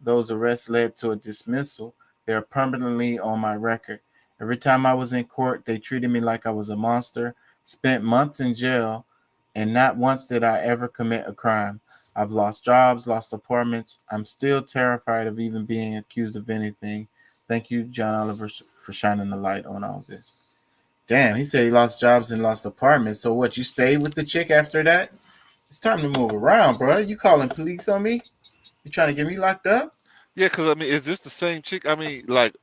C: those arrests led to a dismissal, they are permanently on my record. Every time I was in court, they treated me like I was a monster, spent months in jail, and not once did I ever commit a crime. I've lost jobs, lost apartments. I'm still terrified of even being accused of anything. Thank you, John Oliver, for shining the light on all this. Damn, he said he lost jobs and lost apartments. So what, you stayed with the chick after that? It's time to move around, bro. You calling police on me? You trying to get me locked up?
B: Yeah, because I mean, is this the same chick? I mean, like,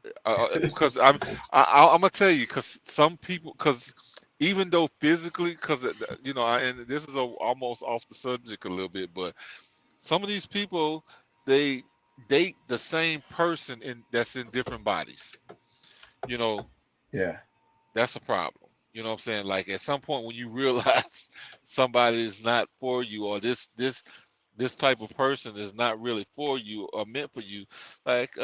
B: because I'm gonna tell you, because some people, because even though physically, because you know, and this is almost off the subject a little bit, but some of these people, they date the same person that's in different bodies. You know,
C: Yeah.
B: that's a problem. You know what I'm saying? Like at some point when you realize somebody is not for you, or this type of person is not really for you or meant for you, like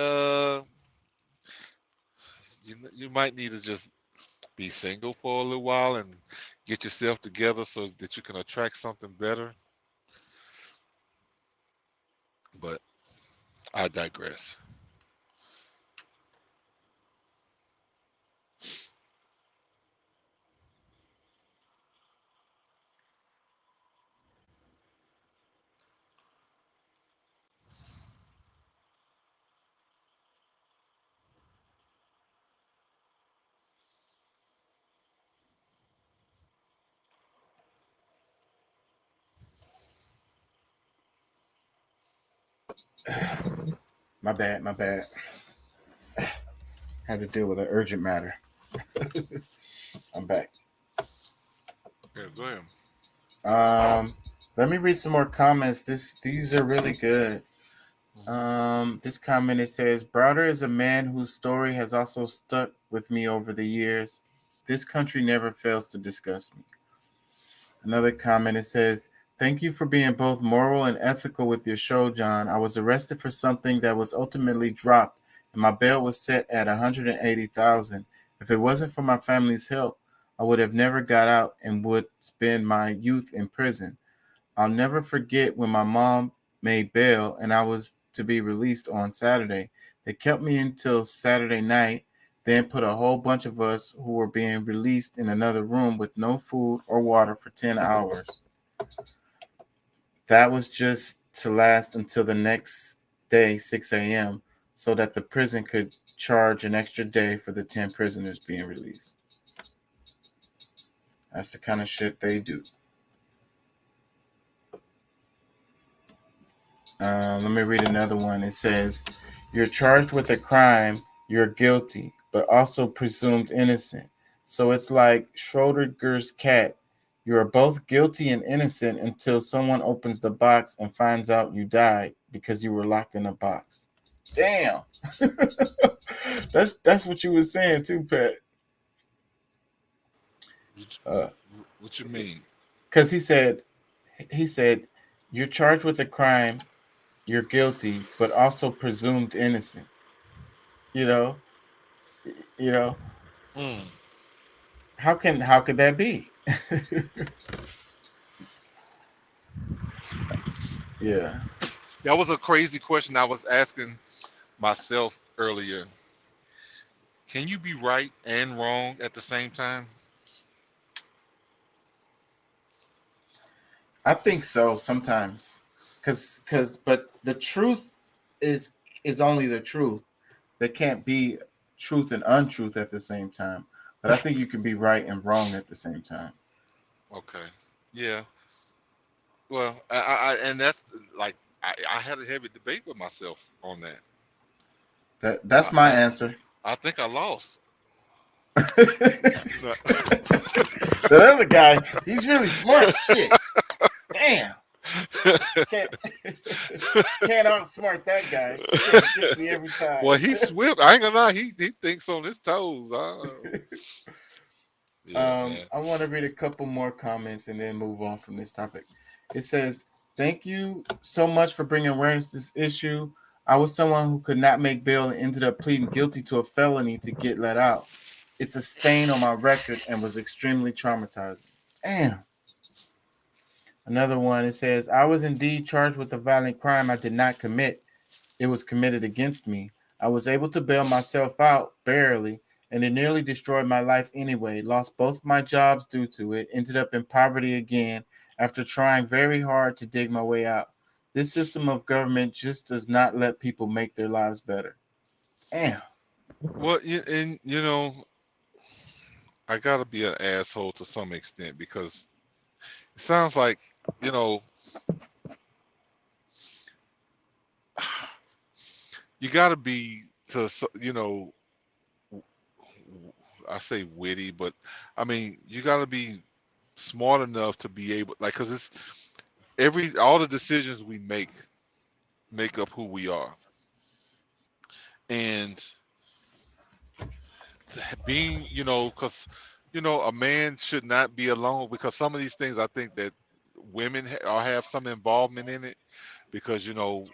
B: you might need to just be single for a little while and get yourself together so that you can attract something better. But I digress.
C: My bad. Had to deal with an urgent matter. I'm back.
B: Yeah, go ahead.
C: Let me read some more comments. These are really good. This comment, it says, Browder is a man whose story has also stuck with me over the years. This country never fails to disgust me. Another comment, it says, thank you for being both moral and ethical with your show, John. I was arrested for something that was ultimately dropped, and my bail was set at $180,000. If it wasn't for my family's help, I would have never got out and would spend my youth in prison. I'll never forget when my mom made bail and I was to be released on Saturday. They kept me until Saturday night, then put a whole bunch of us who were being released in another room with no food or water for 10 hours. That was just to last until the next day, 6 a.m., so that the prison could charge an extra day for the 10 prisoners being released. That's the kind of shit they do. Let me read another one. It says, you're charged with a crime, you're guilty, but also presumed innocent. So it's like Schrodinger's cat. You are both guilty and innocent until someone opens the box and finds out you died because you were locked in a box. Damn. That's what you were saying too, Pat.
B: What you mean?
C: Because he said, you're charged with a crime, you're guilty, but also presumed innocent. You know. How could that be? Yeah.
B: That was a crazy question I was asking myself earlier. Can you be right and wrong at the same time?
C: I think so sometimes. But the truth is only the truth. There can't be truth and untruth at the same time. But I think you can be right and wrong at the same time.
B: Okay. Yeah. Well, I and that's like I had a heavy debate with myself on that.
C: That's my answer.
B: I think I lost.
C: The other guy, he's really smart. Shit. Damn. Can't outsmart that guy. Shit gets me every time.
B: Well, he's swift. I ain't gonna lie. He thinks on his toes. Yeah,
C: I want to read a couple more comments and then move on from this topic. It says, "Thank you so much for bringing awareness to this issue. I was someone who could not make bail and ended up pleading guilty to a felony to get let out. It's a stain on my record and was extremely traumatizing." Damn. Another one, it says, "I was indeed charged with a violent crime I did not commit. It was committed against me. I was able to bail myself out, barely, and it nearly destroyed my life anyway. Lost both my jobs due to it. Ended up in poverty again after trying very hard to dig my way out. This system of government just does not let people make their lives better." Damn.
B: Well, and you know, I gotta be an asshole to some extent because it sounds like, you know, you gotta be you know, I say witty, but I mean, you gotta be smart enough to be able, like, because it's all the decisions we make up who we are. And being, you know, because, you know, a man should not be alone, because some of these things I think that women have some involvement in it, because, you know,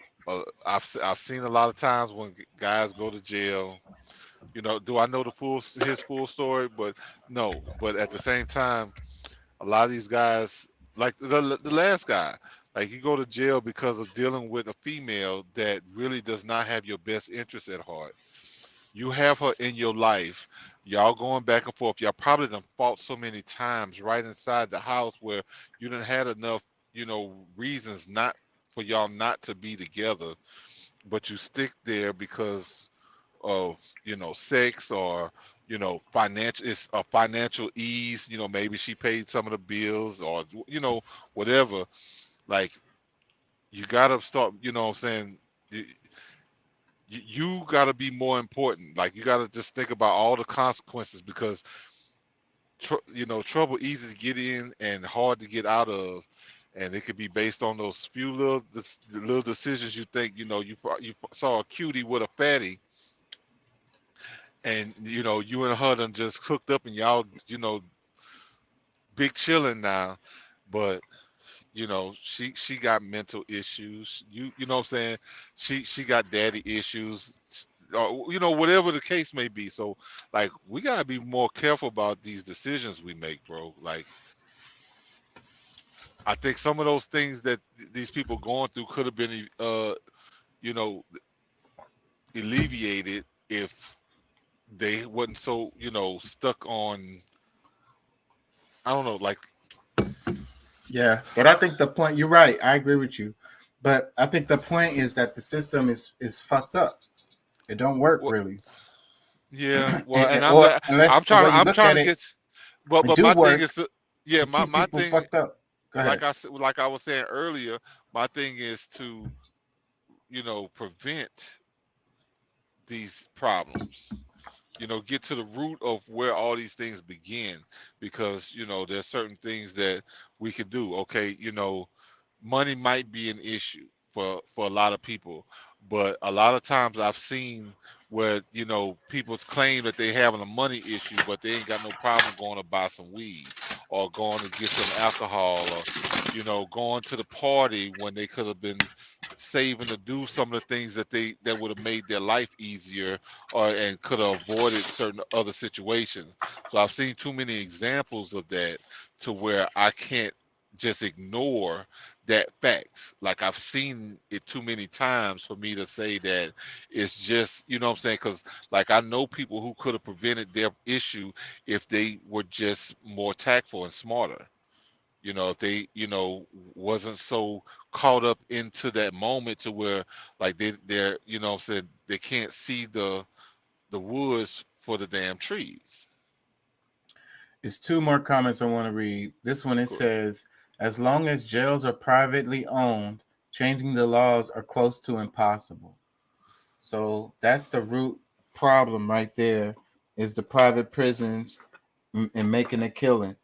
B: I've seen a lot of times when guys go to jail, you know, do I know his full story? But no, but at the same time, a lot of these guys, like the last guy, like, you go to jail because of dealing with a female that really does not have your best interest at heart. You have her in your life. Y'all going back and forth. Y'all probably done fought so many times right inside the house where you done had enough, you know, reasons not for y'all not to be together, but you stick there because of, you know, sex or, you know, financial ease. You know, maybe she paid some of the bills or, you know, whatever. Like, you gotta start, you know what I'm saying? You gotta be more important. Like, you gotta just think about all the consequences, because you know, trouble easy to get in and hard to get out of, and it could be based on those few little decisions. You think, you know, you saw a cutie with a fatty, and, you know, you and her done just hooked up and y'all, you know, big chilling now, but, you know, she got mental issues. You know what I'm saying? She got daddy issues, or, you know, whatever the case may be. So, like, we gotta be more careful about these decisions we make, bro. Like, I think some of those things that these people going through could have been, you know, alleviated if they wasn't so, you know, stuck on, I don't know, like.
C: Yeah, but I think the point, you're right. I agree with you. But I think the point is that the system is fucked up. It don't work really.
B: Yeah, well, and
C: I'm trying
B: to get, but my
C: work
B: thing is, yeah, my thing,
C: fucked up. Go ahead.
B: like I was saying earlier, my thing is to, you know, prevent these problems. You know, get to the root of where all these things begin, because, you know, there's certain things that we could do. Okay, you know, money might be an issue for a lot of people, but a lot of times I've seen where, you know, people claim that they having a money issue, but they ain't got no problem going to buy some weed or going to get some alcohol, or, you know, going to the party when they could have been saving to do some of the things that would have made their life easier, and could have avoided certain other situations. So I've seen too many examples of that to where I can't just ignore that facts. Like, I've seen it too many times for me to say that it's just, you know what I'm saying? Because, like, I know people who could have prevented their issue if they were just more tactful and smarter. You know, if they, you know, wasn't so caught up into that moment to where, like, they're, you know what I'm saying, they can't see the woods for the damn trees.
C: There's two more comments I want to read. This one, it says, "As long as jails are privately owned, changing the laws are close to impossible." So that's the root problem right there, is the private prisons and making a killing,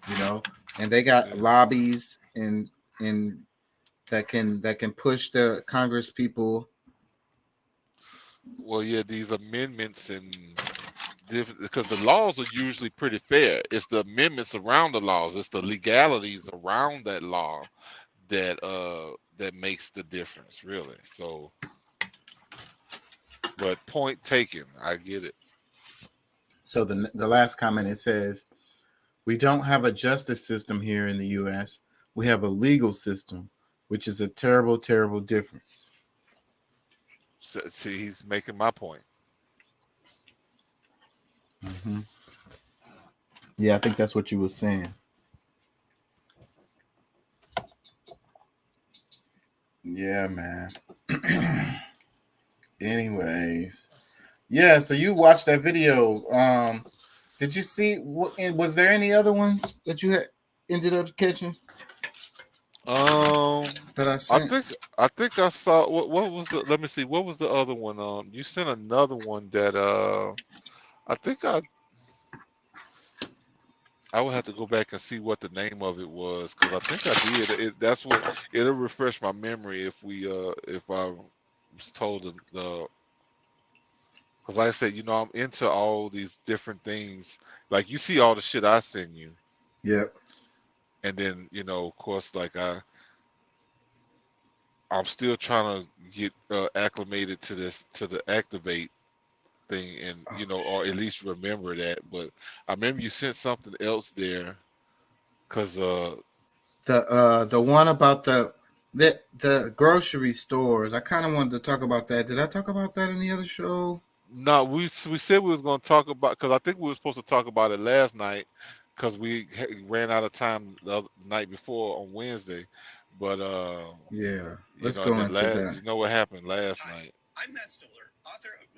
C: you know, and they got lobbies and in that can push the Congress people?
B: Well, yeah, these amendments and different, because the laws are usually pretty fair. It's the amendments around the laws, it's the legalities around that law that makes the difference, really. So, but point taken, I get it.
C: So the last comment, it says, we don't have a justice system here in the U.S. We have a legal system, which is a terrible, terrible difference.
B: So, see, he's making my point.
C: Mm-hmm. Yeah, I think that's what you were saying. Yeah, man. Anyways, yeah. So you watched that video. Did you see? Was there any other ones that you had ended up catching? That I sent?
B: I think I saw. What was the? Let me see. What was the other one? You sent another one that I think I would have to go back and see what the name of it was, because I think I did. That's what it'll refresh my memory if I was told the. Because like I said, I'm into all these different things. Like, you see all the shit I send you.
C: Yep.
B: And then, of course, like I'm still trying to get acclimated to the Activate thing, and or at least remember that. But I remember you sent something else there, because
C: the one about the grocery stores. I kind of wanted to talk about that. Did I talk about that in the other show?
B: No, we said we was going to talk about, because I think we were supposed to talk about it last night, because we ran out of time the night before on Wednesday. But
C: yeah, let's go into that.
B: You know what happened last night?
N: I'm Matt Stoller, author of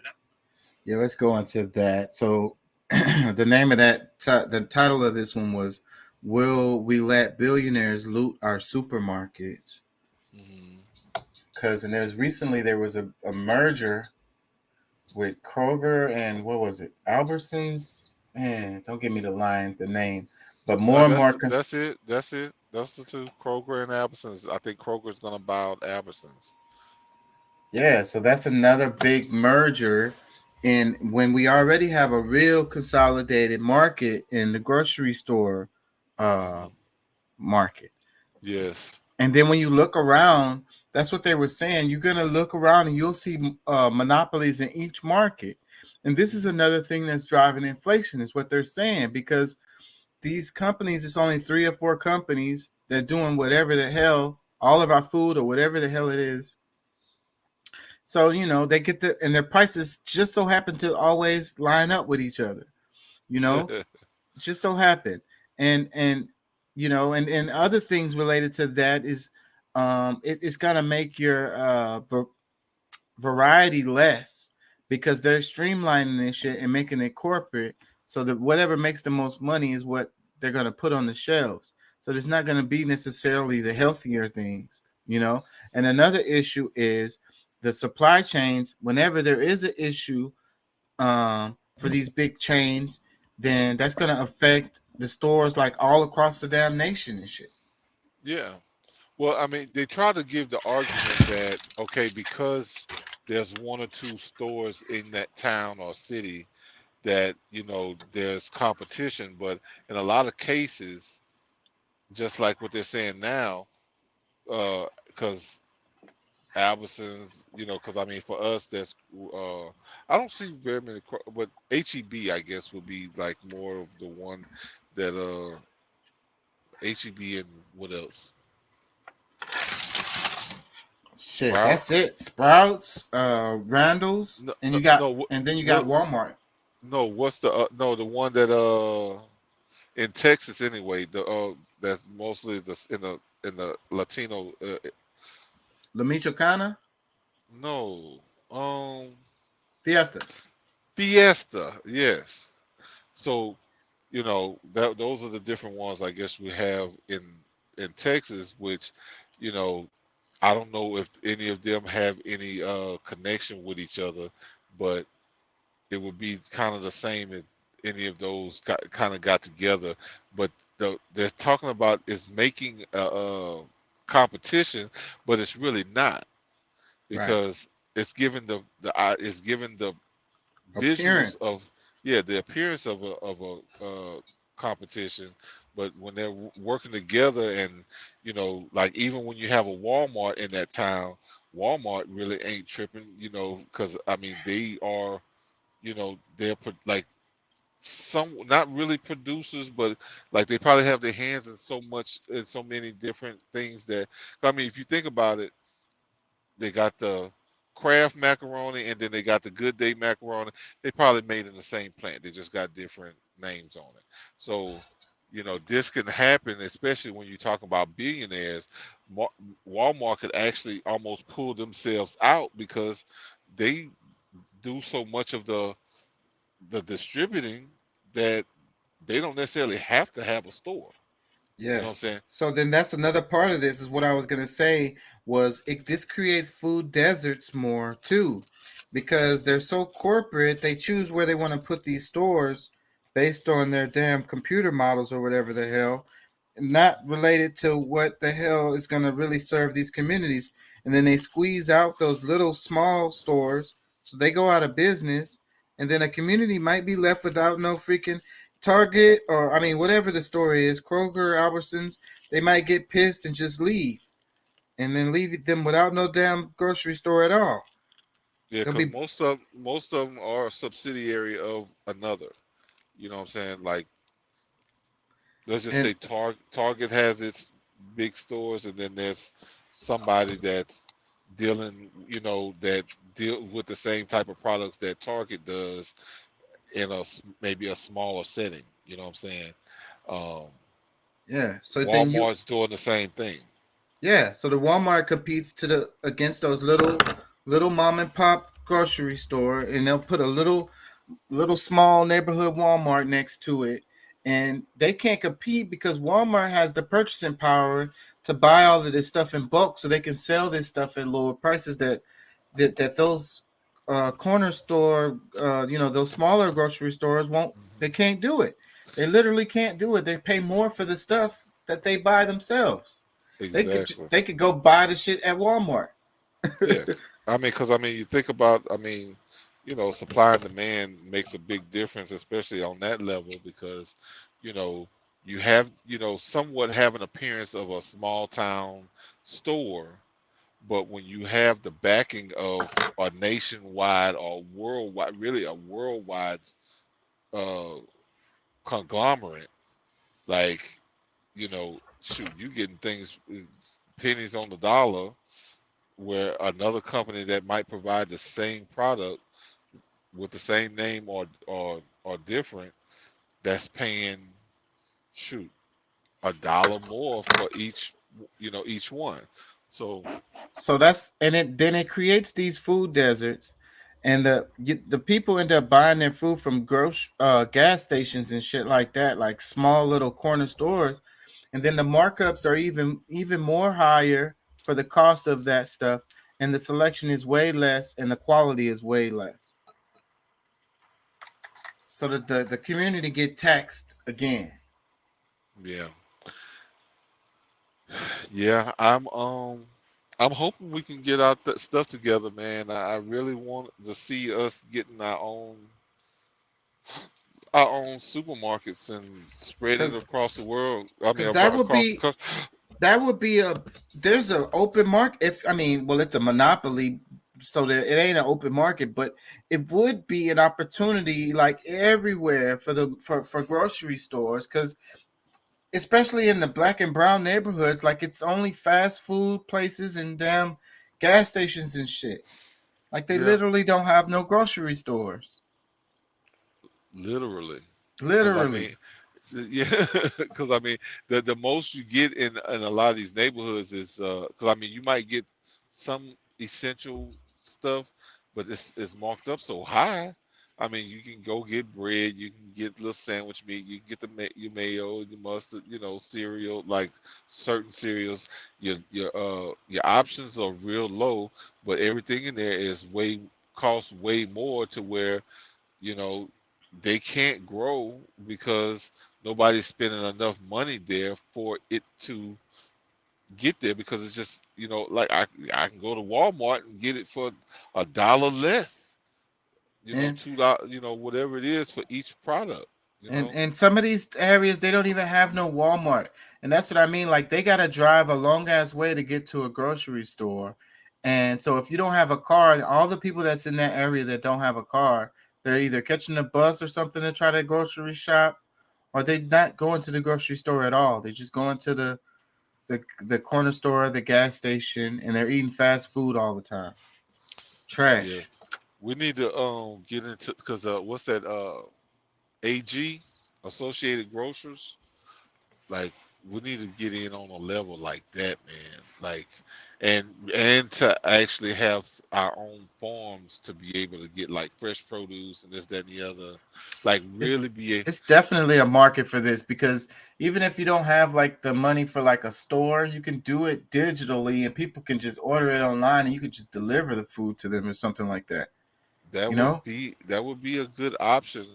C: Yeah, let's go into that. So the name of that, the title of this one was, "Will We Let Billionaires Loot Our Supermarkets?" Because there was a merger with Kroger and what was it? Albertsons. Man, don't give me the name. But more and more.
B: That's it. That's the two, Kroger and Albertsons. I think Kroger's going to buy out Albertsons.
C: Yeah, so that's another big merger. And when we already have a real consolidated market in the grocery store market.
B: Yes.
C: And then when you look around, that's what they were saying. You're going to look around and you'll see monopolies in each market. And this is another thing that's driving inflation, is what they're saying, because these companies, it's only 3 or 4 companies that are doing whatever the hell, all of our food or whatever the hell it is. So, they get and their prices just so happen to always line up with each other, just so happen. And other things related to that is, it's going to make your variety less, because they're streamlining this shit and making it corporate, so that whatever makes the most money is what they're going to put on the shelves. So there's not going to be necessarily the healthier things, And another issue is the supply chains. Whenever there is an issue for these big chains, then that's going to affect the stores like all across the damn nation and shit.
B: Yeah. Well, I mean, they try to give the argument that, okay, because there's 1 or 2 stores in that town or city, that, there's competition. But in a lot of cases, just like what they're saying now, because Albertsons, because I mean, for us, there's, I don't see very many, but HEB, I guess, would be like more of the one that, HEB and what else?
C: Shit, Sprouts. That's it. Sprouts, Randall's, and you got, and then you got Walmart.
B: No, what's the the one that in Texas anyway? The that's mostly in the Latino.
C: La Michoacana?
B: No,
C: Fiesta.
B: Fiesta, yes. So, those are the different ones I guess we have in Texas, which, I don't know if any of them have any connection with each other, but it would be kind of the same if any of those got together. But they're talking about is making competition, but it's really not
C: Right.
B: because it's given it's given the visuals
C: Appearance.
B: of the appearance of a competition, but when they're working together and like even when you have a Walmart in that town, Walmart really ain't tripping, because I mean they are, they're like some not really producers, but like they probably have their hands in so many different things that I mean if you think about it, they got the Kraft macaroni and then they got the Good Day macaroni. They probably made in the same plant. They just got different names on it. So, this can happen, especially when you talk about billionaires. Walmart could actually almost pull themselves out because they do so much of the distributing that they don't necessarily have to have a store. You know
C: Yeah.
B: what I'm saying?
C: So then that's another part of this is what I was gonna say was this creates food deserts more too, because they're so corporate. They choose where they want to put these stores based on their damn computer models or whatever the hell, not related to what the hell is gonna really serve these communities. And then they squeeze out those little small stores, so they go out of business, and then a community might be left without no freaking Target, or I mean, whatever the story is, Kroger, Albertsons, they might get pissed and just leave, and then leave them without no damn grocery store at all.
B: Yeah,
C: They'll
B: because
C: be
B: most of them are a subsidiary of another. You know what I'm saying? Like, let's just
C: and
B: say Target has its big stores, and then there's somebody that's dealing, that deal with the same type of products that Target does in maybe a smaller setting. You know what I'm saying? Um,
C: yeah. So then
B: Walmart's doing the same thing.
C: so the Walmart competes against those little mom and pop grocery store, and they'll put a little small neighborhood Walmart next to it, and they can't compete because Walmart has the purchasing power to buy all of this stuff in bulk, so they can sell this stuff at lower prices that those corner store, those smaller grocery stores won't. They can't do it. They literally can't do it. They pay more for the stuff that they buy themselves.
B: Exactly.
C: They could go buy the shit at Walmart.
B: Yeah. I mean, because you think about, supply and demand makes a big difference, especially on that level, because, you have, somewhat have an appearance of a small town store, but when you have the backing of a nationwide or worldwide, really a worldwide uh, conglomerate, like, shoot, you getting things pennies on the dollar, where another company that might provide the same product with the same name or different, that's paying shoot $1 more for each one. So
C: that's then it creates these food deserts, and the people end up buying their food from gas stations and shit like that, like small little corner stores, and then the markups are even more higher for the cost of that stuff, and the selection is way less, and the quality is way less. So that the community get taxed again.
B: yeah, I'm hoping we can get out that stuff together, man. I really want to see us getting our own supermarkets and spread it across the world. I mean,
C: That would
B: across the
C: be
B: country.
C: there's an open market. It's a monopoly, so that it ain't an open market, but it would be an opportunity like everywhere for grocery stores, because especially in the black and brown neighborhoods, like it's only fast food places and damn gas stations and shit. Like they literally don't have no grocery stores.
B: Literally.
C: Literally.
B: Yeah, because the most you get in a lot of these neighborhoods is because you might get some essential stuff, but it's marked up so high. You can go get bread, you can get little sandwich meat, you can get your mayo, your mustard, cereal, like certain cereals. Your options are real low, but everything in there costs way more to where they can't grow because nobody's spending enough money there for it to get there because it's just, you know, like I can go to Walmart and get it for $1 less, you know,
C: And
B: $2, you know, whatever it is for each product, you know.
C: and some of these areas they don't even have no Walmart, and that's what I mean. Like they gotta drive a long ass way to get to a grocery store, and so if you don't have a car, all the people that's in that area that don't have a car, they're either catching a bus or something to try to grocery shop, or they're not going to the grocery store at all. They're just going to the corner store, the gas station, and they're eating fast food all the time. Trash.
B: Yeah, we need to get into because what's that AG, Associated Grocers, like we need to get in on a level like that, man. Like and to actually have our own farms to be able to get like fresh produce and this, that, and the other. Like really
C: It's definitely a market for this because even if you don't have like the money for like a store, you can do it digitally and people can just order it online and you can just deliver the food to them or something like that.
B: that
C: You
B: would
C: know,
B: be a good option.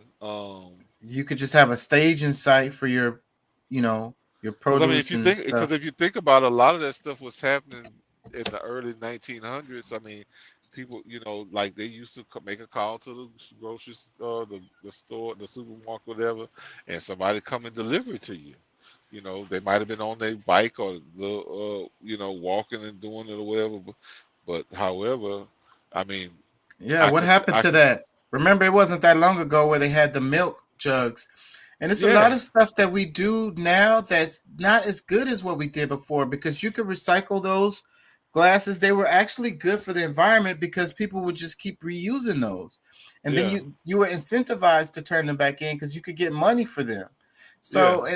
C: you could just have a staging site for your, you know, your
B: 'Cause I mean,
C: produce and stuff.
B: if you think about it, a lot of that stuff was happening in the early 1900s. I mean, people, you know, like they used to make a call to the grocery store, the store, the supermarket, whatever, and somebody come and deliver it to you. You know, they might have been on their bike or you know, walking and doing it or whatever. But however, I mean,
C: Yeah,
B: I
C: what
B: can,
C: happened
B: I
C: to
B: can,
C: that? Remember, it wasn't that long ago where they had the milk jugs. And it's a lot
B: yeah,
C: of stuff that we do now that's not as good as what we did before because you could recycle those glasses. They were actually good for the environment because people would just keep reusing those. And then
B: yeah,
C: you were incentivized to turn them back in because you could get money for them.
B: yeah.
C: So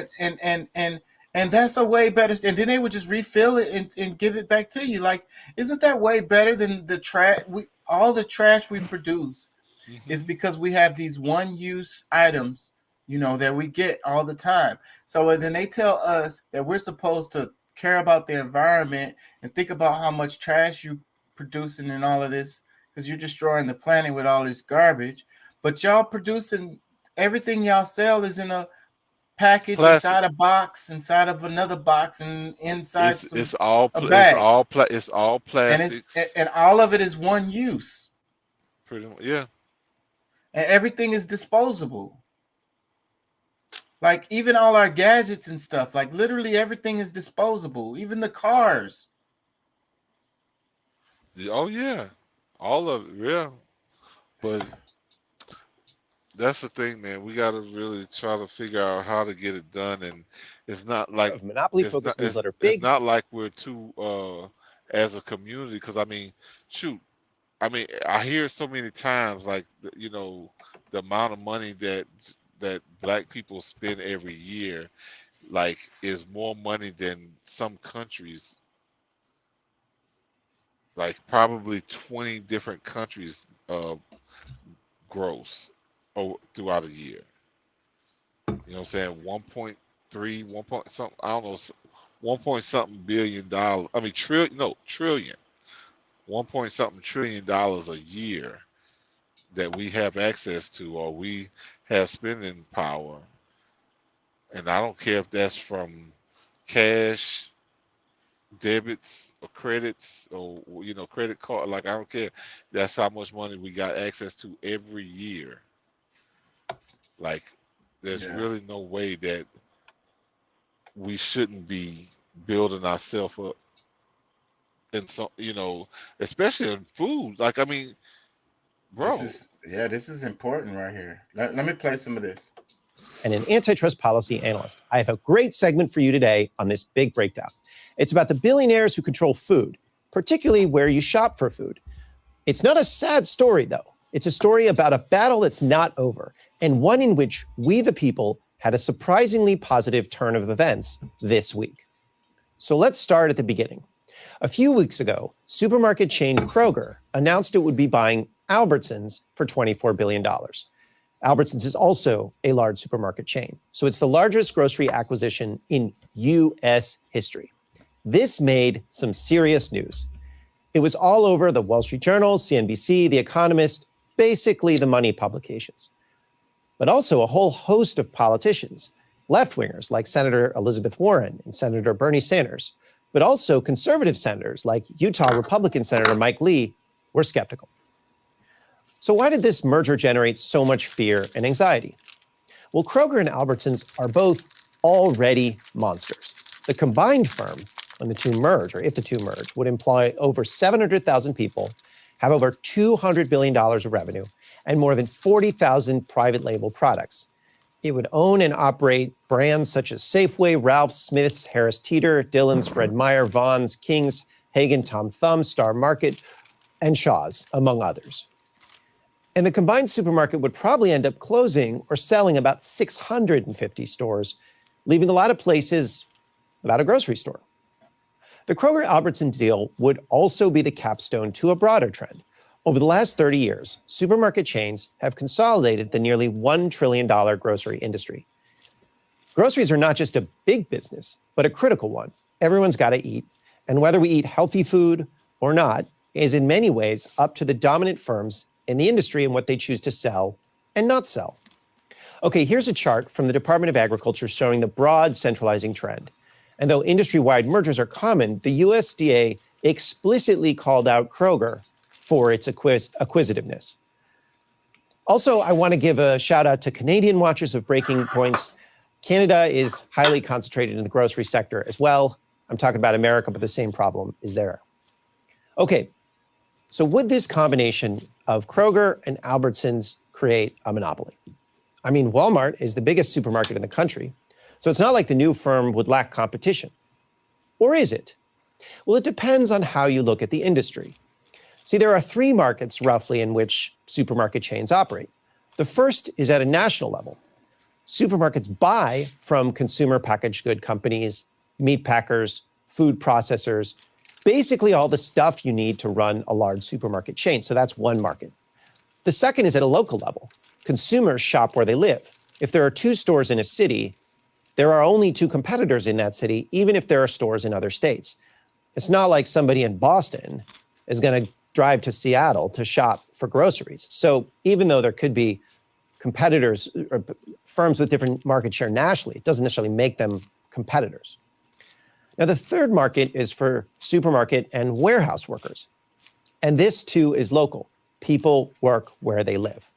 C: and that's a way better. And then they would just refill it and give it back to you. Like, isn't that way better than the trash? All the trash we produce is because we have these one-use items, you know, that we get all the time. So then they tell us that we're supposed to care about the environment and think about how much trash you producing and all of this because you're destroying the planet with all this garbage. But y'all producing everything y'all sell is in a package
B: Plastic.
C: inside a box, inside of another box, and inside
B: It's
C: some
B: it's all
C: a
B: pl-
C: bag,
B: it's all
C: and it's
B: plastics.
C: and all of it is one use,
B: Pretty much, yeah.
C: and everything is disposable. Like even all our gadgets and stuff, like literally everything is disposable, even the cars.
B: Oh yeah, all of it, yeah. But that's the thing, man. We got to really try to figure out how to get it done, and it's not like
O: Of Monopoly Focus newsletter.
B: it's
O: Big
B: not like we're too as a community. Because I mean, shoot, I mean, I hear so many times like you know the amount of money that black people spend every year, like is more money than some countries, like probably 20 different countries gross throughout a year. You know what I'm saying? 1.3, 1 point something, I don't know, 1 point something billion dollars. I mean, trillion. 1 point something trillion dollars a year that we have access to or we have spending power. And I don't care if that's from cash, debits, or credits, or you know, credit card. Like I don't care. That's how much money we got access to every year. Like, there's really no way that we shouldn't be building ourselves up in some, you know, especially in food. Like, I mean, bro.
C: This is important right here. Let me play some of this.
O: and an antitrust policy analyst. I have a great segment for you today on this big breakdown. It's about the billionaires who control food, particularly where you shop for food. It's not a sad story, though. It's a story about a battle that's not over, and one in which we, the people, had a surprisingly positive turn of events this week. So let's start at the beginning. A few weeks ago, supermarket chain Kroger announced it would be buying Albertsons for $24 billion. Albertsons is also a large supermarket chain, so it's the largest grocery acquisition in U.S. history. This made some serious news. It was all over the Wall Street Journal, CNBC, The Economist, basically the money publications. But also a whole host of politicians, left-wingers like Senator Elizabeth Warren and Senator Bernie Sanders, but also conservative senators like Utah Republican Senator Mike Lee were skeptical. So why did this merger generate so much fear and anxiety? Well, Kroger and Albertsons are both already monsters. The combined firm, when the two merge, or if the two merge, would employ over 700,000 people, have over $200 billion of revenue, and more than 40,000 private label products. It would own and operate brands such as Safeway, Ralph's, Smith's, Harris Teeter, Dillon's, Fred Meyer, Vons, King's, Hagen, Tom Thumb, Star Market, and Shaw's, among others. And the combined supermarket would probably end up closing or selling about 650 stores, leaving a lot of places without a grocery store. The Kroger-Albertson deal would also be the capstone to a broader trend. Over the last 30 years, supermarket chains have consolidated the nearly $1 trillion grocery industry. Groceries are not just a big business, but a critical one. Everyone's got to eat, and whether we eat healthy food or not is in many ways up to the dominant firms in the industry and what they choose to sell and not sell. Okay, here's a chart from the Department of Agriculture showing the broad centralizing trend. And though industry-wide mergers are common, the USDA explicitly called out Kroger for its acquisitiveness. Also, I want to give a shout out to Canadian watchers of Breaking Points. Canada is highly concentrated in the grocery sector as well. I'm talking about America, but the same problem is there. Okay, so would this combination of Kroger and Albertsons create a monopoly? I mean, Walmart is the biggest supermarket in the country, so it's not like the new firm would lack competition. Or is it? Well, it depends on how you look at the industry. See, there are three markets roughly in which supermarket chains operate. The first is at a national level. Supermarkets buy from consumer packaged good companies, meat packers, food processors, basically all the stuff you need to run a large supermarket chain. So that's one market. The second is at a local level. Consumers shop where they live. If there are 2 stores in a city, there are only 2 competitors in that city, even if there are stores in other states. It's not like somebody in Boston is going to drive to Seattle to shop for groceries. So even though there could be competitors or firms with different market share nationally, it doesn't necessarily make them competitors. Now, the third market is for supermarket and warehouse workers. And this too is local. People work where they live.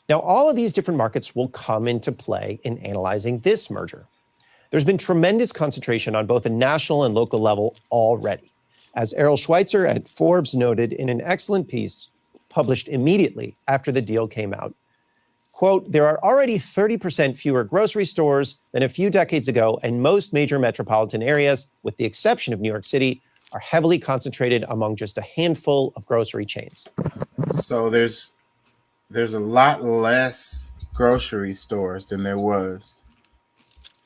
O: Now, all of these different markets will come into play in analyzing this merger. There's been tremendous concentration on both a national and local level already. As Errol Schweitzer at Forbes noted in an excellent piece published immediately after the deal came out, quote, there are already 30% fewer grocery stores than a few decades ago, and most major metropolitan areas, with the exception of New York City, are heavily concentrated among just a handful of grocery chains.
C: So there's a lot less grocery stores than there was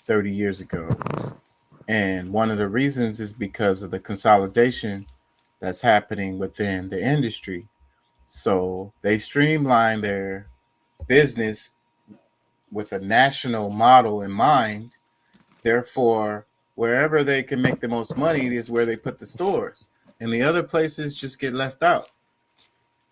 C: 30 years ago. And one of the reasons is because of the consolidation that's happening within the industry. So they streamline their business with a national model in mind. Therefore, wherever they can make the most money is where they put the stores. And the other places just get left out.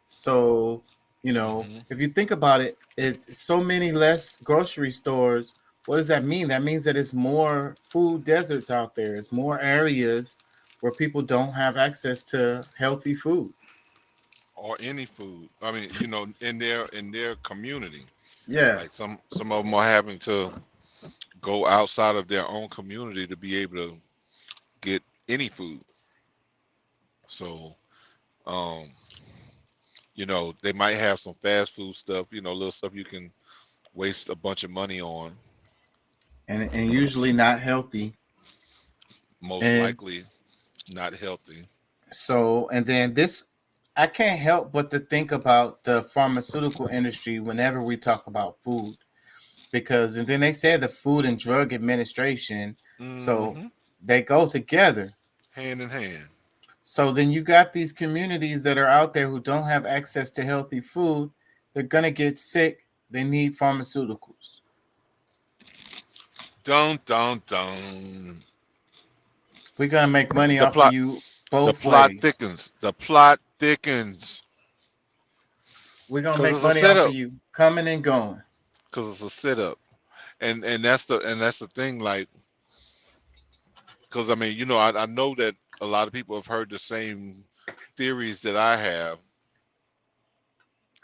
C: So, you know, if you think about it, it's so many less grocery stores. What does that mean? That means that it's more food deserts out there. It's more areas where people don't have access to healthy food.
B: Or any food. I mean, you know, in their community.
C: Yeah.
B: Like some of them are having to go outside of their own community to be able to get any food. So, you know, they might have some fast food stuff, you know, little stuff you can waste a bunch of money on.
C: And usually not healthy.
B: Most likely not healthy.
C: So, and then this, I can't help but to think about the pharmaceutical industry whenever we talk about food, because, and then they say the Food and Drug Administration, so they go together.
B: Hand in hand.
C: So then you got these communities that are out there who don't have access to healthy food. They're going to get sick. They need pharmaceuticals.
B: Dun.
C: We're going to make money off of you both ways.
B: The plot thickens.
C: We're going to make money off of you coming and going.
B: Because it's a setup. And that's the thing, like, because I mean, I know that a lot of people have heard the same theories that I have,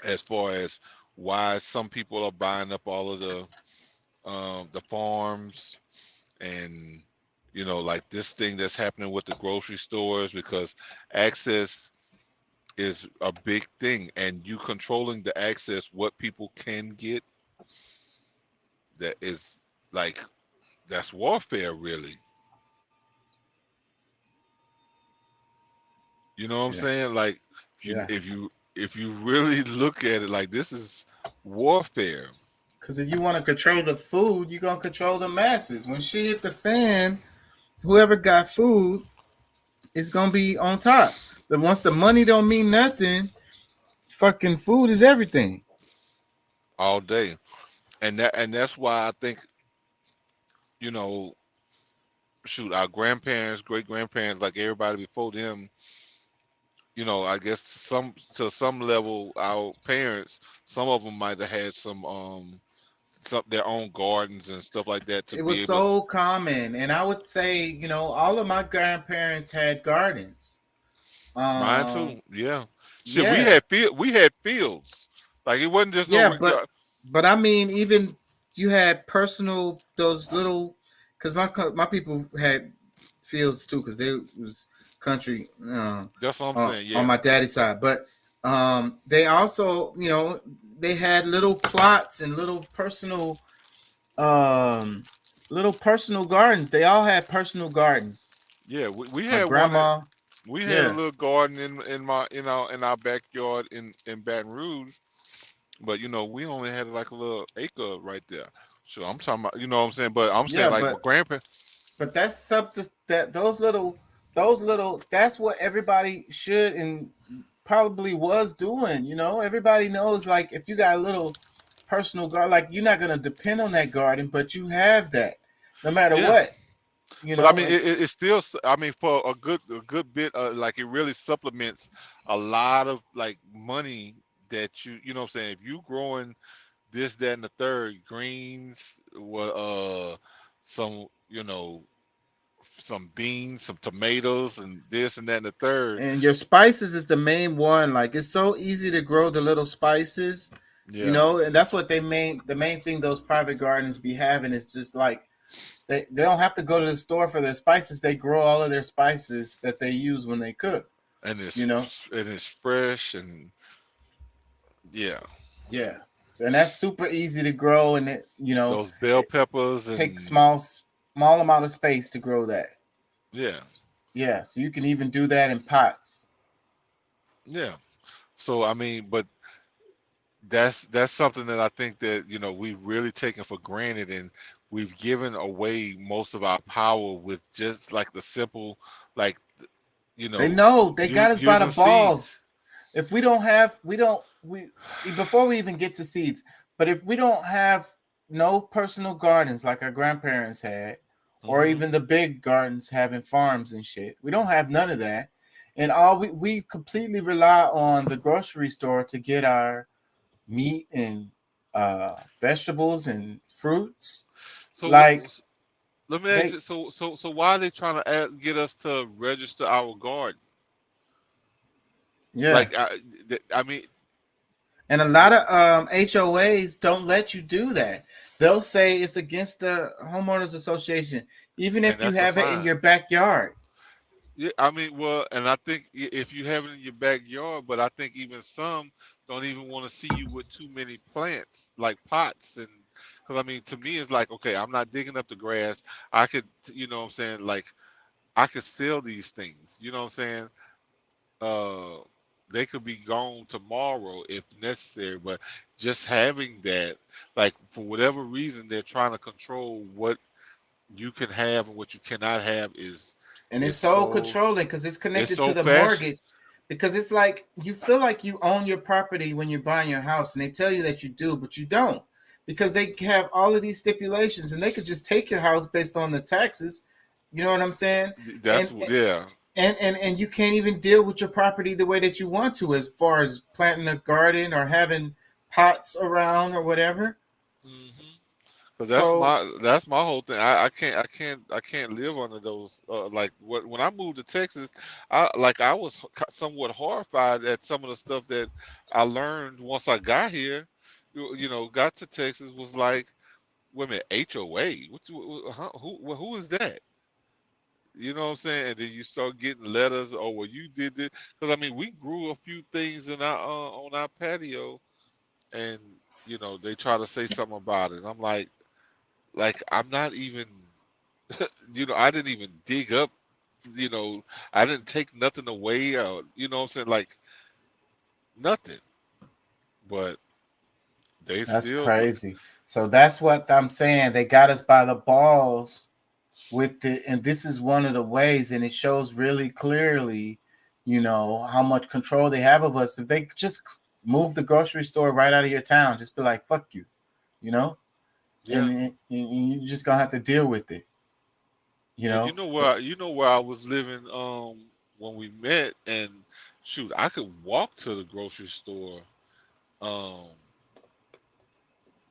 B: as far as why some people are buying up all of the farms, and like this thing that's happening with the grocery stores, because access is a big thing, and you controlling the access, what people can get, that is like, that's warfare, really. You know what I'm saying? Like, if you really look at it, like, this is warfare.
C: Because if you want to control the food, you're going to control the masses. When shit hit the fan, whoever got food is going to be on top. But once the money don't mean nothing, fucking food is everything.
B: All day. And that's why I think, shoot, our grandparents, great grandparents, like everybody before them, I guess to some level, our parents, some of them might have had some their own gardens and stuff like that.
C: It was so common, and I would say, all of my grandparents had gardens.
B: Mine too, yeah. Shit, we had fields. Like, it wasn't just
C: but I mean, even you had personal, those little, because my people had fields too, because they was country.
B: That's what I'm saying. Yeah.
C: On my daddy's side, but they also, they had little plots and little personal gardens. They all had personal gardens.
B: Yeah, we had
C: grandma.
B: We had a little garden in our backyard in Baton Rouge, but we only had like a little acre right there. So I'm talking about, what I'm saying, but I'm saying my grandparents.
C: But that's those little, that's what everybody should and probably was doing. Everybody knows, like, if you got a little personal garden, like, you're not gonna depend on that garden, but you have that no matter what.
B: But I mean, it's still, I mean, for a good bit, like, it really supplements a lot of, like, money that you know what I'm saying, if you growing this, that, and the third, greens, some beans, some tomatoes, and this and that and the third.
C: And your spices is the main one. Like, it's so easy to grow the little spices, and that's what the main thing those private gardens be having is just like, they don't have to go to the store for their spices. They grow all of their spices that they use when they cook.
B: And it's and it's fresh, and yeah.
C: And that's super easy to grow, and it,
B: those bell peppers
C: take small amount of space to grow that.
B: Yeah.
C: So you can even do that in pots.
B: Yeah. So I mean, but that's something that I think that we've really taken for granted, and we've given away most of our power with just like the simple, like,
C: they know they got us by the balls. Seeds. If we don't have, before we even get to seeds, but if we don't have no personal gardens like our grandparents had, or even the big gardens having farms and shit, we don't have none of that, and all we completely rely on the grocery store to get our meat and vegetables and fruits.
B: So
C: like,
B: let me ask you. So why are they trying to get us to register our garden?
C: Yeah,
B: like I mean,
C: and a lot of HOAs don't let you do that. They'll say it's against the homeowners association, even if you have it in your backyard.
B: Yeah, I mean, well, and I think if you have it in your backyard, but I think even some don't even want to see you with too many plants, like pots, and because I mean, to me, it's like, okay, I'm not digging up the grass. I could, what I'm saying, like, I could sell these things. You know what I'm saying? They could be gone tomorrow if necessary, but just having that, like, for whatever reason, they're trying to control what you can have and what you cannot have is.
C: And it's so controlling because it's connected to the mortgage. Because it's like you feel like you own your property when you're buying your house, and they tell you that you do, but you don't, because they have all of these stipulations, and they could just take your house based on the taxes. You know what I'm saying? And you can't even deal with your property the way that you want to, as far as planting a garden or having pots around or whatever.
B: Cause
C: So
B: that's my whole thing. I can't live under those. Like when I moved to Texas, I was somewhat horrified at some of the stuff that I learned once I got here. Got to Texas was like, wait a minute, HOA. Who is that? You know what I'm saying? And then you start getting letters, oh well, you did this. Because I mean, we grew a few things in our on our patio, and they try to say something about it. I'm like I'm not even, I didn't even dig up, I didn't take nothing away, you know what I'm saying, like nothing. But they
C: that's
B: still,
C: crazy. So that's what I'm saying. They got us by the balls with it, and this is one of the ways, and it shows really clearly, how much control they have of us. If they just move the grocery store right out of your town, just be like, fuck you,
B: yeah.
C: and you just gonna have to deal with it,
B: But where I was living when we met, and shoot, I could walk to the grocery store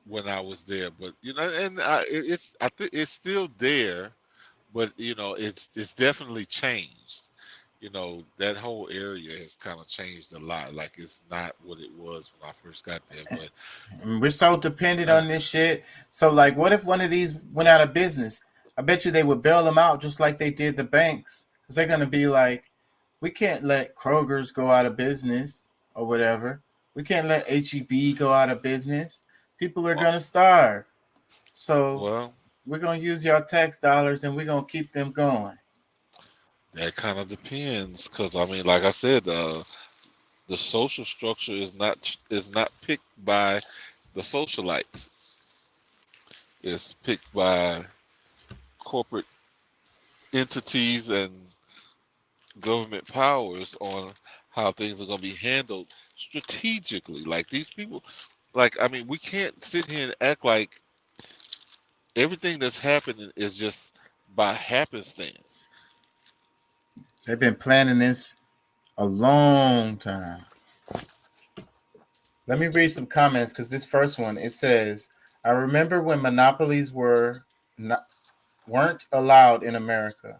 B: when I was there, but I think it's still there, but it's definitely changed. That whole area has kind of changed a lot. Like it's not what it was when I first got there. But
C: And we're so dependent on this shit. So like, what if one of these went out of business? I bet you they would bail them out just like they did the banks, because they're gonna be like, we can't let Kroger's go out of business or whatever. We can't let HEB go out of business. People are gonna starve. So we're gonna use your tax dollars and we're gonna keep them going.
B: that kind of depends, because I mean, like I said, the social structure is not picked by the socialites. It's picked by corporate entities and government powers on how things are going to be handled strategically. Like these people, like, I mean, we can't sit here and act like everything that's happening is just by happenstance.
C: They've been planning this a long time. Let me read some comments, because this first one, it says, I remember when monopolies weren't allowed in America,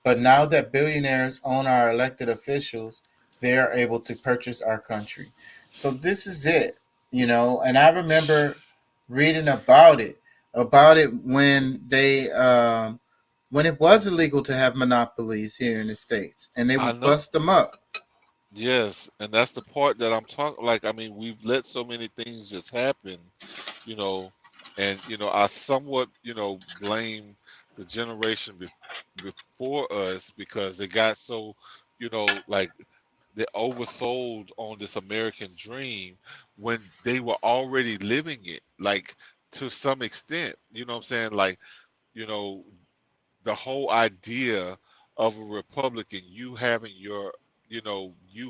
C: but now that billionaires own our elected officials, they are able to purchase our country. So this is it, and I remember reading about it when they when it was illegal to have monopolies here in the States, and they would bust them up.
B: Yes, and that's the part that I'm talking. Like, I mean, we've let so many things just happen, and I somewhat, blame the generation before us, because they got so, like they oversold on this American dream when they were already living it, like to some extent. You know what I'm saying? Like, the whole idea of a republic and you having you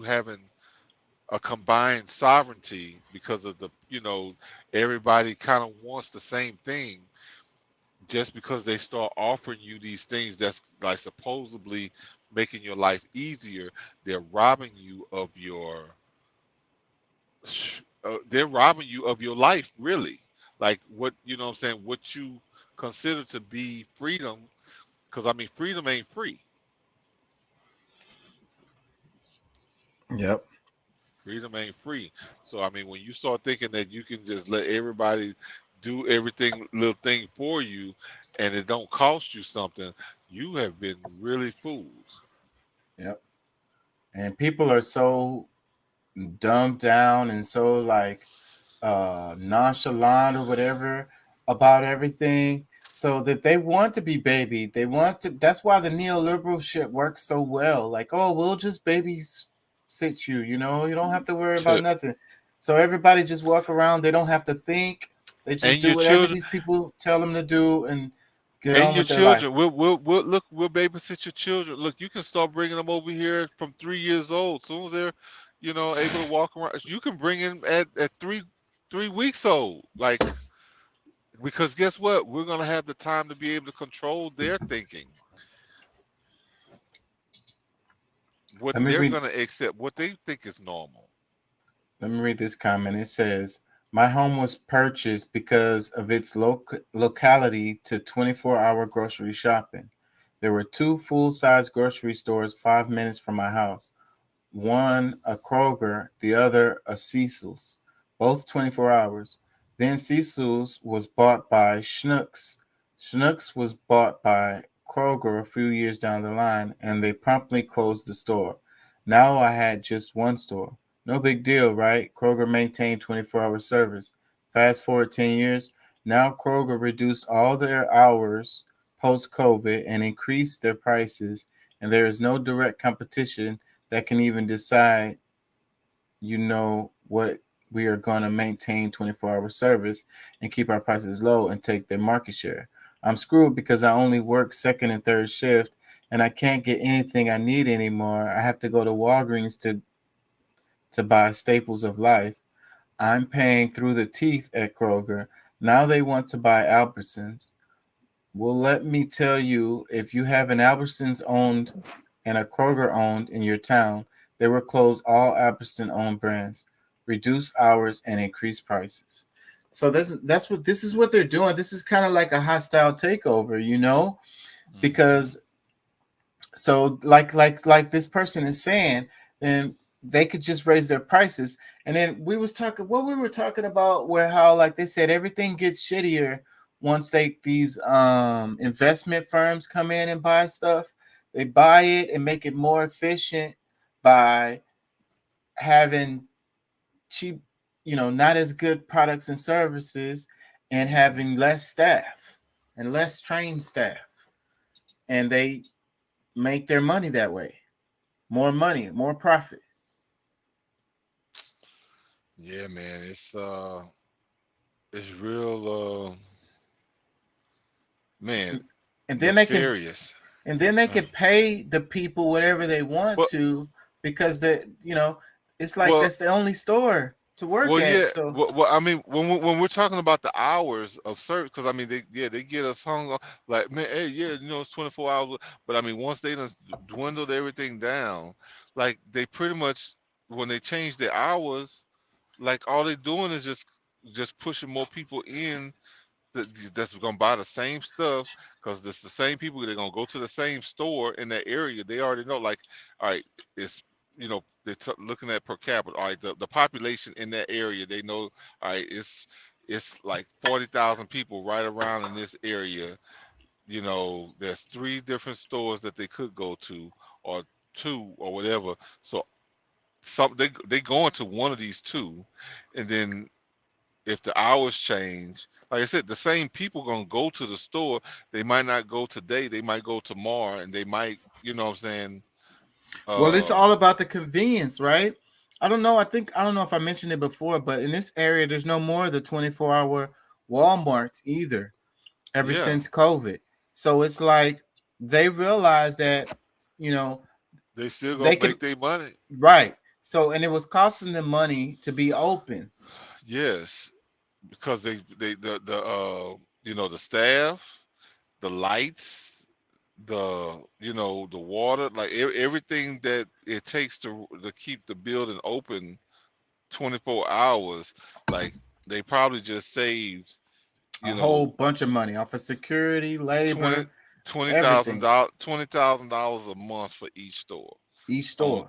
B: having a combined sovereignty, because of the, everybody kind of wants the same thing. Just because they start offering you these things that's like supposedly making your life easier, they're robbing you of your life, really. Like, what, what I'm saying, what you consider to be freedom, because I mean, freedom ain't free.
C: Yep.
B: Freedom ain't free. So I mean, when you start thinking that you can just let everybody do everything, little thing for you, and it don't cost you something, you have been really fooled.
C: Yep. And people are so dumbed down and so like nonchalant or whatever about everything, so that they want to be babied. They want to. That's why the neoliberal shit works so well. Like, oh, we'll just babysit you. You don't have to worry about nothing. So everybody just walk around. They don't have to think. They just do whatever these people tell them to do and get on with their life.
B: And your children, we'll babysit your children. Look, you can start bringing them over here from 3 years old. As soon as they're, able to walk around, you can bring them at 3 weeks old. Like, because guess what? We're gonna have the time to be able to control their thinking. What they're gonna accept, what they think is normal.
C: Let me read this comment. It says, My home was purchased because of its locality to 24-hour grocery shopping. There were two full-size grocery stores 5 minutes from my house. One a Kroger, the other a Cecil's, both 24 hours. Then Cecil's was bought by Schnucks. Schnucks was bought by Kroger a few years down the line, and they promptly closed the store. Now I had just one store. No big deal, right? Kroger maintained 24-hour service. Fast forward 10 years, now Kroger reduced all their hours post-COVID and increased their prices, and there is no direct competition that can even decide, what we are going to maintain 24-hour service and keep our prices low and take their market share. I'm screwed because I only work second and third shift, and I can't get anything I need anymore. I have to go to Walgreens to buy staples of life. I'm paying through the teeth at Kroger. Now they want to buy Albertsons. Well, let me tell you, if you have an Albertsons owned and a Kroger owned in your town, they will close all Albertson owned brands, reduce hours, and increase prices. So this is what they're doing. This is kind of like a hostile takeover, because so like this person is saying, then they could just raise their prices. And then we were talking about where how like they said everything gets shittier once these investment firms come in and buy stuff. They buy it and make it more efficient by having cheap, not as good products and services, and having less staff and less trained staff. And they make their money that way. More money, more profit.
B: Yeah, man, it's real man,
C: And then
B: nefarious.
C: they can pay the people whatever they want to, because it's like that's the only store to work at.
B: Yeah.
C: So
B: Well, I mean, when we're talking about the hours of service, because I mean, they get us hung up like, man, hey, yeah, it's 24 hours. But I mean, once they done dwindled everything down, like they pretty much, when they change their hours, like all they're doing is just pushing more people in that's gonna buy the same stuff, because it's the same people. They're gonna go to the same store in that area. They already know, like, all right, it's they're looking at per capita. All right, the population in that area, they know, all right, it's like 40,000 people right around in this area. There's 3 different stores that they could go to, or 2 or whatever. So they go into one of these 2, and then if the hours change, like I said, the same people gonna go to the store. They might not go today, they might go tomorrow, and they might, what I'm saying.
C: Well, it's all about the convenience, right? I don't know if I mentioned it before, but in this area, there's no more of the 24-hour Walmarts either, ever since COVID. So it's like they realize that,
B: they still gonna make their money,
C: right? So, and it was costing them money to be open.
B: Yes, because the staff, the lights, the water, like everything that it takes to keep the building open 24 hours. Like they probably just saved
C: a whole bunch of money off of security, labor,
B: $20,000 a month for each store.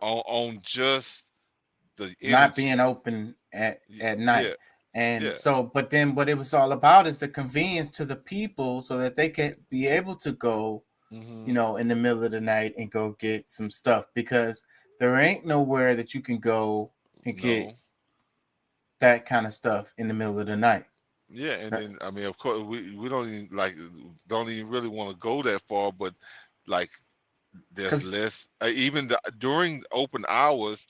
B: On just the
C: not being open at night. So, but then what it was all about is the convenience to the people, so that they can be able to go, in the middle of the night and go get some stuff, because there ain't nowhere that you can go and get that kind of stuff in the middle of the night.
B: Yeah, and then I mean, of course, we don't even really want to go that far, but like there's less even during open hours.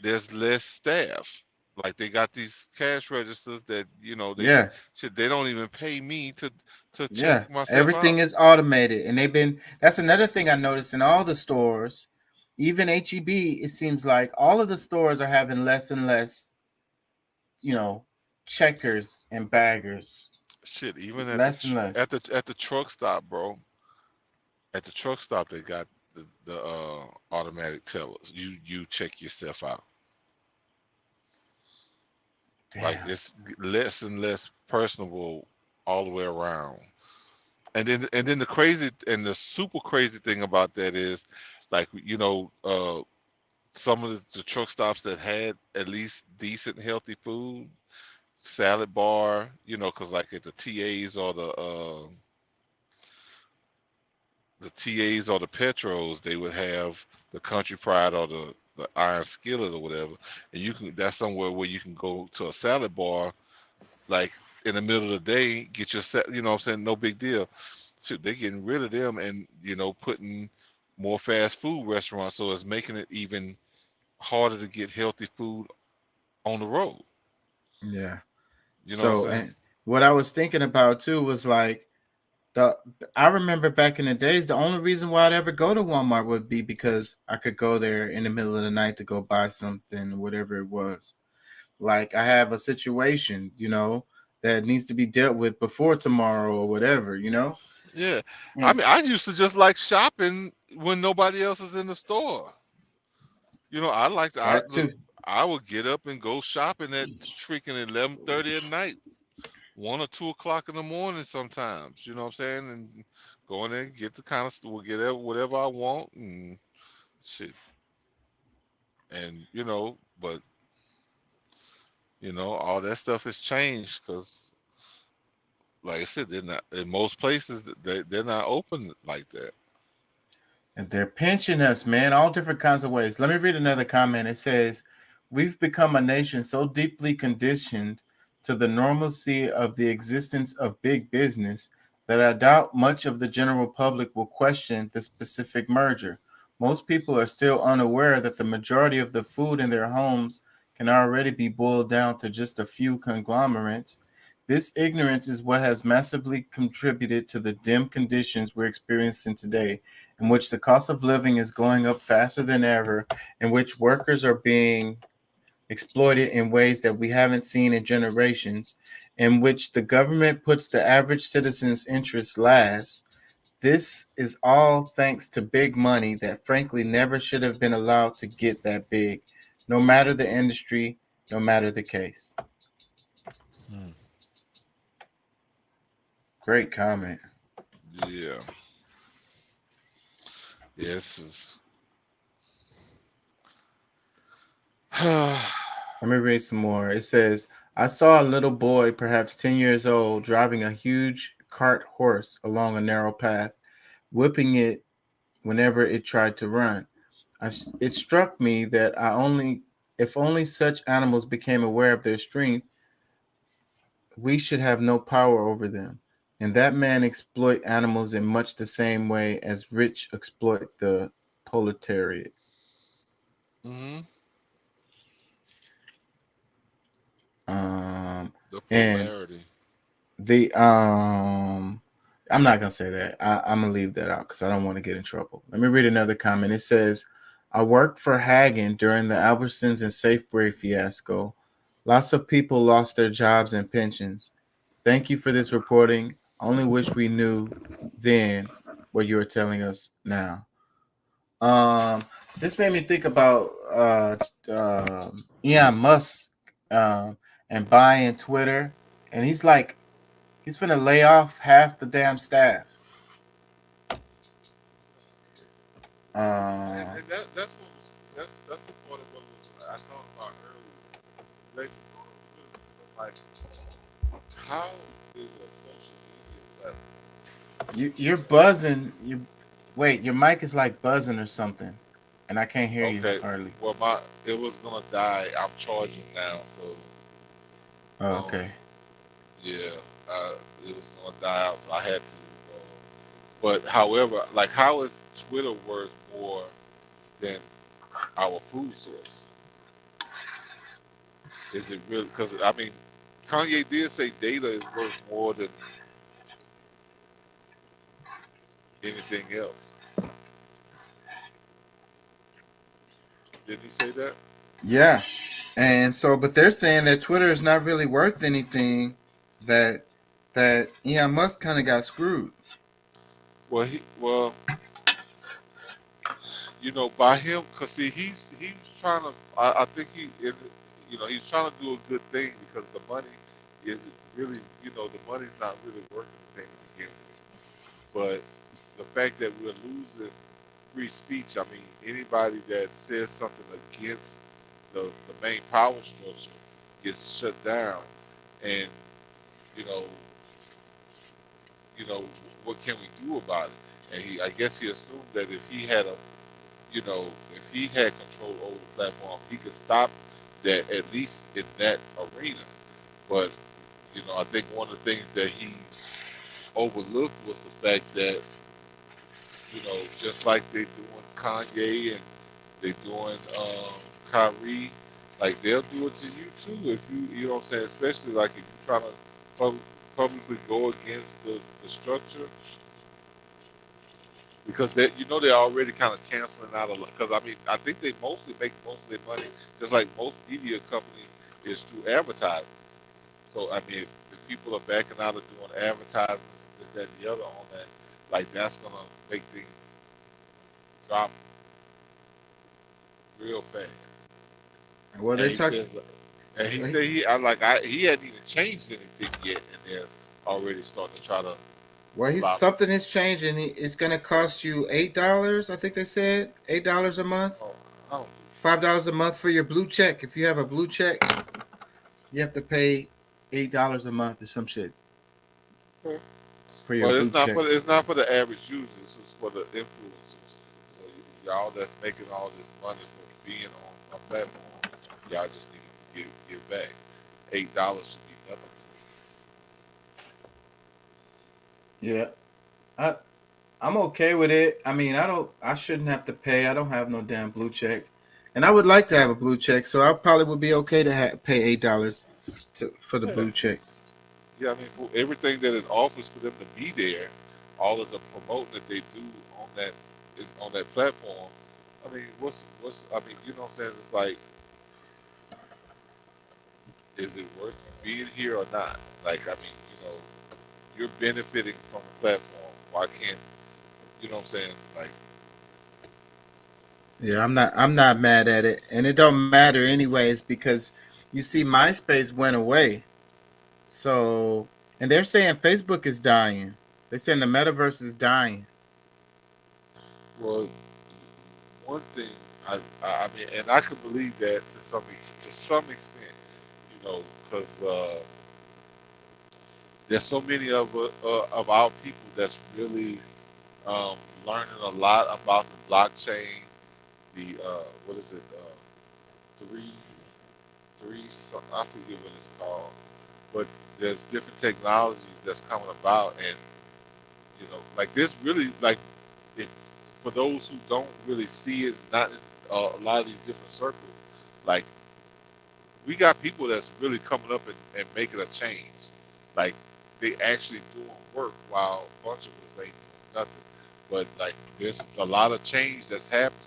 B: There's less staff. Like they got these cash registers that they don't even pay me to check myself.
C: Everything is automated, and that's another thing I noticed in all the stores, even HEB. It seems like all of the stores are having less and less, checkers and baggers.
B: Shit, even
C: and less
B: at the truck stop, bro. At the truck stop, they got the automatic tellers. You check yourself out. Like it's less and less personable all the way around. And then the crazy and the super crazy thing about that is, like, some of the truck stops that had at least decent healthy food, salad bar, because like at the TAs or the TAs or the Petros, they would have the Country Pride or the Iron Skillet or whatever, and that's somewhere where you can go to a salad bar, like in the middle of the day, get your set. You know what I'm saying? No big deal. Shoot, they're getting rid of them and putting more fast food restaurants, so it's making it even harder to get healthy food on the road.
C: Yeah.
B: You know what I'm saying?
C: And what I was thinking about too was like I remember back in the days, the only reason why I'd ever go to Walmart would be because I could go there in the middle of the night to go buy something, whatever it was. Like I have a situation, that needs to be dealt with before tomorrow or whatever,
B: Yeah. I mean, I used to just like shopping when nobody else is in the store. I like to.
C: That too.
B: I would get up and go shopping at freaking 11:30 at night, 1 or 2 o'clock in the morning sometimes. You know what I'm saying? And go in there and get the kind of get whatever I want and shit. And but all that stuff has changed because, like I said, they're not in most places. They're not open like that.
C: And they're pinching us, man, all different kinds of ways. Let me read another comment. It says, "We've become a nation so deeply conditioned to the normalcy of the existence of big business that I doubt much of the general public will question the specific merger. Most people are still unaware that the majority of the food in their homes can already be boiled down to just a few conglomerates. This ignorance is what has massively contributed to the dim conditions we're experiencing today, in which the cost of living is going up faster than ever, in which workers are being exploited in ways that we haven't seen in generations, in which the government puts the average citizen's interests last. This is all thanks to big money that frankly never should have been allowed to get that big, no matter the industry, no matter the case." Great comment.
B: Yeah. Yes. Is...
C: Let me read some more. It says, "I saw a little boy, perhaps 10 years old, driving a huge cart horse along a narrow path, whipping it whenever it tried to run. It struck me that if only such animals became aware of their strength, we should have no power over them. And that man exploit animals in much the same way as rich exploit the proletariat."
B: Mm-hmm. The
C: polarity. And I'm not gonna say that. I'm gonna leave that out because I don't want to get in trouble. Let me read another comment. It says, "I worked for Hagen during the Albertsons and Safeway fiasco. Lots of people lost their jobs and pensions. Thank you for this reporting. Only wish we knew then what you are telling us now." This made me think about Elon Musk and buying Twitter, and he's finna lay off half the damn staff.
B: And that's the part of what I thought about earlier. Like, how is a social media platform?
C: You're buzzing. Wait, your mic is like buzzing or something, and I can't hear you hardly.
B: Well, it was gonna die. I'm charging now, so.
C: Oh, okay.
B: Yeah, it was gonna die out, so I had to. But however, like, how is Twitter worth more than our food source? Is it really? Because I mean, Kanye did say data is worth more than anything else. Did he say that?
C: Yeah. And so, but they're saying that Twitter is not really worth anything, that Elon Musk kind of got screwed.
B: Well, by him, because see, he's trying to. I think you know, he's trying to do a good thing because the money is really, you know, the money's not really working the thing to begin with. But the fact that we're losing free speech, I mean, anybody that says something against the main power structure gets shut down. And, you know, what can we do about it? And I guess he assumed that if he had if he had control over the platform, he could stop that at least in that arena. But, you know, I think one of the things that he overlooked was the fact that, you know, just like they doing Kanye and they doing Kyrie, like they'll do it to you too if you know what I'm saying, especially like if you're trying to publicly go against the structure, because they're already kind of canceling out a lot. Because I mean, I think they mostly make most of their money, just like most media companies, is through advertisements. So I mean, if people are backing out of doing advertisements, this, that, and the other on that, like that's gonna make things drop real fast.
C: Well, they talk.
B: And he said he hadn't even changed anything yet, and they're already starting to try to.
C: Well, something is changing. It's going to cost you $8. I think they said $8 a month. $5 a month for your blue check. If you have a blue check, you have to pay $8 a month or some shit for your blue check.
B: It's not for the average users. It's for the influencers. So y'all that's making all this money for being on a platform, y'all just need to give back. $8 should be nothing.
C: Yeah, I'm okay with it. I mean, I shouldn't have to pay. I don't have no damn blue check, and I would like to have a blue check, so I probably would be okay to pay $8 for the blue check.
B: Yeah, I mean, for everything that it offers for them to be there, all of the promoting that they do on that platform. I mean, I mean, you know what I'm saying? It's like, is it worth being here or not? Like, I mean, you know, you're benefiting from the platform. Why can't, you know what I'm saying? Like,
C: yeah, I'm not mad at it, and it don't matter anyways because you see, MySpace went away, so and they're saying Facebook is dying. They're saying the metaverse is dying.
B: Well, one thing I mean, and I can believe that to some extent, you know, because there's so many of our people that's really learning a lot about the blockchain. The what is it? Three. I forget what it's called, but there's different technologies that's coming about, and you know, like this really like for those who don't really see it, not in a lot of these different circles, like we got people that's really coming up and making a change. Like they actually doing work while a bunch of us ain't doing nothing. But like there's a lot of change that's happening.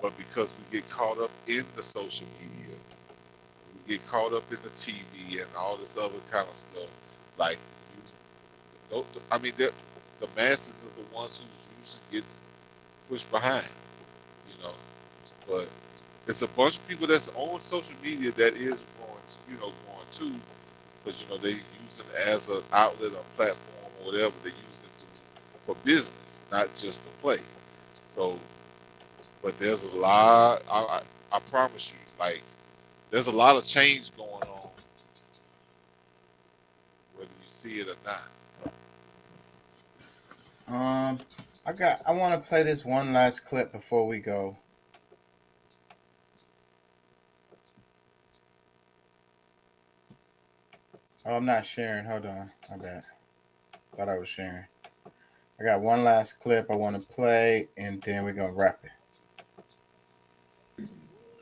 B: But because we get caught up in the social media, we get caught up in the TV and all this other kind of stuff, like I mean, the masses are the ones who usually gets pushed behind, you know. But it's a bunch of people that's on social media that is going too, because you know they use it as an outlet, a platform, or whatever. They use it for business, not just to play. So, but there's a lot. I promise you, like there's a lot of change going on, whether you see it or not.
C: I want to play this one last clip before we go. Oh, I'm not sharing. Hold on. My bad. Thought I was sharing. I got one last clip I want to play, and then we're going to wrap it.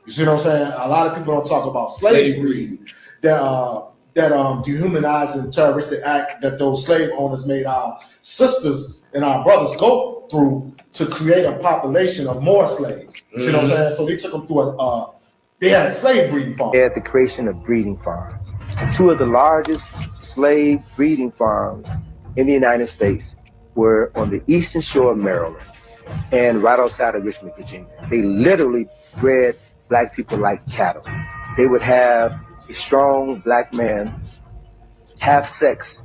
P: You see what I'm saying? A lot of people don't talk about slave breeding, that dehumanizing terroristic act that those slave owners made our sisters and our brothers go through to create a population of more slaves. You see what I'm saying? So they took them through they had a slave breeding farm.
Q: They had the creation of breeding farms. Two of the largest slave breeding farms in the United States were on the eastern shore of Maryland and right outside of Richmond, Virginia. They literally bred black people like cattle. they would have a strong black man have sex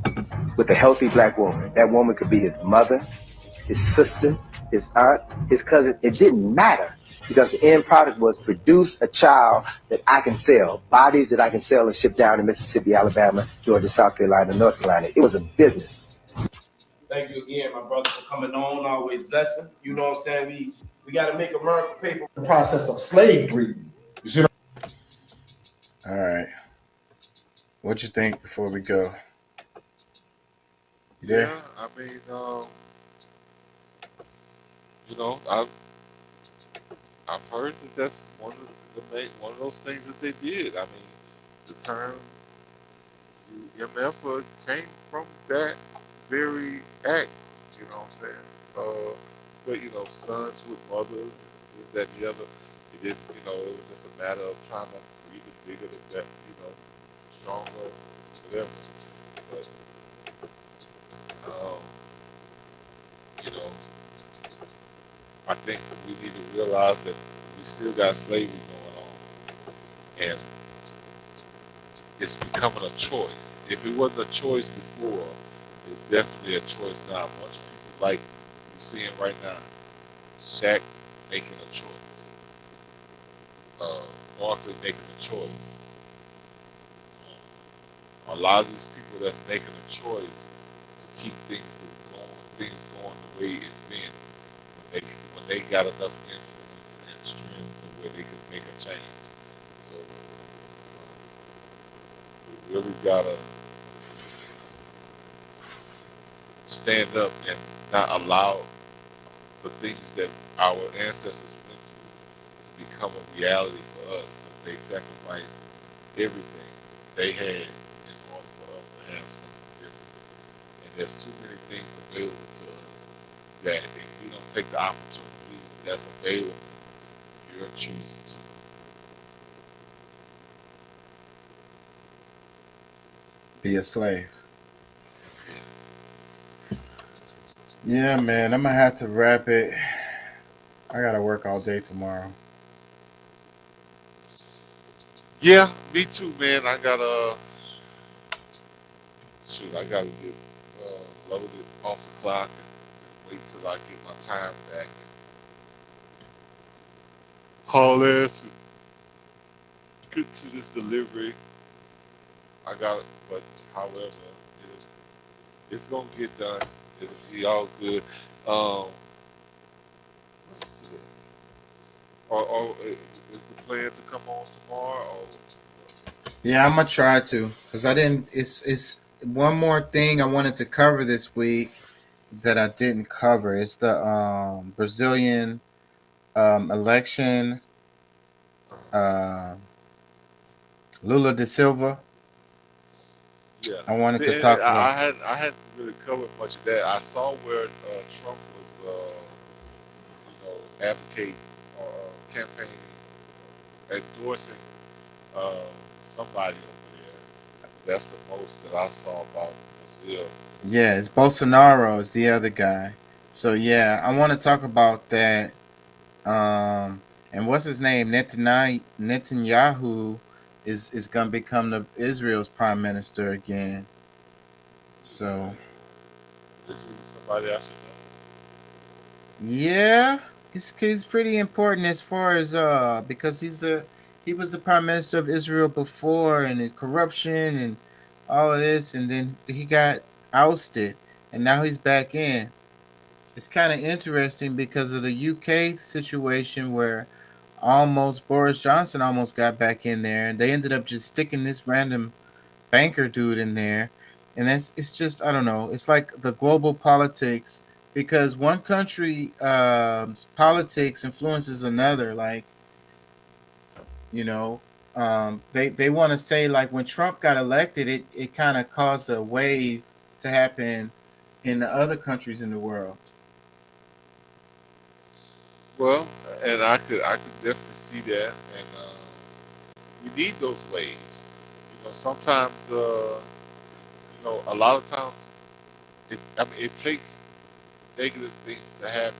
Q: with a healthy black woman. That woman could be his mother, his sister, his aunt, his cousin. It didn't matter because the end product was produce a child that I can sell, bodies that I can sell and ship down to Mississippi, Alabama, Georgia, South Carolina, North Carolina. It was a business.
R: Thank you again, my brother, for coming on. Always blessing. You know what I'm saying? We got to make America pay for
P: the process of slave breeding. You know?
C: All right. What you think before we go? You there?
B: Yeah, I mean, you know, I've heard that that's one of those things that they did. I mean, the term MF came from that very act. You know what I'm saying? But you know, sons with mothers, and this, that, and the other. It didn't. You know, it was just a matter of trying to breed it bigger, than that. You know, stronger, whatever. But you know, I think we need to realize that we still got slavery going on, and it's becoming a choice. If it wasn't a choice before, it's definitely a choice now. A bunch of people like you're seeing right now, Shaq making a choice, Barkley making a choice. A lot of these people that's making a choice to keep things going the way it's been, when they got enough influence and strength to where they can make a change. So we really gotta stand up and not allow the things that our ancestors went through to become a reality for us, because they sacrificed everything they had in order for us to have something different. And there's too many things available to us that if we don't take the opportunities that's available, you're choosing to.
C: Be a slave. Yeah, man, I'm gonna have to wrap it. I gotta work all day tomorrow.
B: Yeah, me too, man. I gotta get loaded off the clock and wait till I get my time back. Haul ass and get to this delivery. I got it, but however, it's gonna get done. It'll be all good. What's today? Or is the plan to come on tomorrow? Or?
C: Yeah, I'm gonna try to, because I didn't. It's one more thing I wanted to cover this week that I didn't cover. It's the Brazilian election. Lula da Silva.
B: Yeah,
C: I wanted to talk about.
B: I hadn't really covered much of that. I saw where Trump was, advocating or campaigning, endorsing somebody over there. That's the most that I saw about Brazil.
C: Yeah, it's Bolsonaro is the other guy. So yeah, I want to talk about that. And what's his name? Netanyahu is gonna become Israel's prime minister again. So
B: this is somebody I should know.
C: Yeah, he's pretty important as far as because he was the prime minister of Israel before, and his corruption and all of this, and then he got ousted, and now he's back in. It's kind of interesting because of the UK situation where Boris Johnson almost got back in there, and they ended up just sticking this random banker dude in there, and it's just, I don't know, it's like the global politics, because one country politics influences another. Like, they want to say, like, when Trump got elected, it kind of caused a wave to happen in the other countries in the world.
B: Well, and I could definitely see that, and we need those waves. Sometimes, a lot of times, it takes negative things to happen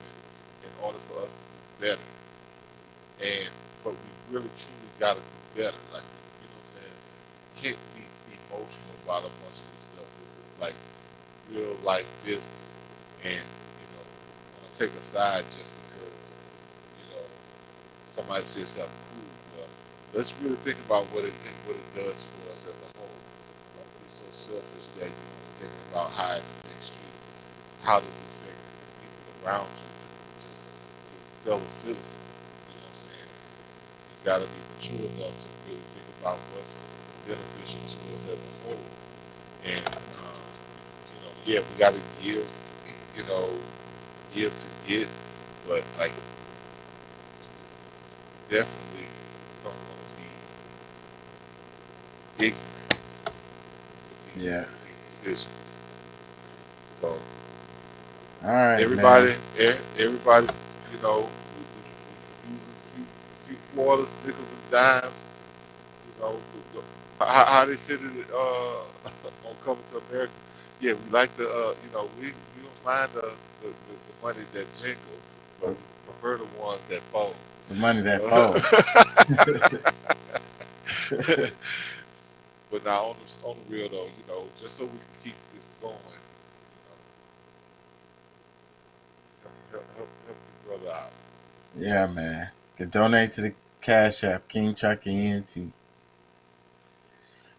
B: in order for us to do better. But we really truly got to do better. Like, can't be emotional about a bunch of this stuff. This is like real life business, and want to take a side just because somebody says something cool. But let's really think about what it does for us as a whole. Don't be so selfish that you think about how it affects you. How does it affect the people around you? Just your fellow citizens. You know what I'm saying? You got to be mature enough to really think about what's beneficial to us as a whole. And yeah, we got to give, give to get, but like definitely don't want to be ignorant with these decisions. So,
C: all right,
B: everybody,
C: man.
B: everybody, we use a few quarters, nickels, and dimes. How they said it on Coming to America. Yeah, we like the, we don't mind the money that jingle, but we prefer the ones that fold.
C: The money that fold.
B: But now on the real though, just so we can keep this going, help your brother out.
C: Yeah, man. Can donate to the Cash App, King Chucky ENT.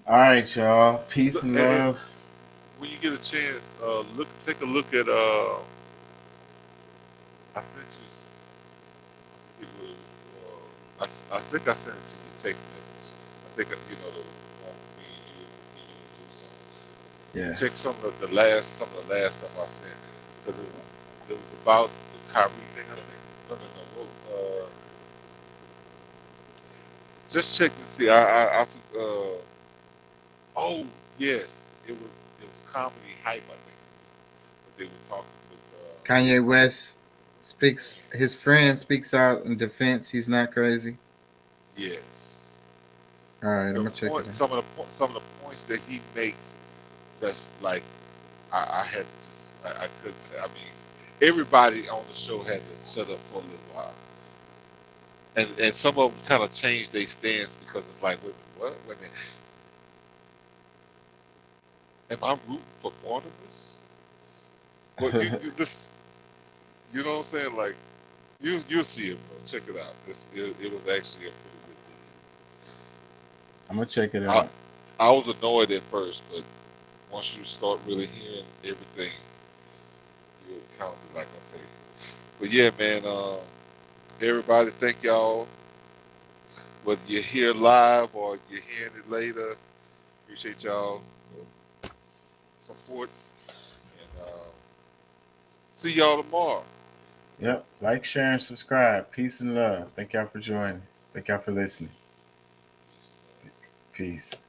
C: All right, y'all. Peace and love.
B: When you get a chance, take a look at I sent you. I think I sent it to your text message. I think the one me and you do something.
C: Yeah.
B: Check some of the last stuff I sent because it was about the Kyrie thing. I think. No. Just check and see. Oh yes, it was comedy hype. I think that they were talking with
C: Kanye West his friend speaks out in defense. He's not crazy.
B: Yes.
C: All right, I'm gonna check it out.
B: Some of the points that he makes, that's like I had to just I couldn't. I mean, everybody on the show had to shut up for a little while, and some of them kind of changed their stance because it's like, wait a minute. Am I rooting for Barnabas? Well, you know what I'm saying? Like, you'll see it, bro. Check it out. It was actually a pretty good video.
C: I'm gonna check it out.
B: I was annoyed at first, but once you start really hearing everything, you'll kind of be like, okay. But yeah, man. Everybody, thank y'all. Whether you're here live or you're hearing it later, appreciate y'all support, and see y'all tomorrow.
C: Yep. Like, share, and subscribe. Peace and love. Thank y'all for joining. Thank y'all for listening. Peace.